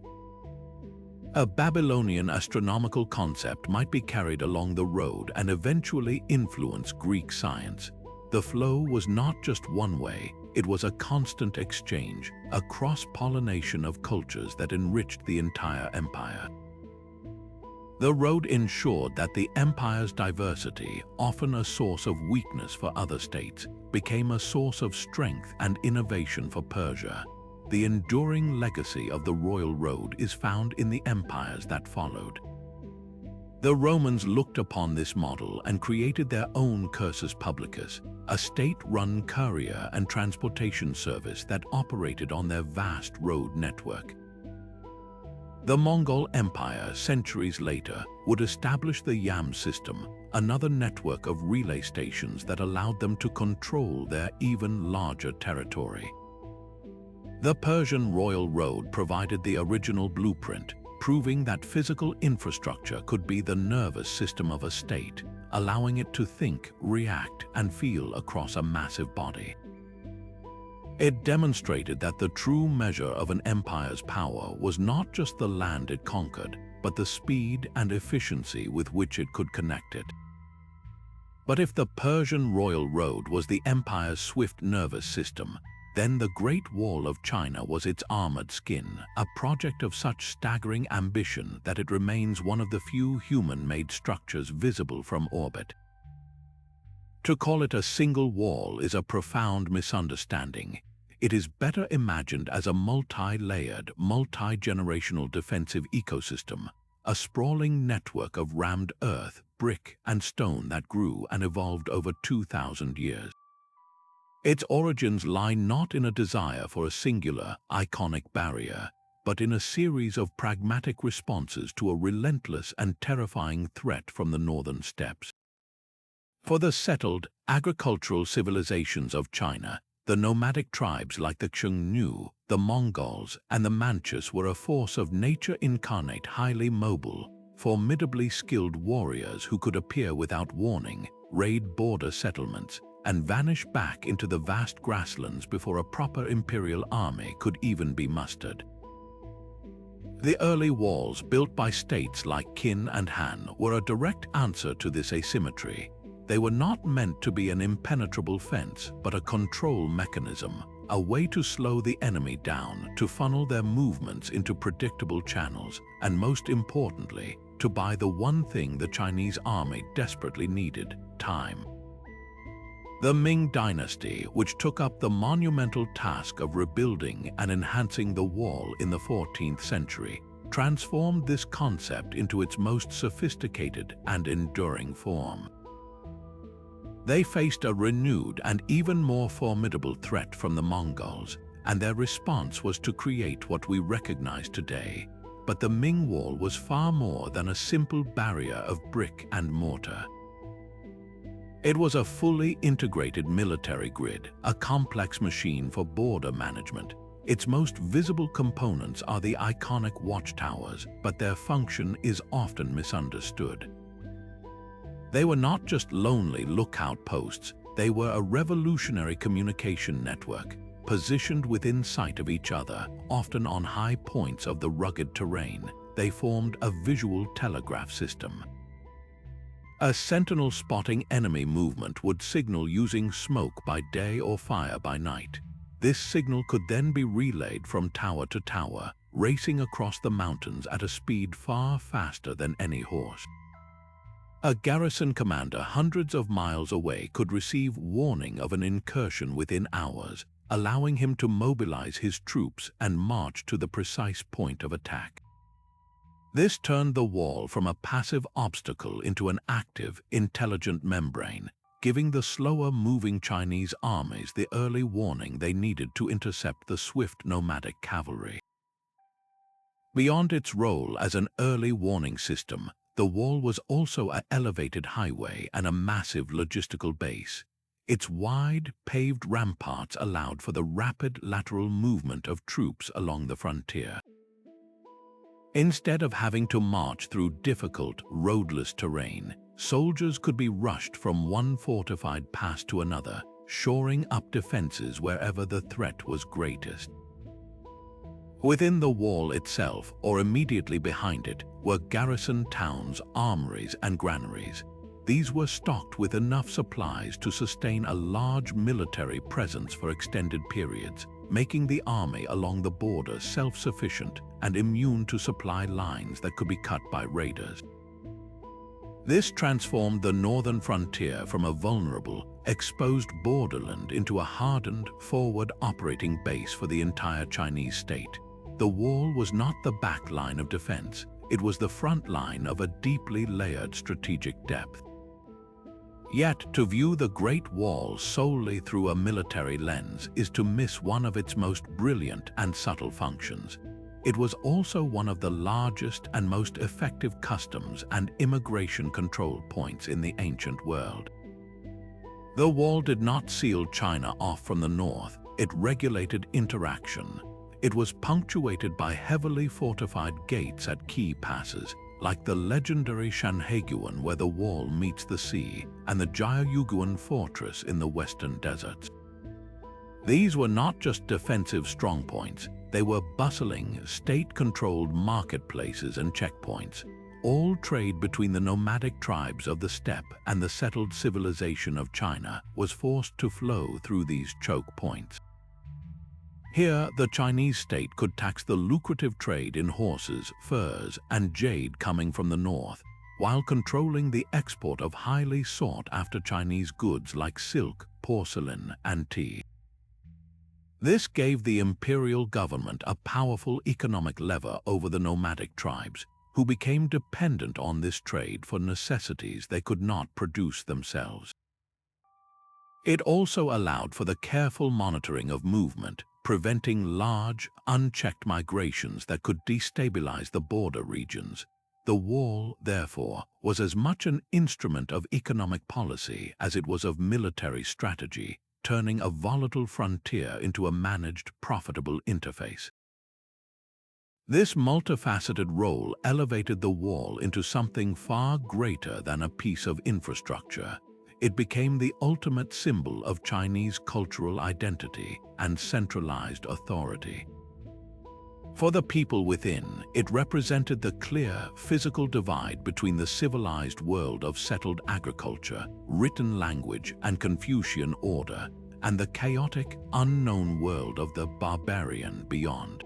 A Babylonian astronomical concept might be carried along the road and eventually influence Greek science. The flow was not just one way, it was a constant exchange, a cross-pollination of cultures that enriched the entire empire. The road ensured that the empire's diversity, often a source of weakness for other states, became a source of strength and innovation for Persia. The enduring legacy of the royal road is found in the empires that followed. The Romans looked upon this model and created their own cursus publicus, a state-run courier and transportation service that operated on their vast road network. The Mongol Empire, centuries later, would establish the Yam system, another network of relay stations that allowed them to control their even larger territory. The Persian Royal Road provided the original blueprint, proving that physical infrastructure could be the nervous system of a state, allowing it to think, react, and feel across a massive body. It demonstrated that the true measure of an empire's power was not just the land it conquered, but the speed and efficiency with which it could connect it. But if the Persian Royal Road was the empire's swift nervous system, then the Great Wall of China was its armored skin, a project of such staggering ambition that it remains one of the few human-made structures visible from orbit. To call it a single wall is a profound misunderstanding. It is better imagined as a multi-layered, multi-generational defensive ecosystem, a sprawling network of rammed earth, brick, and stone that grew and evolved over 2,000 years. Its origins lie not in a desire for a singular, iconic barrier, but in a series of pragmatic responses to a relentless and terrifying threat from the northern steppes. For the settled, agricultural civilizations of China, the nomadic tribes like the Xiongnu, the Mongols, and the Manchus were a force of nature incarnate, highly mobile, formidably skilled warriors who could appear without warning, raid border settlements, and vanish back into the vast grasslands before a proper imperial army could even be mustered. The early walls built by states like Qin and Han were a direct answer to this asymmetry. They were not meant to be an impenetrable fence, but a control mechanism, a way to slow the enemy down, to funnel their movements into predictable channels, and most importantly, to buy the one thing the Chinese army desperately needed: time. The Ming Dynasty, which took up the monumental task of rebuilding and enhancing the wall in the 14th century, transformed this concept into its most sophisticated and enduring form. They faced a renewed and even more formidable threat from the Mongols, and their response was to create what we recognize today. But the Ming Wall was far more than a simple barrier of brick and mortar. It was a fully integrated military grid, a complex machine for border management. Its most visible components are the iconic watchtowers, but their function is often misunderstood. They were not just lonely lookout posts, they were a revolutionary communication network, positioned within sight of each other, often on high points of the rugged terrain. They formed a visual telegraph system. A sentinel spotting enemy movement would signal using smoke by day or fire by night. This signal could then be relayed from tower to tower, racing across the mountains at a speed far faster than any horse. A garrison commander hundreds of miles away could receive warning of an incursion within hours, allowing him to mobilize his troops and march to the precise point of attack. This turned the wall from a passive obstacle into an active, intelligent membrane, giving the slower-moving Chinese armies the early warning they needed to intercept the swift nomadic cavalry. Beyond its role as an early warning system, the wall was also an elevated highway and a massive logistical base. Its wide, paved ramparts allowed for the rapid lateral movement of troops along the frontier. Instead of having to march through difficult, roadless terrain, soldiers could be rushed from one fortified pass to another, shoring up defenses wherever the threat was greatest. Within the wall itself, or immediately behind it, were garrison towns, armories, and granaries. These were stocked with enough supplies to sustain a large military presence for extended periods, making the army along the border self-sufficient and immune to supply lines that could be cut by raiders. This transformed the northern frontier from a vulnerable, exposed borderland into a hardened, forward operating base for the entire Chinese state. The wall was not the back line of defense, it was the front line of a deeply layered strategic depth. Yet, to view the Great Wall solely through a military lens is to miss one of its most brilliant and subtle functions. it was also one of the largest and most effective customs and immigration control points in the ancient world. The wall did not seal China off from the north, it regulated interaction. It was punctuated by heavily fortified gates at key passes, like the legendary Shanhaiguan where the wall meets the sea, and the Jiayuguan fortress in the western deserts. These were not just defensive strongpoints, they were bustling, state-controlled marketplaces and checkpoints. All trade between the nomadic tribes of the steppe and the settled civilization of China was forced to flow through these choke points. Here, the Chinese state could tax the lucrative trade in horses, furs, and jade coming from the north, while controlling the export of highly sought-after Chinese goods like silk, porcelain, and tea. This gave the imperial government a powerful economic lever over the nomadic tribes, who became dependent on this trade for necessities they could not produce themselves. It also allowed for the careful monitoring of movement, preventing large, unchecked migrations that could destabilize the border regions. The wall, therefore, was as much an instrument of economic policy as it was of military strategy, turning a volatile frontier into a managed, profitable interface. This multifaceted role elevated the wall into something far greater than a piece of infrastructure. It became the ultimate symbol of Chinese cultural identity and centralized authority. For the people within, it represented the clear, physical divide between the civilized world of settled agriculture, written language, and Confucian order, and the chaotic, unknown world of the barbarian beyond.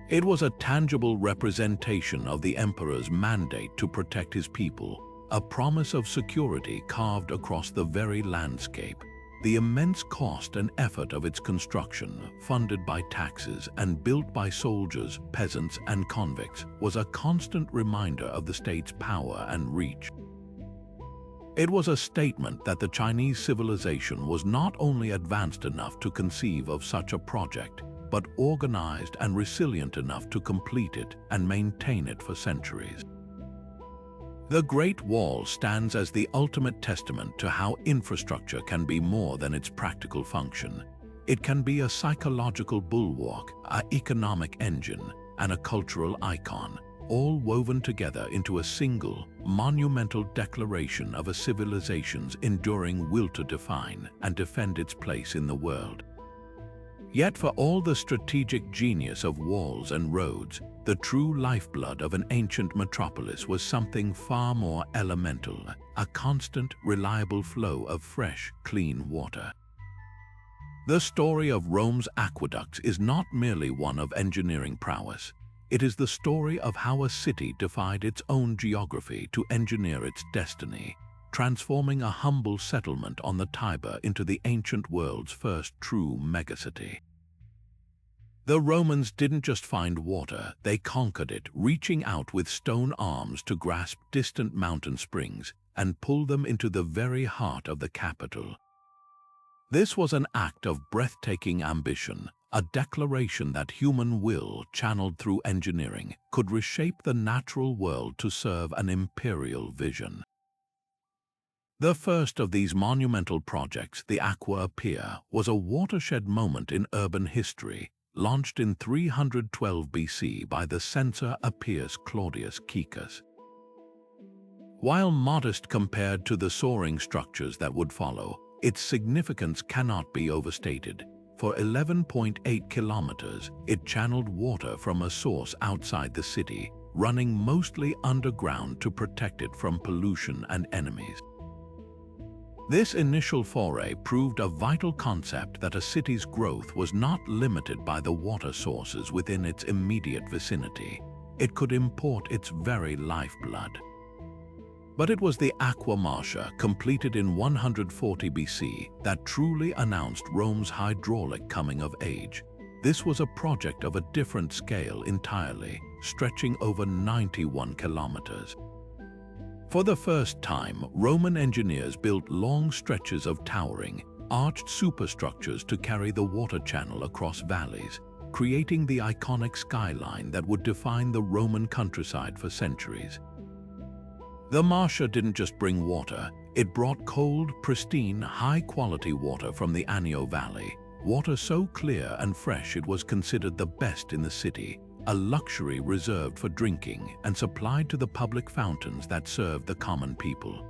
It was a tangible representation of the emperor's mandate to protect his people, a promise of security carved across the very landscape. The immense cost and effort of its construction, funded by taxes and built by soldiers, peasants, and convicts, was a constant reminder of the state's power and reach. It was a statement that the Chinese civilization was not only advanced enough to conceive of such a project, but organized and resilient enough to complete it and maintain it for centuries. The Great Wall stands as the ultimate testament to how infrastructure can be more than its practical function. It can be a psychological bulwark, an economic engine, and a cultural icon, all woven together into a single, monumental declaration of a civilization's enduring will to define and defend its place in the world. Yet for all the strategic genius of walls and roads, the true lifeblood of an ancient metropolis was something far more elemental, a constant, reliable flow of fresh, clean water. The story of Rome's aqueducts is not merely one of engineering prowess. It is the story of how a city defied its own geography to engineer its destiny, transforming a humble settlement on the Tiber into the ancient world's first true megacity. The Romans didn't just find water, they conquered it, reaching out with stone arms to grasp distant mountain springs and pull them into the very heart of the capital. This was an act of breathtaking ambition, a declaration that human will, channeled through engineering, could reshape the natural world to serve an imperial vision. The first of these monumental projects, the Aqua Appia, was a watershed moment in urban history, launched in 312 BC by the censor Appius Claudius Caecus. While modest compared to the soaring structures that would follow, its significance cannot be overstated. For 11.8 kilometers, it channeled water from a source outside the city, running mostly underground to protect it from pollution and enemies. This initial foray proved a vital concept that a city's growth was not limited by the water sources within its immediate vicinity. It could import its very lifeblood. But it was the Aqua Marcia, completed in 140 BC, that truly announced Rome's hydraulic coming of age. This was a project of a different scale entirely, stretching over 91 kilometers. For the first time, Roman engineers built long stretches of towering, arched superstructures to carry the water channel across valleys. creating the iconic skyline that would define the Roman countryside for centuries. The Martia didn't just bring water, it brought cold, pristine, high-quality water from the Anio Valley, water so clear and fresh it was considered the best in the city, a luxury reserved for drinking and supplied to the public fountains that served the common people.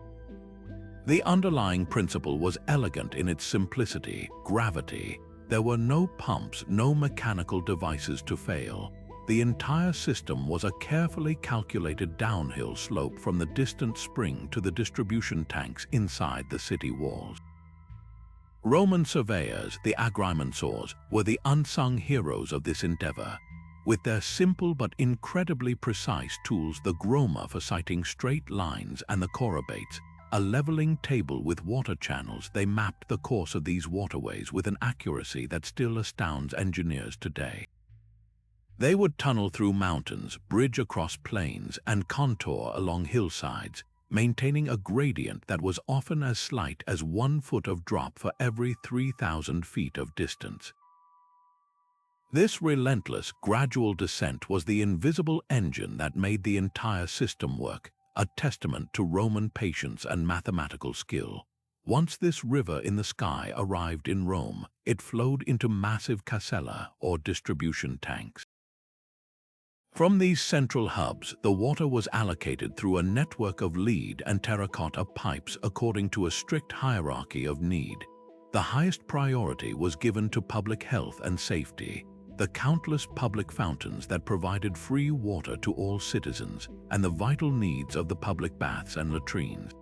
The underlying principle was elegant in its simplicity, gravity. There were no pumps, no mechanical devices to fail. The entire system was a carefully calculated downhill slope from the distant spring to the distribution tanks inside the city walls. Roman surveyors, the agrimensors, were the unsung heroes of this endeavor. With their simple but incredibly precise tools, the groma for sighting straight lines and the chorobates, a leveling table with water channels, they mapped the course of these waterways with an accuracy that still astounds engineers today. They would tunnel through mountains, bridge across plains, and contour along hillsides, maintaining a gradient that was often as slight as 1 foot of drop for every 3,000 feet of distance. This relentless, gradual descent was the invisible engine that made the entire system work, a testament to Roman patience and mathematical skill. Once this river in the sky arrived in Rome, it flowed into massive casella or distribution tanks. From these central hubs, the water was allocated through a network of lead and terracotta pipes according to a strict hierarchy of need. The highest priority was given to public health and safety, the countless public fountains that provided free water to all citizens, and the vital needs of the public baths and latrines.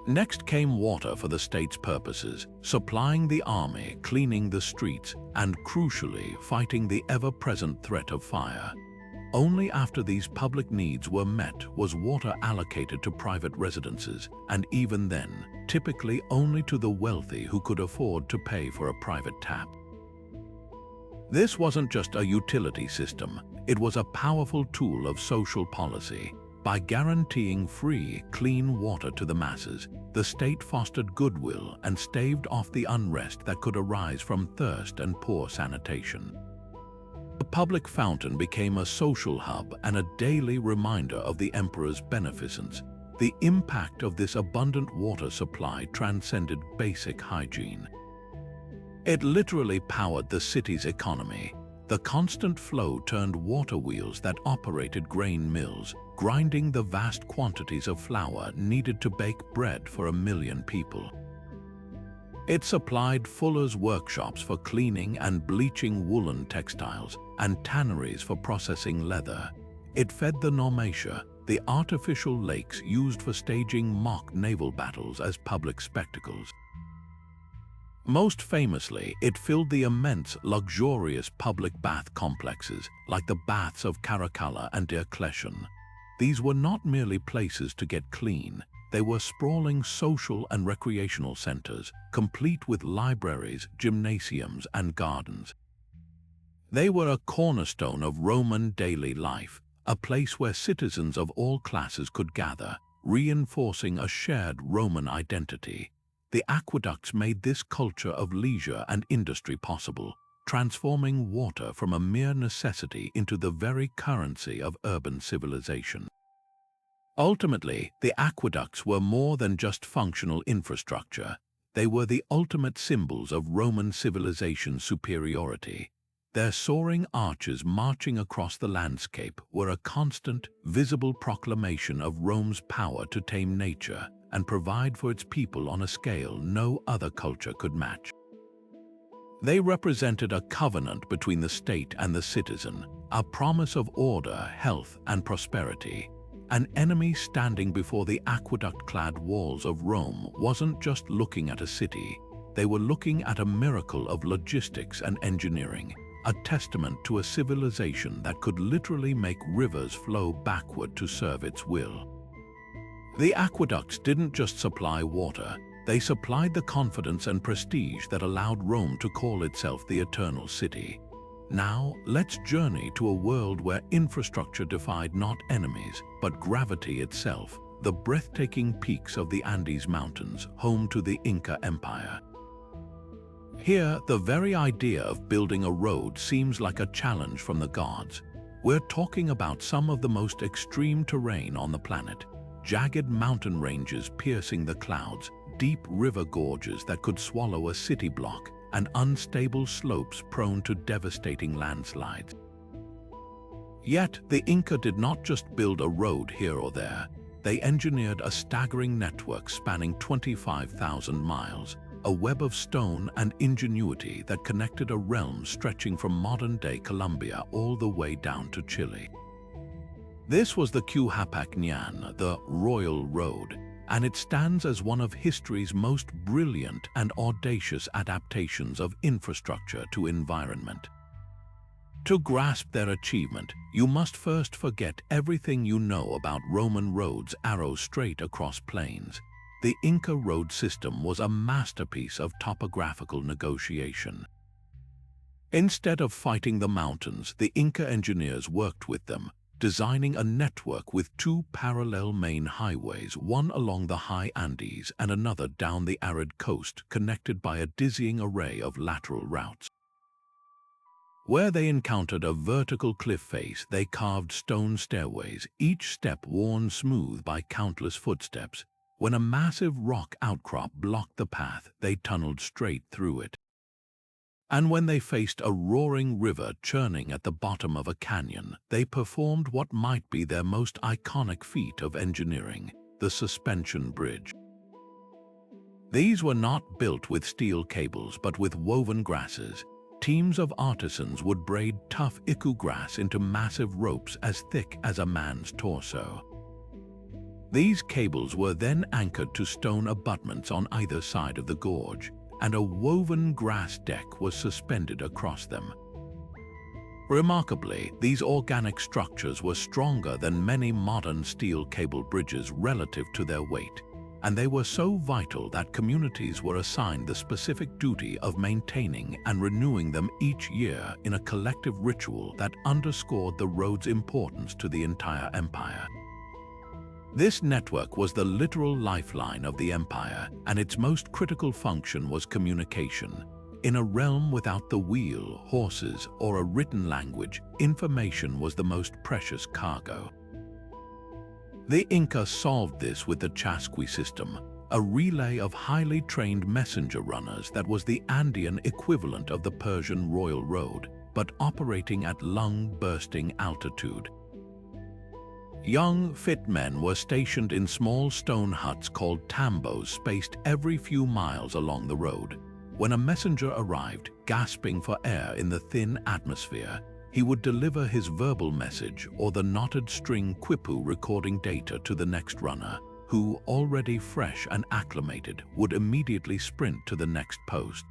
Next came water for the state's purposes, supplying the army, cleaning the streets, and crucially, fighting the ever-present threat of fire. Only after these public needs were met was water allocated to private residences, and even then, typically only to the wealthy who could afford to pay for a private tap. This wasn't just a utility system, it was a powerful tool of social policy. By guaranteeing free, clean water to the masses, the state fostered goodwill and staved off the unrest that could arise from thirst and poor sanitation. The public fountain became a social hub and a daily reminder of the emperor's beneficence. The impact of this abundant water supply transcended basic hygiene. It literally powered the city's economy. The constant flow turned water wheels that operated grain mills, grinding the vast quantities of flour needed to bake bread for 1 million people. It supplied fullers' workshops for cleaning and bleaching woolen textiles, and tanneries for processing leather. It fed the Normatia, the artificial lakes used for staging mock naval battles as public spectacles. Most famously, it filled the immense, luxurious public bath complexes, like the baths of Caracalla and Diocletian. These were not merely places to get clean, they were sprawling social and recreational centers, complete with libraries, gymnasiums, and gardens. They were a cornerstone of Roman daily life, a place where citizens of all classes could gather, reinforcing a shared Roman identity. The aqueducts made this culture of leisure and industry possible, transforming water from a mere necessity into the very currency of urban civilization. Ultimately, the aqueducts were more than just functional infrastructure. They were the ultimate symbols of Roman civilization's superiority. Their soaring arches marching across the landscape were a constant, visible proclamation of Rome's power to tame nature and provide for its people on a scale no other culture could match. They represented a covenant between the state and the citizen, a promise of order, health, and prosperity. An enemy standing before the aqueduct-clad walls of Rome wasn't just looking at a city, they were looking at a miracle of logistics and engineering, a testament to a civilization that could literally make rivers flow backward to serve its will. The aqueducts didn't just supply water, they supplied the confidence and prestige that allowed Rome to call itself the Eternal City. Now, let's journey to a world where infrastructure defied not enemies, but gravity itself, the breathtaking peaks of the Andes Mountains, home to the Inca Empire. Here, the very idea of building a road seems like a challenge from the gods. We're talking about some of the most extreme terrain on the planet. Jagged mountain ranges piercing the clouds, deep river gorges that could swallow a city block, and unstable slopes prone to devastating landslides. Yet, the Inca did not just build a road here or there. They engineered a staggering network spanning 25,000 miles, a web of stone and ingenuity that connected a realm stretching from modern-day Colombia all the way down to Chile. This was the Q-Hapak-Nyan, the Royal Road, and it stands as one of history's most brilliant and audacious adaptations of infrastructure to environment. To grasp their achievement, you must first forget everything you know about Roman roads arrow straight across plains. The Inca road system was a masterpiece of topographical negotiation. Instead of fighting the mountains, the Inca engineers worked with them, designing a network with two parallel main highways, one along the high Andes and another down the arid coast, connected by a dizzying array of lateral routes. Where they encountered a vertical cliff face, they carved stone stairways, each step worn smooth by countless footsteps. When a massive rock outcrop blocked the path, they tunneled straight through it. And when they faced a roaring river churning at the bottom of a canyon, they performed what might be their most iconic feat of engineering, the suspension bridge. These were not built with steel cables but with woven grasses. Teams of artisans would braid tough iku grass into massive ropes as thick as a man's torso. These cables were then anchored to stone abutments on either side of the gorge, and a woven grass deck was suspended across them. Remarkably, these organic structures were stronger than many modern steel cable bridges relative to their weight, and they were so vital that communities were assigned the specific duty of maintaining and renewing them each year in a collective ritual that underscored the road's importance to the entire empire. This network was the literal lifeline of the empire, and its most critical function was communication. In a realm without the wheel, horses, or a written language, information was the most precious cargo. The Inca solved this with the chasqui system, a relay of highly trained messenger runners that was the Andean equivalent of the Persian Royal Road, but operating at lung-bursting altitude. Young, fit men were stationed in small stone huts called tambos spaced every few miles along the road. When a messenger arrived, gasping for air in the thin atmosphere, he would deliver his verbal message or the knotted string quipu recording data to the next runner, who, already fresh and acclimated, would immediately sprint to the next post.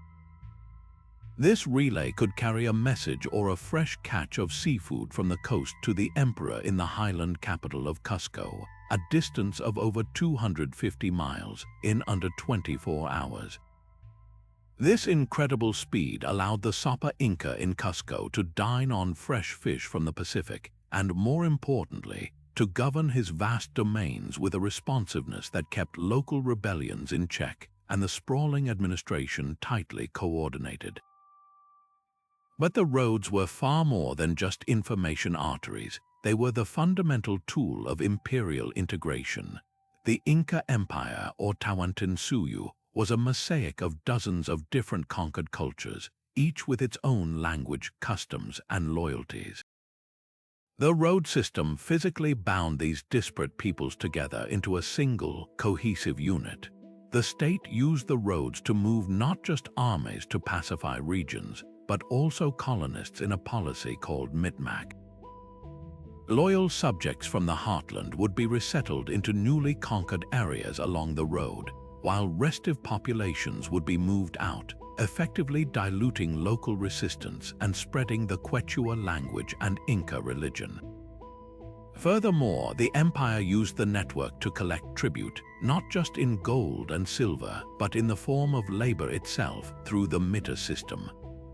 This relay could carry a message or a fresh catch of seafood from the coast to the emperor in the highland capital of Cusco, a distance of over 250 miles, in under 24 hours. This incredible speed allowed the Sapa Inca in Cusco to dine on fresh fish from the Pacific and, more importantly, to govern his vast domains with a responsiveness that kept local rebellions in check and the sprawling administration tightly coordinated. But the roads were far more than just information arteries. They were the fundamental tool of imperial integration. The Inca Empire, or Tawantinsuyu, was a mosaic of dozens of different conquered cultures, each with its own language, customs, and loyalties. The road system physically bound these disparate peoples together into a single, cohesive unit. The state used the roads to move not just armies to pacify regions, but also colonists in a policy called Mitmac. Loyal subjects from the heartland would be resettled into newly conquered areas along the road, while restive populations would be moved out, effectively diluting local resistance and spreading the Quechua language and Inca religion. Furthermore, the empire used the network to collect tribute, not just in gold and silver, but in the form of labor itself through the mita system.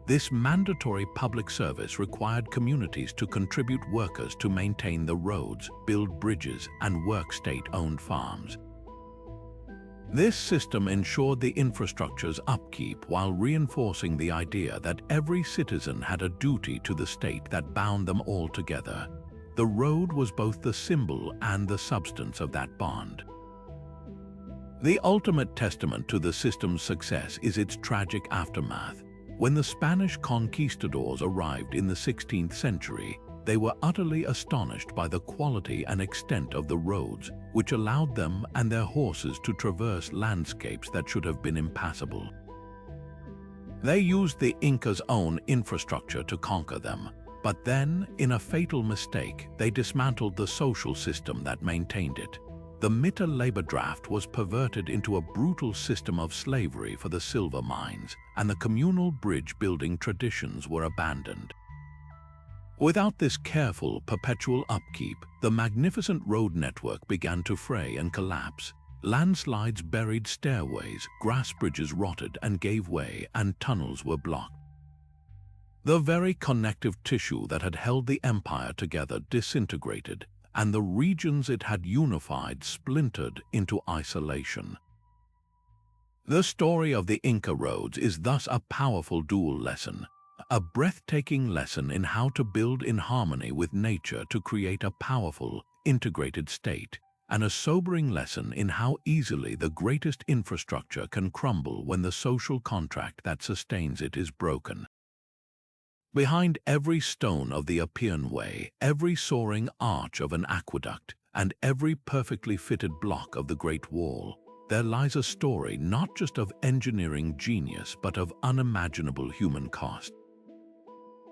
This mandatory public service required communities to contribute workers to maintain the roads, build bridges, and work state-owned farms. This system ensured the infrastructure's upkeep while reinforcing the idea that every citizen had a duty to the state that bound them all together. The road was both the symbol and the substance of that bond. The ultimate testament to the system's success is its tragic aftermath. When the Spanish conquistadors arrived in the 16th century, they were utterly astonished by the quality and extent of the roads, which allowed them and their horses to traverse landscapes that should have been impassable. They used the Inca's own infrastructure to conquer them, but then, in a fatal mistake, they dismantled the social system that maintained it. The Mita labor draft was perverted into a brutal system of slavery for the silver mines, and the communal bridge-building traditions were abandoned. Without this careful, perpetual upkeep, the magnificent road network began to fray and collapse. Landslides buried stairways, grass bridges rotted and gave way, and tunnels were blocked. The very connective tissue that had held the empire together disintegrated, and the regions it had unified splintered into isolation. The story of the Inca roads is thus a powerful dual lesson. A breathtaking lesson in how to build in harmony with nature to create a powerful, integrated state, and a sobering lesson in how easily the greatest infrastructure can crumble when the social contract that sustains it is broken. Behind every stone of the Appian Way, every soaring arch of an aqueduct, and every perfectly fitted block of the Great Wall, there lies a story not just of engineering genius but of unimaginable human cost.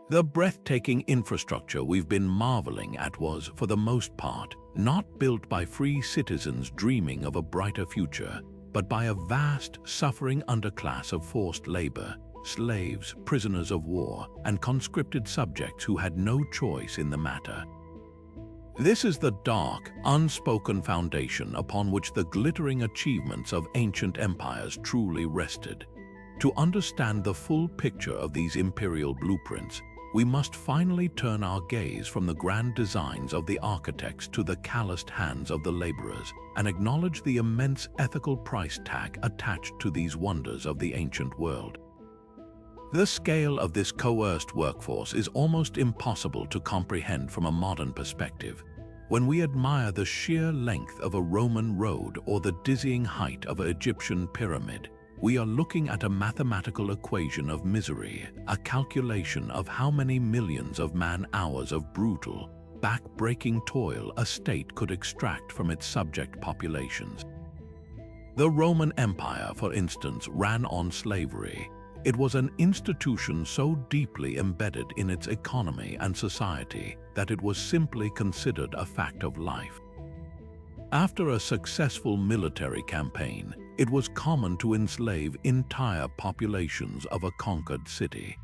The breathtaking infrastructure we've been marveling at was, for the most part, not built by free citizens dreaming of a brighter future, but by a vast, suffering underclass of forced labor, slaves, prisoners of war, and conscripted subjects who had no choice in the matter. This is the dark, unspoken foundation upon which the glittering achievements of ancient empires truly rested. To understand the full picture of these imperial blueprints, we must finally turn our gaze from the grand designs of the architects to the calloused hands of the laborers, and acknowledge the immense ethical price tag attached to these wonders of the ancient world. The scale of this coerced workforce is almost impossible to comprehend from a modern perspective. When we admire the sheer length of a Roman road or the dizzying height of an Egyptian pyramid, we are looking at a mathematical equation of misery, a calculation of how many millions of man-hours of brutal, back-breaking toil a state could extract from its subject populations. The Roman Empire, for instance, ran on slavery. It was an institution so deeply embedded in its economy and society that it was simply considered a fact of life. After a successful military campaign, it was common to enslave entire populations of a conquered city.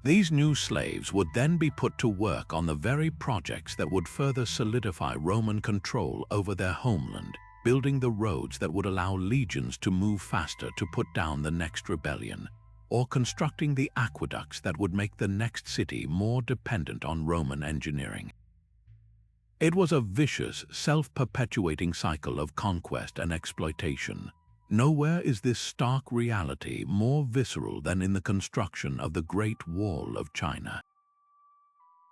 These new slaves would then be put to work on the very projects that would further solidify Roman control over their homeland, building the roads that would allow legions to move faster to put down the next rebellion, or constructing the aqueducts that would make the next city more dependent on Roman engineering. It was a vicious, self-perpetuating cycle of conquest and exploitation. Nowhere is this stark reality more visceral than in the construction of the Great Wall of China.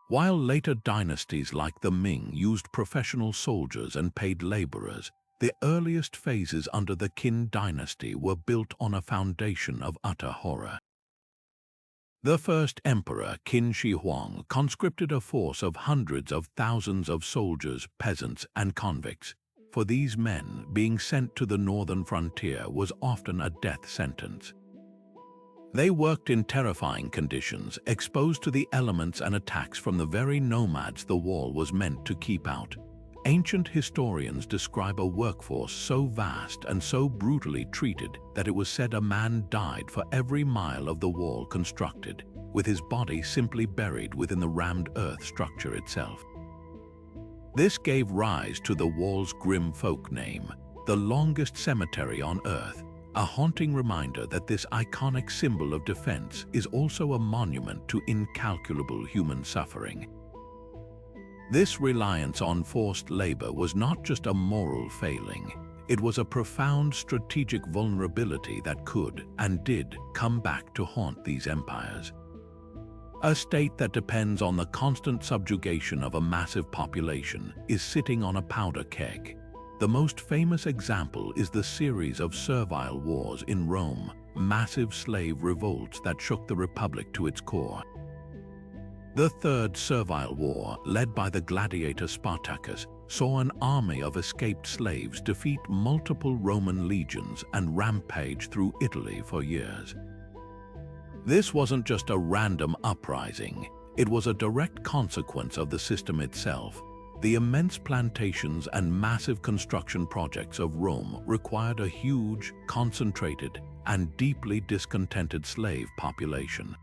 While later dynasties like the Ming used professional soldiers and paid laborers, the earliest phases under the Qin dynasty were built on a foundation of utter horror. The first emperor, Qin Shi Huang, conscripted a force of hundreds of thousands of soldiers, peasants, and convicts. For these men, being sent to the northern frontier was often a death sentence. They worked in terrifying conditions, exposed to the elements and attacks from the very nomads the wall was meant to keep out. Ancient historians describe a workforce so vast and so brutally treated that it was said a man died for every mile of the wall constructed, with his body simply buried within the rammed earth structure itself. This gave rise to the wall's grim folk name, the longest cemetery on earth, a haunting reminder that this iconic symbol of defense is also a monument to incalculable human suffering. This reliance on forced labor was not just a moral failing, It was a profound strategic vulnerability that could, and did, come back to haunt these empires. A state that depends on the constant subjugation of a massive population is sitting on a powder keg. The most famous example is the series of servile wars in Rome, massive slave revolts that shook the Republic to its core. The Third Servile War, led by the gladiator Spartacus, saw an army of escaped slaves defeat multiple Roman legions and rampage through Italy for years. This wasn't just a random uprising, it was a direct consequence of the system itself. The immense plantations and massive construction projects of Rome required a huge, concentrated, and deeply discontented slave population.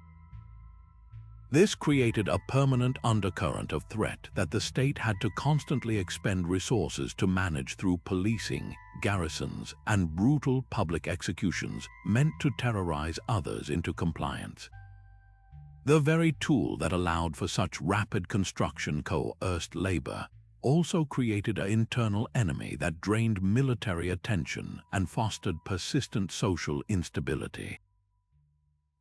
This created a permanent undercurrent of threat that the state had to constantly expend resources to manage through policing, garrisons, and brutal public executions meant to terrorize others into compliance. The very tool that allowed for such rapid construction, coerced labor, also created an internal enemy that drained military attention and fostered persistent social instability.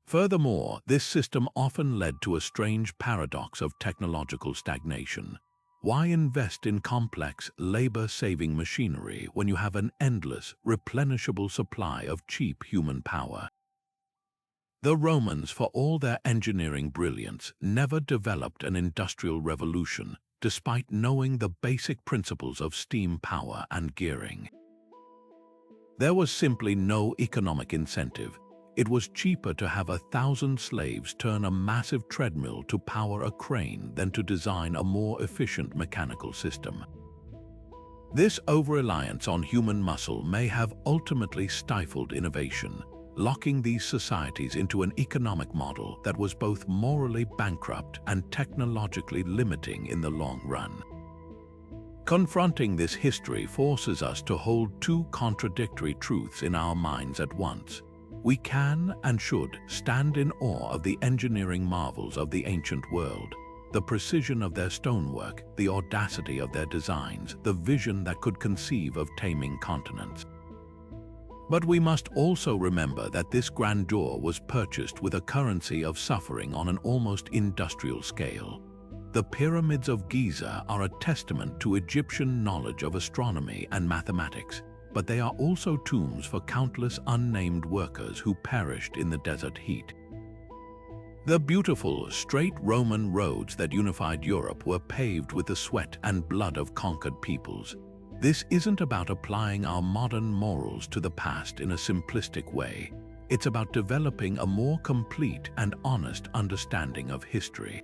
Furthermore, this system often led to a strange paradox of technological stagnation. Why invest in complex, labor-saving machinery when you have an endless, replenishable supply of cheap human power? The Romans, for all their engineering brilliance, never developed an industrial revolution, despite knowing the basic principles of steam power and gearing. There was simply no economic incentive. It was cheaper to have 1,000 slaves turn a massive treadmill to power a crane than to design a more efficient mechanical system. This over-reliance on human muscle may have ultimately stifled innovation, locking these societies into an economic model that was both morally bankrupt and technologically limiting in the long run. Confronting this history forces us to hold two contradictory truths in our minds at once. We can and should stand in awe of the engineering marvels of the ancient world, the precision of their stonework, the audacity of their designs, the vision that could conceive of taming continents. But we must also remember that this grandeur was purchased with a currency of suffering on an almost industrial scale. The pyramids of Giza are a testament to Egyptian knowledge of astronomy and mathematics, but they are also tombs for countless unnamed workers who perished in the desert heat. The beautiful, straight Roman roads that unified Europe were paved with the sweat and blood of conquered peoples. This isn't about applying our modern morals to the past in a simplistic way. It's about developing a more complete and honest understanding of history.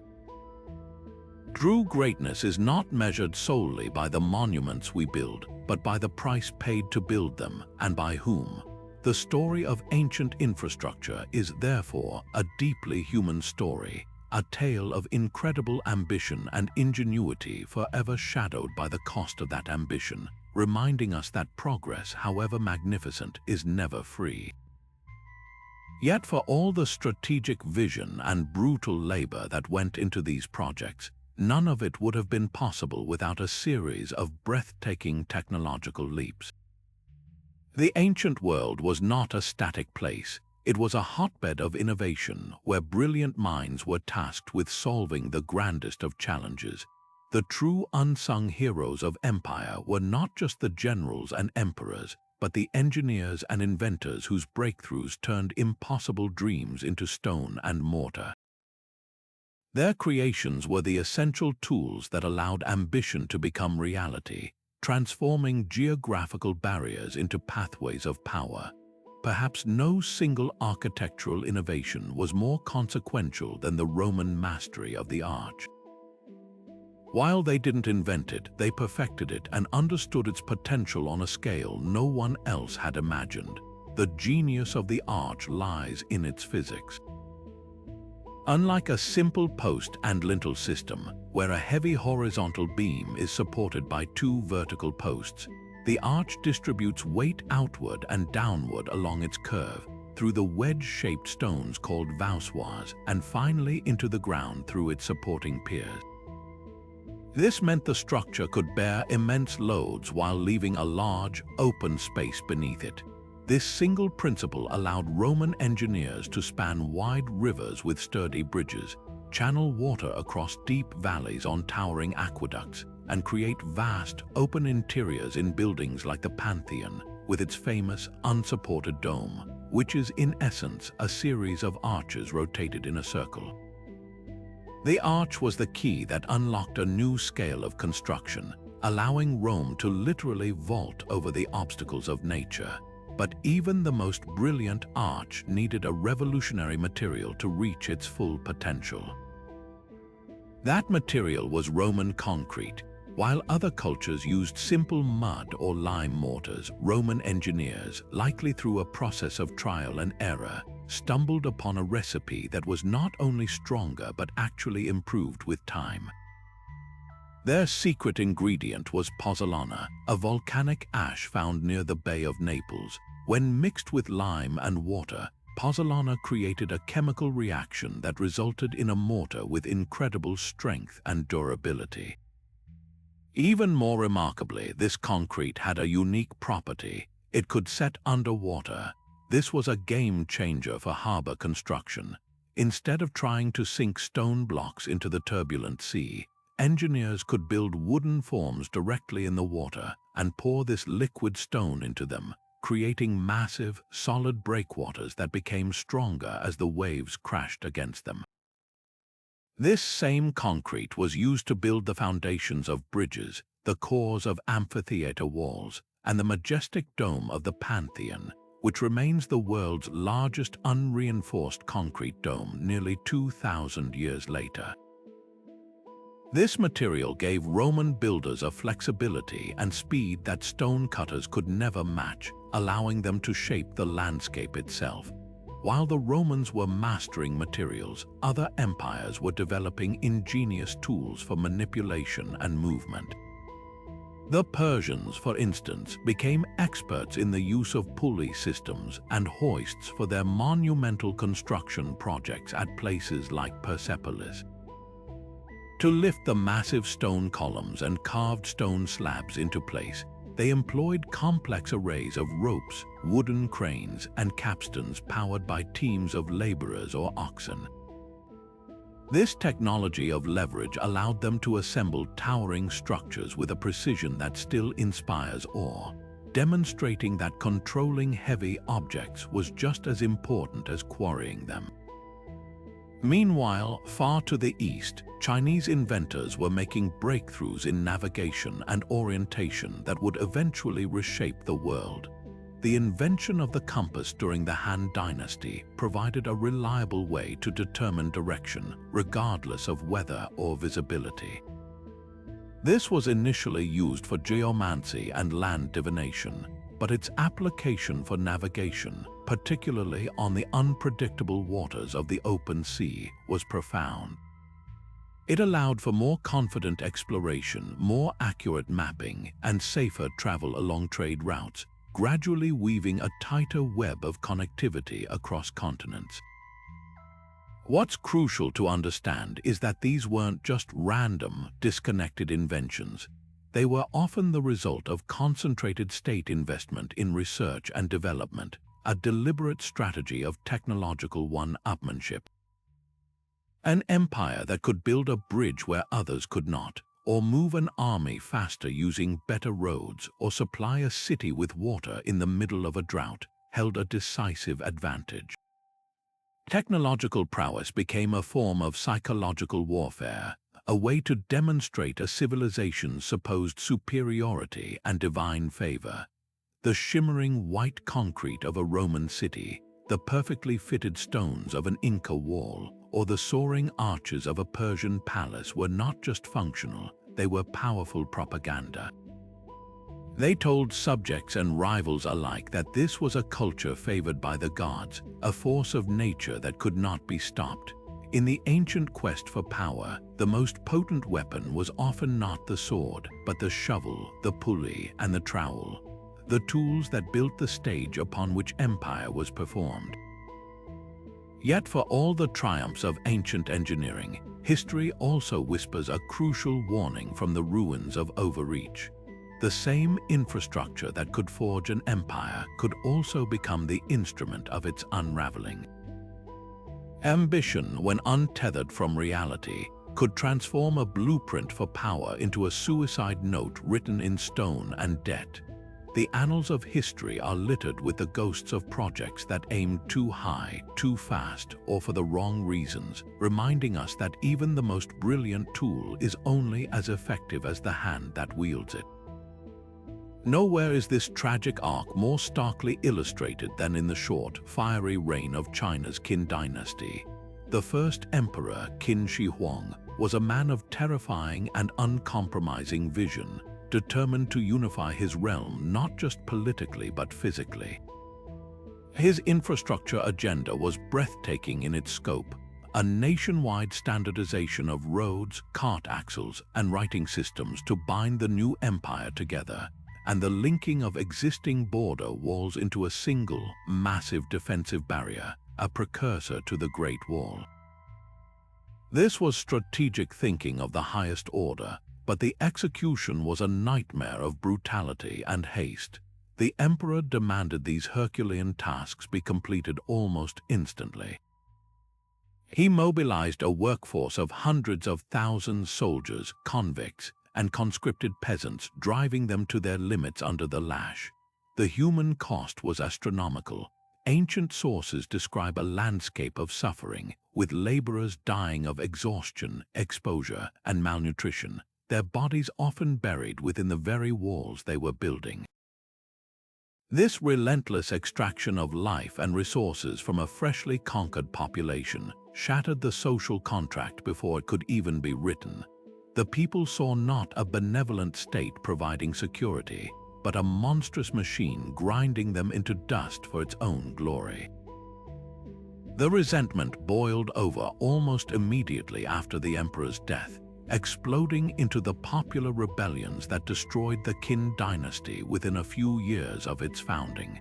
True greatness is not measured solely by the monuments we build, but by the price paid to build them, and by whom. The story of ancient infrastructure is therefore a deeply human story, a tale of incredible ambition and ingenuity forever shadowed by the cost of that ambition, reminding us that progress, however magnificent, is never free. Yet for all the strategic vision and brutal labor that went into these projects, none of it would have been possible without a series of breathtaking technological leaps. The ancient world was not a static place. It was a hotbed of innovation where brilliant minds were tasked with solving the grandest of challenges. The true unsung heroes of empire were not just the generals and emperors, but the engineers and inventors whose breakthroughs turned impossible dreams into stone and mortar. Their creations were the essential tools that allowed ambition to become reality, transforming geographical barriers into pathways of power. Perhaps no single architectural innovation was more consequential than the Roman mastery of the arch. While they didn't invent it, they perfected it and understood its potential on a scale no one else had imagined. The genius of the arch lies in its physics. Unlike a simple post and lintel system, where a heavy horizontal beam is supported by two vertical posts, the arch distributes weight outward and downward along its curve, through the wedge-shaped stones called voussoirs, and finally into the ground through its supporting piers. This meant the structure could bear immense loads while leaving a large, open space beneath it. This single principle allowed Roman engineers to span wide rivers with sturdy bridges, channel water across deep valleys on towering aqueducts, and create vast, open interiors in buildings like the Pantheon, with its famous, unsupported dome, which is in essence a series of arches rotated in a circle. The arch was the key that unlocked a new scale of construction, allowing Rome to literally vault over the obstacles of nature. But even the most brilliant arch needed a revolutionary material to reach its full potential. That material was Roman concrete. While other cultures used simple mud or lime mortars, Roman engineers, likely through a process of trial and error, stumbled upon a recipe that was not only stronger but actually improved with time. Their secret ingredient was pozzolana, a volcanic ash found near the Bay of Naples. When mixed with lime and water, pozzolana created a chemical reaction that resulted in a mortar with incredible strength and durability. Even more remarkably, this concrete had a unique property. It could set underwater. This was a game changer for harbor construction. Instead of trying to sink stone blocks into the turbulent sea, engineers could build wooden forms directly in the water and pour this liquid stone into them, creating massive, solid breakwaters that became stronger as the waves crashed against them. This same concrete was used to build the foundations of bridges, the cores of amphitheater walls, and the majestic dome of the Pantheon, which remains the world's largest unreinforced concrete dome nearly 2,000 years later. This material gave Roman builders a flexibility and speed that stone cutters could never match, allowing them to shape the landscape itself. While the Romans were mastering materials, other empires were developing ingenious tools for manipulation and movement. The Persians, for instance, became experts in the use of pulley systems and hoists for their monumental construction projects at places like Persepolis. To lift the massive stone columns and carved stone slabs into place, they employed complex arrays of ropes, wooden cranes, and capstans powered by teams of laborers or oxen. This technology of leverage allowed them to assemble towering structures with a precision that still inspires awe, demonstrating that controlling heavy objects was just as important as quarrying them. Meanwhile, far to the east, Chinese inventors were making breakthroughs in navigation and orientation that would eventually reshape the world. The invention of the compass during the Han Dynasty provided a reliable way to determine direction, regardless of weather or visibility. This was initially used for geomancy and land divination, but its application for navigation, particularly on the unpredictable waters of the open sea, was profound. It allowed for more confident exploration, more accurate mapping, and safer travel along trade routes, gradually weaving a tighter web of connectivity across continents. What's crucial to understand is that these weren't just random, disconnected inventions. They were often the result of concentrated state investment in research and development, a deliberate strategy of technological one-upmanship. An empire that could build a bridge where others could not, or move an army faster using better roads, or supply a city with water in the middle of a drought, held a decisive advantage. Technological prowess became a form of psychological warfare, a way to demonstrate a civilization's supposed superiority and divine favor. The shimmering white concrete of a Roman city, the perfectly fitted stones of an Inca wall, or the soaring arches of a Persian palace were not just functional, they were powerful propaganda. They told subjects and rivals alike that this was a culture favored by the gods, a force of nature that could not be stopped. In the ancient quest for power, the most potent weapon was often not the sword, but the shovel, the pulley, and the trowel, the tools that built the stage upon which empire was performed. Yet for all the triumphs of ancient engineering, history also whispers a crucial warning from the ruins of overreach. The same infrastructure that could forge an empire could also become the instrument of its unraveling. Ambition, when untethered from reality, could transform a blueprint for power into a suicide note written in stone and debt. The annals of history are littered with the ghosts of projects that aimed too high, too fast, or for the wrong reasons, reminding us that even the most brilliant tool is only as effective as the hand that wields it. Nowhere is this tragic arc more starkly illustrated than in the short, fiery reign of China's Qin dynasty. The first emperor, Qin Shi Huang, was a man of terrifying and uncompromising vision, determined to unify his realm not just politically but physically. His infrastructure agenda was breathtaking in its scope, a nationwide standardization of roads, cart axles, and writing systems to bind the new empire together, and the linking of existing border walls into a single, massive defensive barrier, a precursor to the Great Wall. This was strategic thinking of the highest order, but the execution was a nightmare of brutality and haste. The emperor demanded these Herculean tasks be completed almost instantly. He mobilized a workforce of hundreds of thousands soldiers, convicts, and conscripted peasants, driving them to their limits under the lash. The human cost was astronomical. Ancient sources describe a landscape of suffering, with laborers dying of exhaustion, exposure, and malnutrition, their bodies often buried within the very walls they were building. This relentless extraction of life and resources from a freshly conquered population shattered the social contract before it could even be written. The people saw not a benevolent state providing security, but a monstrous machine grinding them into dust for its own glory. The resentment boiled over almost immediately after the emperor's death, exploding into the popular rebellions that destroyed the Qin dynasty within a few years of its founding.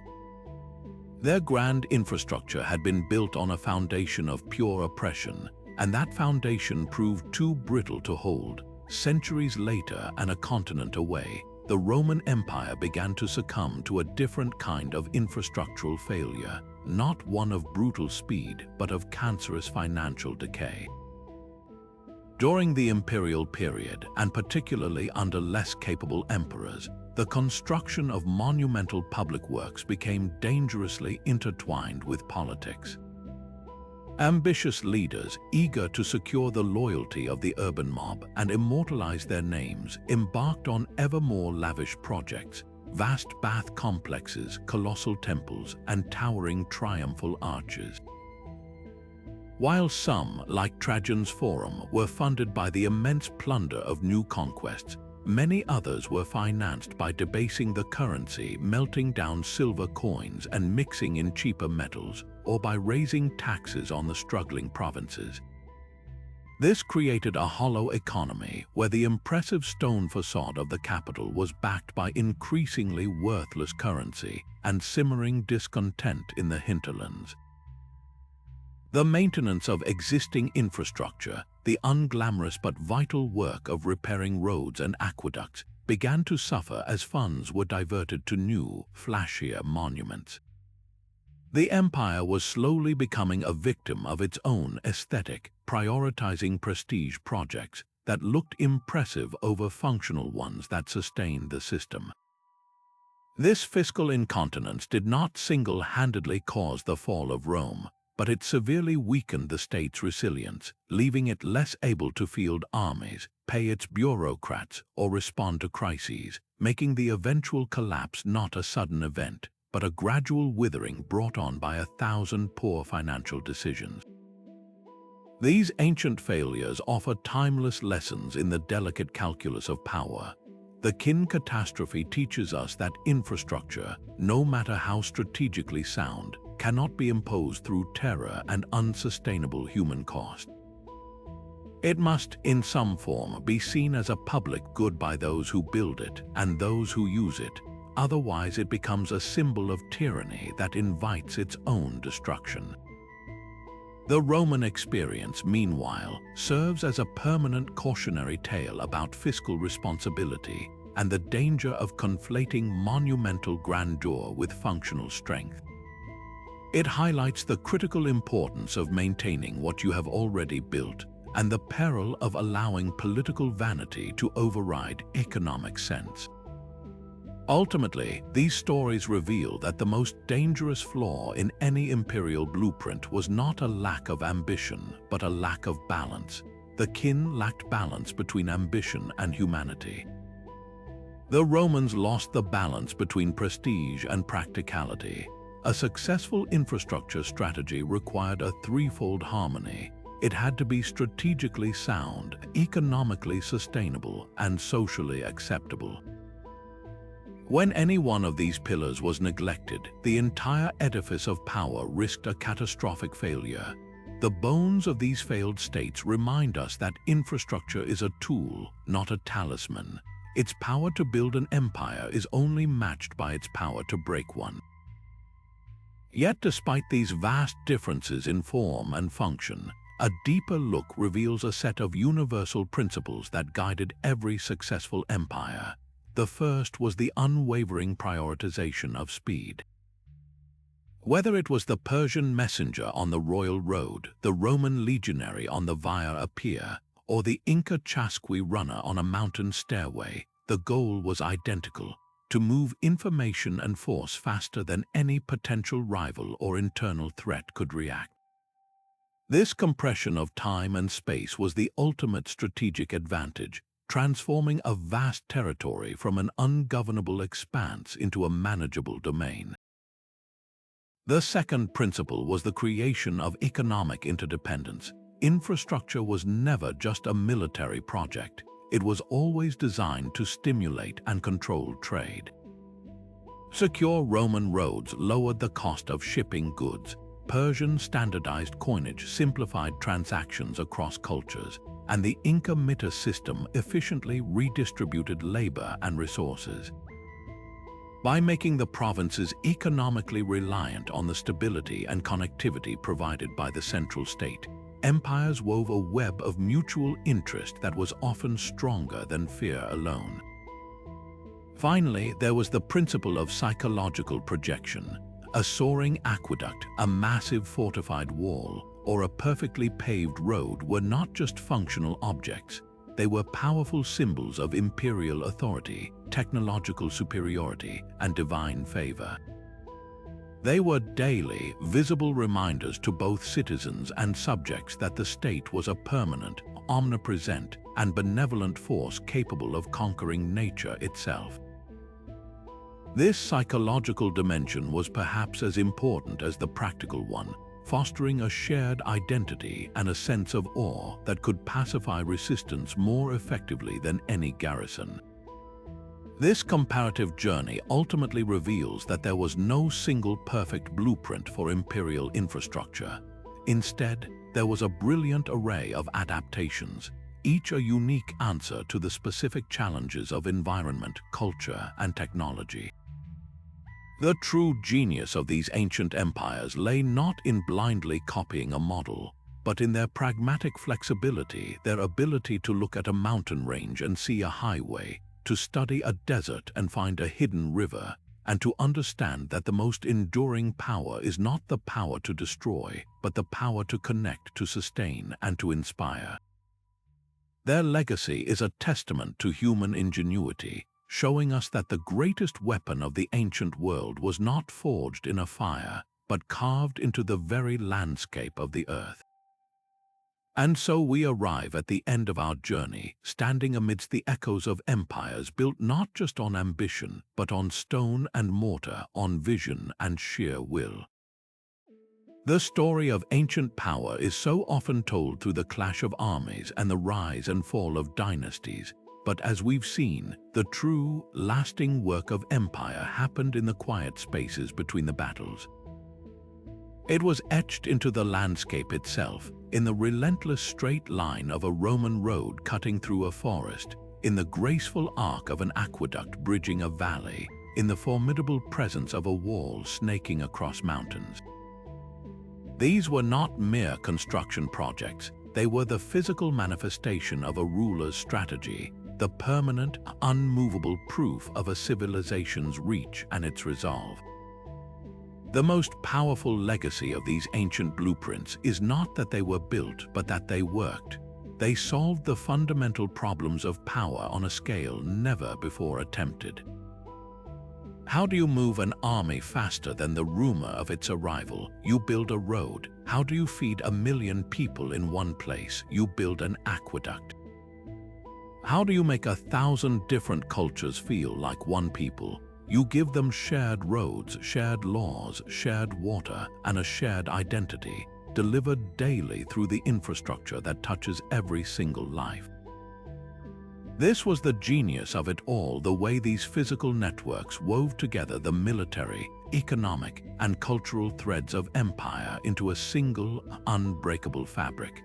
Their grand infrastructure had been built on a foundation of pure oppression, and that foundation proved too brittle to hold. Centuries later and a continent away, the Roman Empire began to succumb to a different kind of infrastructural failure, not one of brutal speed, but of cancerous financial decay. During the imperial period, and particularly under less capable emperors, the construction of monumental public works became dangerously intertwined with politics. Ambitious leaders, eager to secure the loyalty of the urban mob and immortalize their names, embarked on ever more lavish projects, vast bath complexes, colossal temples, and towering triumphal arches. While some, like Trajan's Forum, were funded by the immense plunder of new conquests, many others were financed by debasing the currency, melting down silver coins and mixing in cheaper metals, or by raising taxes on the struggling provinces. This created a hollow economy where the impressive stone facade of the capital was backed by increasingly worthless currency and simmering discontent in the hinterlands. The maintenance of existing infrastructure, the unglamorous but vital work of repairing roads and aqueducts, began to suffer as funds were diverted to new, flashier monuments. The empire was slowly becoming a victim of its own aesthetic, prioritizing prestige projects that looked impressive over functional ones that sustained the system. This fiscal incontinence did not single-handedly cause the fall of Rome, but it severely weakened the state's resilience, leaving it less able to field armies, pay its bureaucrats, or respond to crises, making the eventual collapse not a sudden event, but a gradual withering brought on by 1,000 poor financial decisions. These ancient failures offer timeless lessons in the delicate calculus of power. The Qin catastrophe teaches us that infrastructure, no matter how strategically sound, cannot be imposed through terror and unsustainable human cost. It must, in some form, be seen as a public good by those who build it and those who use it. Otherwise, it becomes a symbol of tyranny that invites its own destruction. The Roman experience, meanwhile, serves as a permanent cautionary tale about fiscal responsibility and the danger of conflating monumental grandeur with functional strength. It highlights the critical importance of maintaining what you have already built and the peril of allowing political vanity to override economic sense. Ultimately, these stories reveal that the most dangerous flaw in any imperial blueprint was not a lack of ambition, but a lack of balance. The kin lacked balance between ambition and humanity. The Romans lost the balance between prestige and practicality. A successful infrastructure strategy required a threefold harmony. It had to be strategically sound, economically sustainable, and socially acceptable. When any one of these pillars was neglected, the entire edifice of power risked a catastrophic failure. The bones of these failed states remind us that infrastructure is a tool, not a talisman. Its power to build an empire is only matched by its power to break one. Yet, despite these vast differences in form and function, a deeper look reveals a set of universal principles that guided every successful empire. The first was the unwavering prioritization of speed. Whether it was the Persian messenger on the royal road, the Roman legionary on the Via Appia, or the Inca chasqui runner on a mountain stairway, the goal was identical: to move information and force faster than any potential rival or internal threat could react. This compression of time and space was the ultimate strategic advantage, transforming a vast territory from an ungovernable expanse into a manageable domain. The second principle was the creation of economic interdependence. Infrastructure was never just a military project. It was always designed to stimulate and control trade. Secure Roman roads lowered the cost of shipping goods. Persian standardized coinage simplified transactions across cultures, and the Inca mitre system efficiently redistributed labor and resources. By making the provinces economically reliant on the stability and connectivity provided by the central state, empires wove a web of mutual interest that was often stronger than fear alone. Finally, there was the principle of psychological projection. A soaring aqueduct, a massive fortified wall, or a perfectly paved road were not just functional objects. They were powerful symbols of imperial authority, technological superiority, and divine favor. They were daily, visible reminders to both citizens and subjects that the state was a permanent, omnipresent, and benevolent force capable of conquering nature itself. This psychological dimension was perhaps as important as the practical one, fostering a shared identity and a sense of awe that could pacify resistance more effectively than any garrison. This comparative journey ultimately reveals that there was no single perfect blueprint for imperial infrastructure. Instead, there was a brilliant array of adaptations, each a unique answer to the specific challenges of environment, culture, and technology. The true genius of these ancient empires lay not in blindly copying a model, but in their pragmatic flexibility, their ability to look at a mountain range and see a highway, to study a desert and find a hidden river, and to understand that the most enduring power is not the power to destroy, but the power to connect, to sustain, and to inspire. Their legacy is a testament to human ingenuity, showing us that the greatest weapon of the ancient world was not forged in a fire, but carved into the very landscape of the earth. And so we arrive at the end of our journey, standing amidst the echoes of empires built not just on ambition, but on stone and mortar, on vision and sheer will. The story of ancient power is so often told through the clash of armies and the rise and fall of dynasties, but as we've seen, the true, lasting work of empire happened in the quiet spaces between the battles. It was etched into the landscape itself, in the relentless straight line of a Roman road cutting through a forest, in the graceful arc of an aqueduct bridging a valley, in the formidable presence of a wall snaking across mountains. These were not mere construction projects. They were the physical manifestation of a ruler's strategy, the permanent, unmovable proof of a civilization's reach and its resolve. The most powerful legacy of these ancient blueprints is not that they were built, but that they worked. They solved the fundamental problems of power on a scale never before attempted. How do you move an army faster than the rumor of its arrival? You build a road. How do you feed 1 million people in one place? You build an aqueduct. How do you make 1,000 different cultures feel like one people? You give them shared roads, shared laws, shared water, and a shared identity, delivered daily through the infrastructure that touches every single life. This was the genius of it all, the way these physical networks wove together the military, economic, and cultural threads of empire into a single, unbreakable fabric.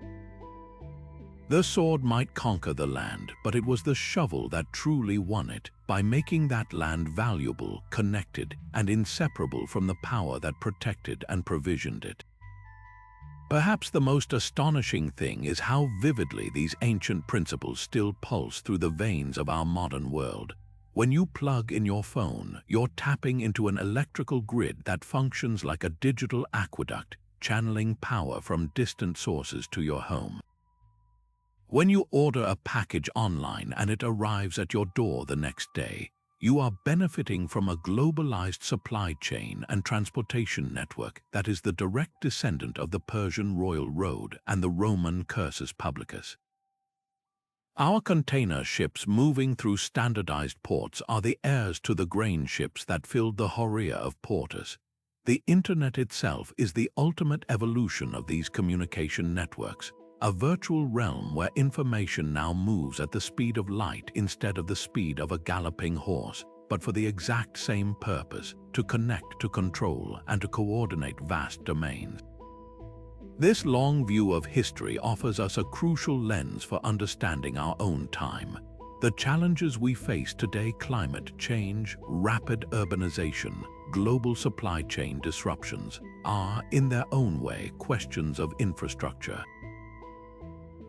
The sword might conquer the land, but it was the shovel that truly won it, by making that land valuable, connected, and inseparable from the power that protected and provisioned it. Perhaps the most astonishing thing is how vividly these ancient principles still pulse through the veins of our modern world. When you plug in your phone, you're tapping into an electrical grid that functions like a digital aqueduct, channeling power from distant sources to your home. When you order a package online and it arrives at your door the next day, you are benefiting from a globalized supply chain and transportation network that is the direct descendant of the Persian royal road and the Roman cursus publicus. Our container ships moving through standardized ports are the heirs to the grain ships that filled the Horia of Portus. The internet itself is the ultimate evolution of these communication networks, a virtual realm where information now moves at the speed of light instead of the speed of a galloping horse, but for the exact same purpose: to connect, to control, and to coordinate vast domains. This long view of history offers us a crucial lens for understanding our own time. The challenges we face today: climate change, rapid urbanization, global supply chain disruptions, are, in their own way, questions of infrastructure.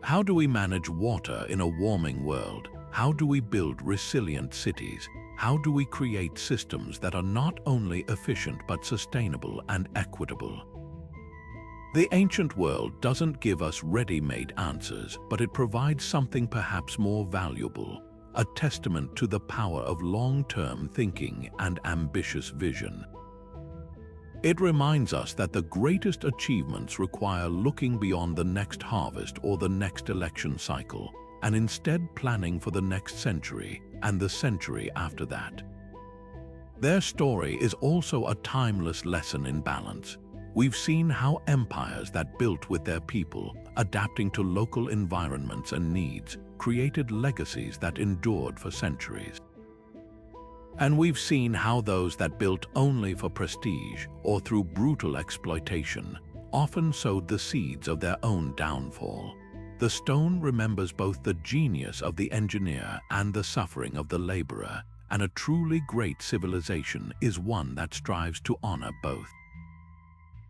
How do we manage water in a warming world? How do we build resilient cities? How do we create systems that are not only efficient but sustainable and equitable? The ancient world doesn't give us ready-made answers, but it provides something perhaps more valuable, a testament to the power of long-term thinking and ambitious vision. It reminds us that the greatest achievements require looking beyond the next harvest or the next election cycle, and instead planning for the next century and the century after that. Their story is also a timeless lesson in balance. We've seen how empires that built with their people, adapting to local environments and needs, created legacies that endured for centuries. And we've seen how those that built only for prestige or through brutal exploitation often sowed the seeds of their own downfall. The stone remembers both the genius of the engineer and the suffering of the laborer, and a truly great civilization is one that strives to honor both.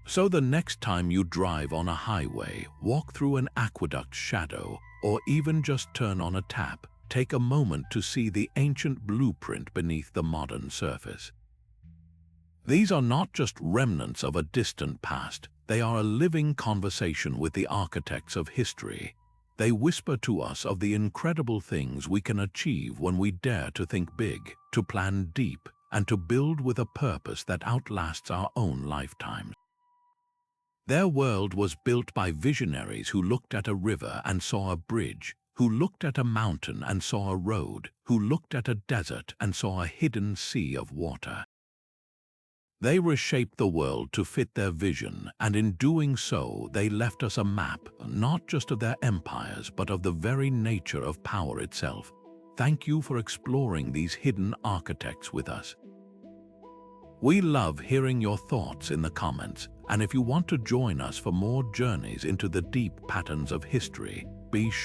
So the next time you drive on a highway, walk through an aqueduct's shadow, or even just turn on a tap, take a moment to see the ancient blueprint beneath the modern surface. These are not just remnants of a distant past, they are a living conversation with the architects of history. They whisper to us of the incredible things we can achieve when we dare to think big, to plan deep, and to build with a purpose that outlasts our own lifetimes. Their world was built by visionaries who looked at a river and saw a bridge, who looked at a mountain and saw a road, who looked at a desert and saw a hidden sea of water. They reshaped the world to fit their vision, and in doing so, they left us a map, not just of their empires, but of the very nature of power itself. Thank you for exploring these hidden architects with us. We love hearing your thoughts in the comments, and if you want to join us for more journeys into the deep patterns of history, be sure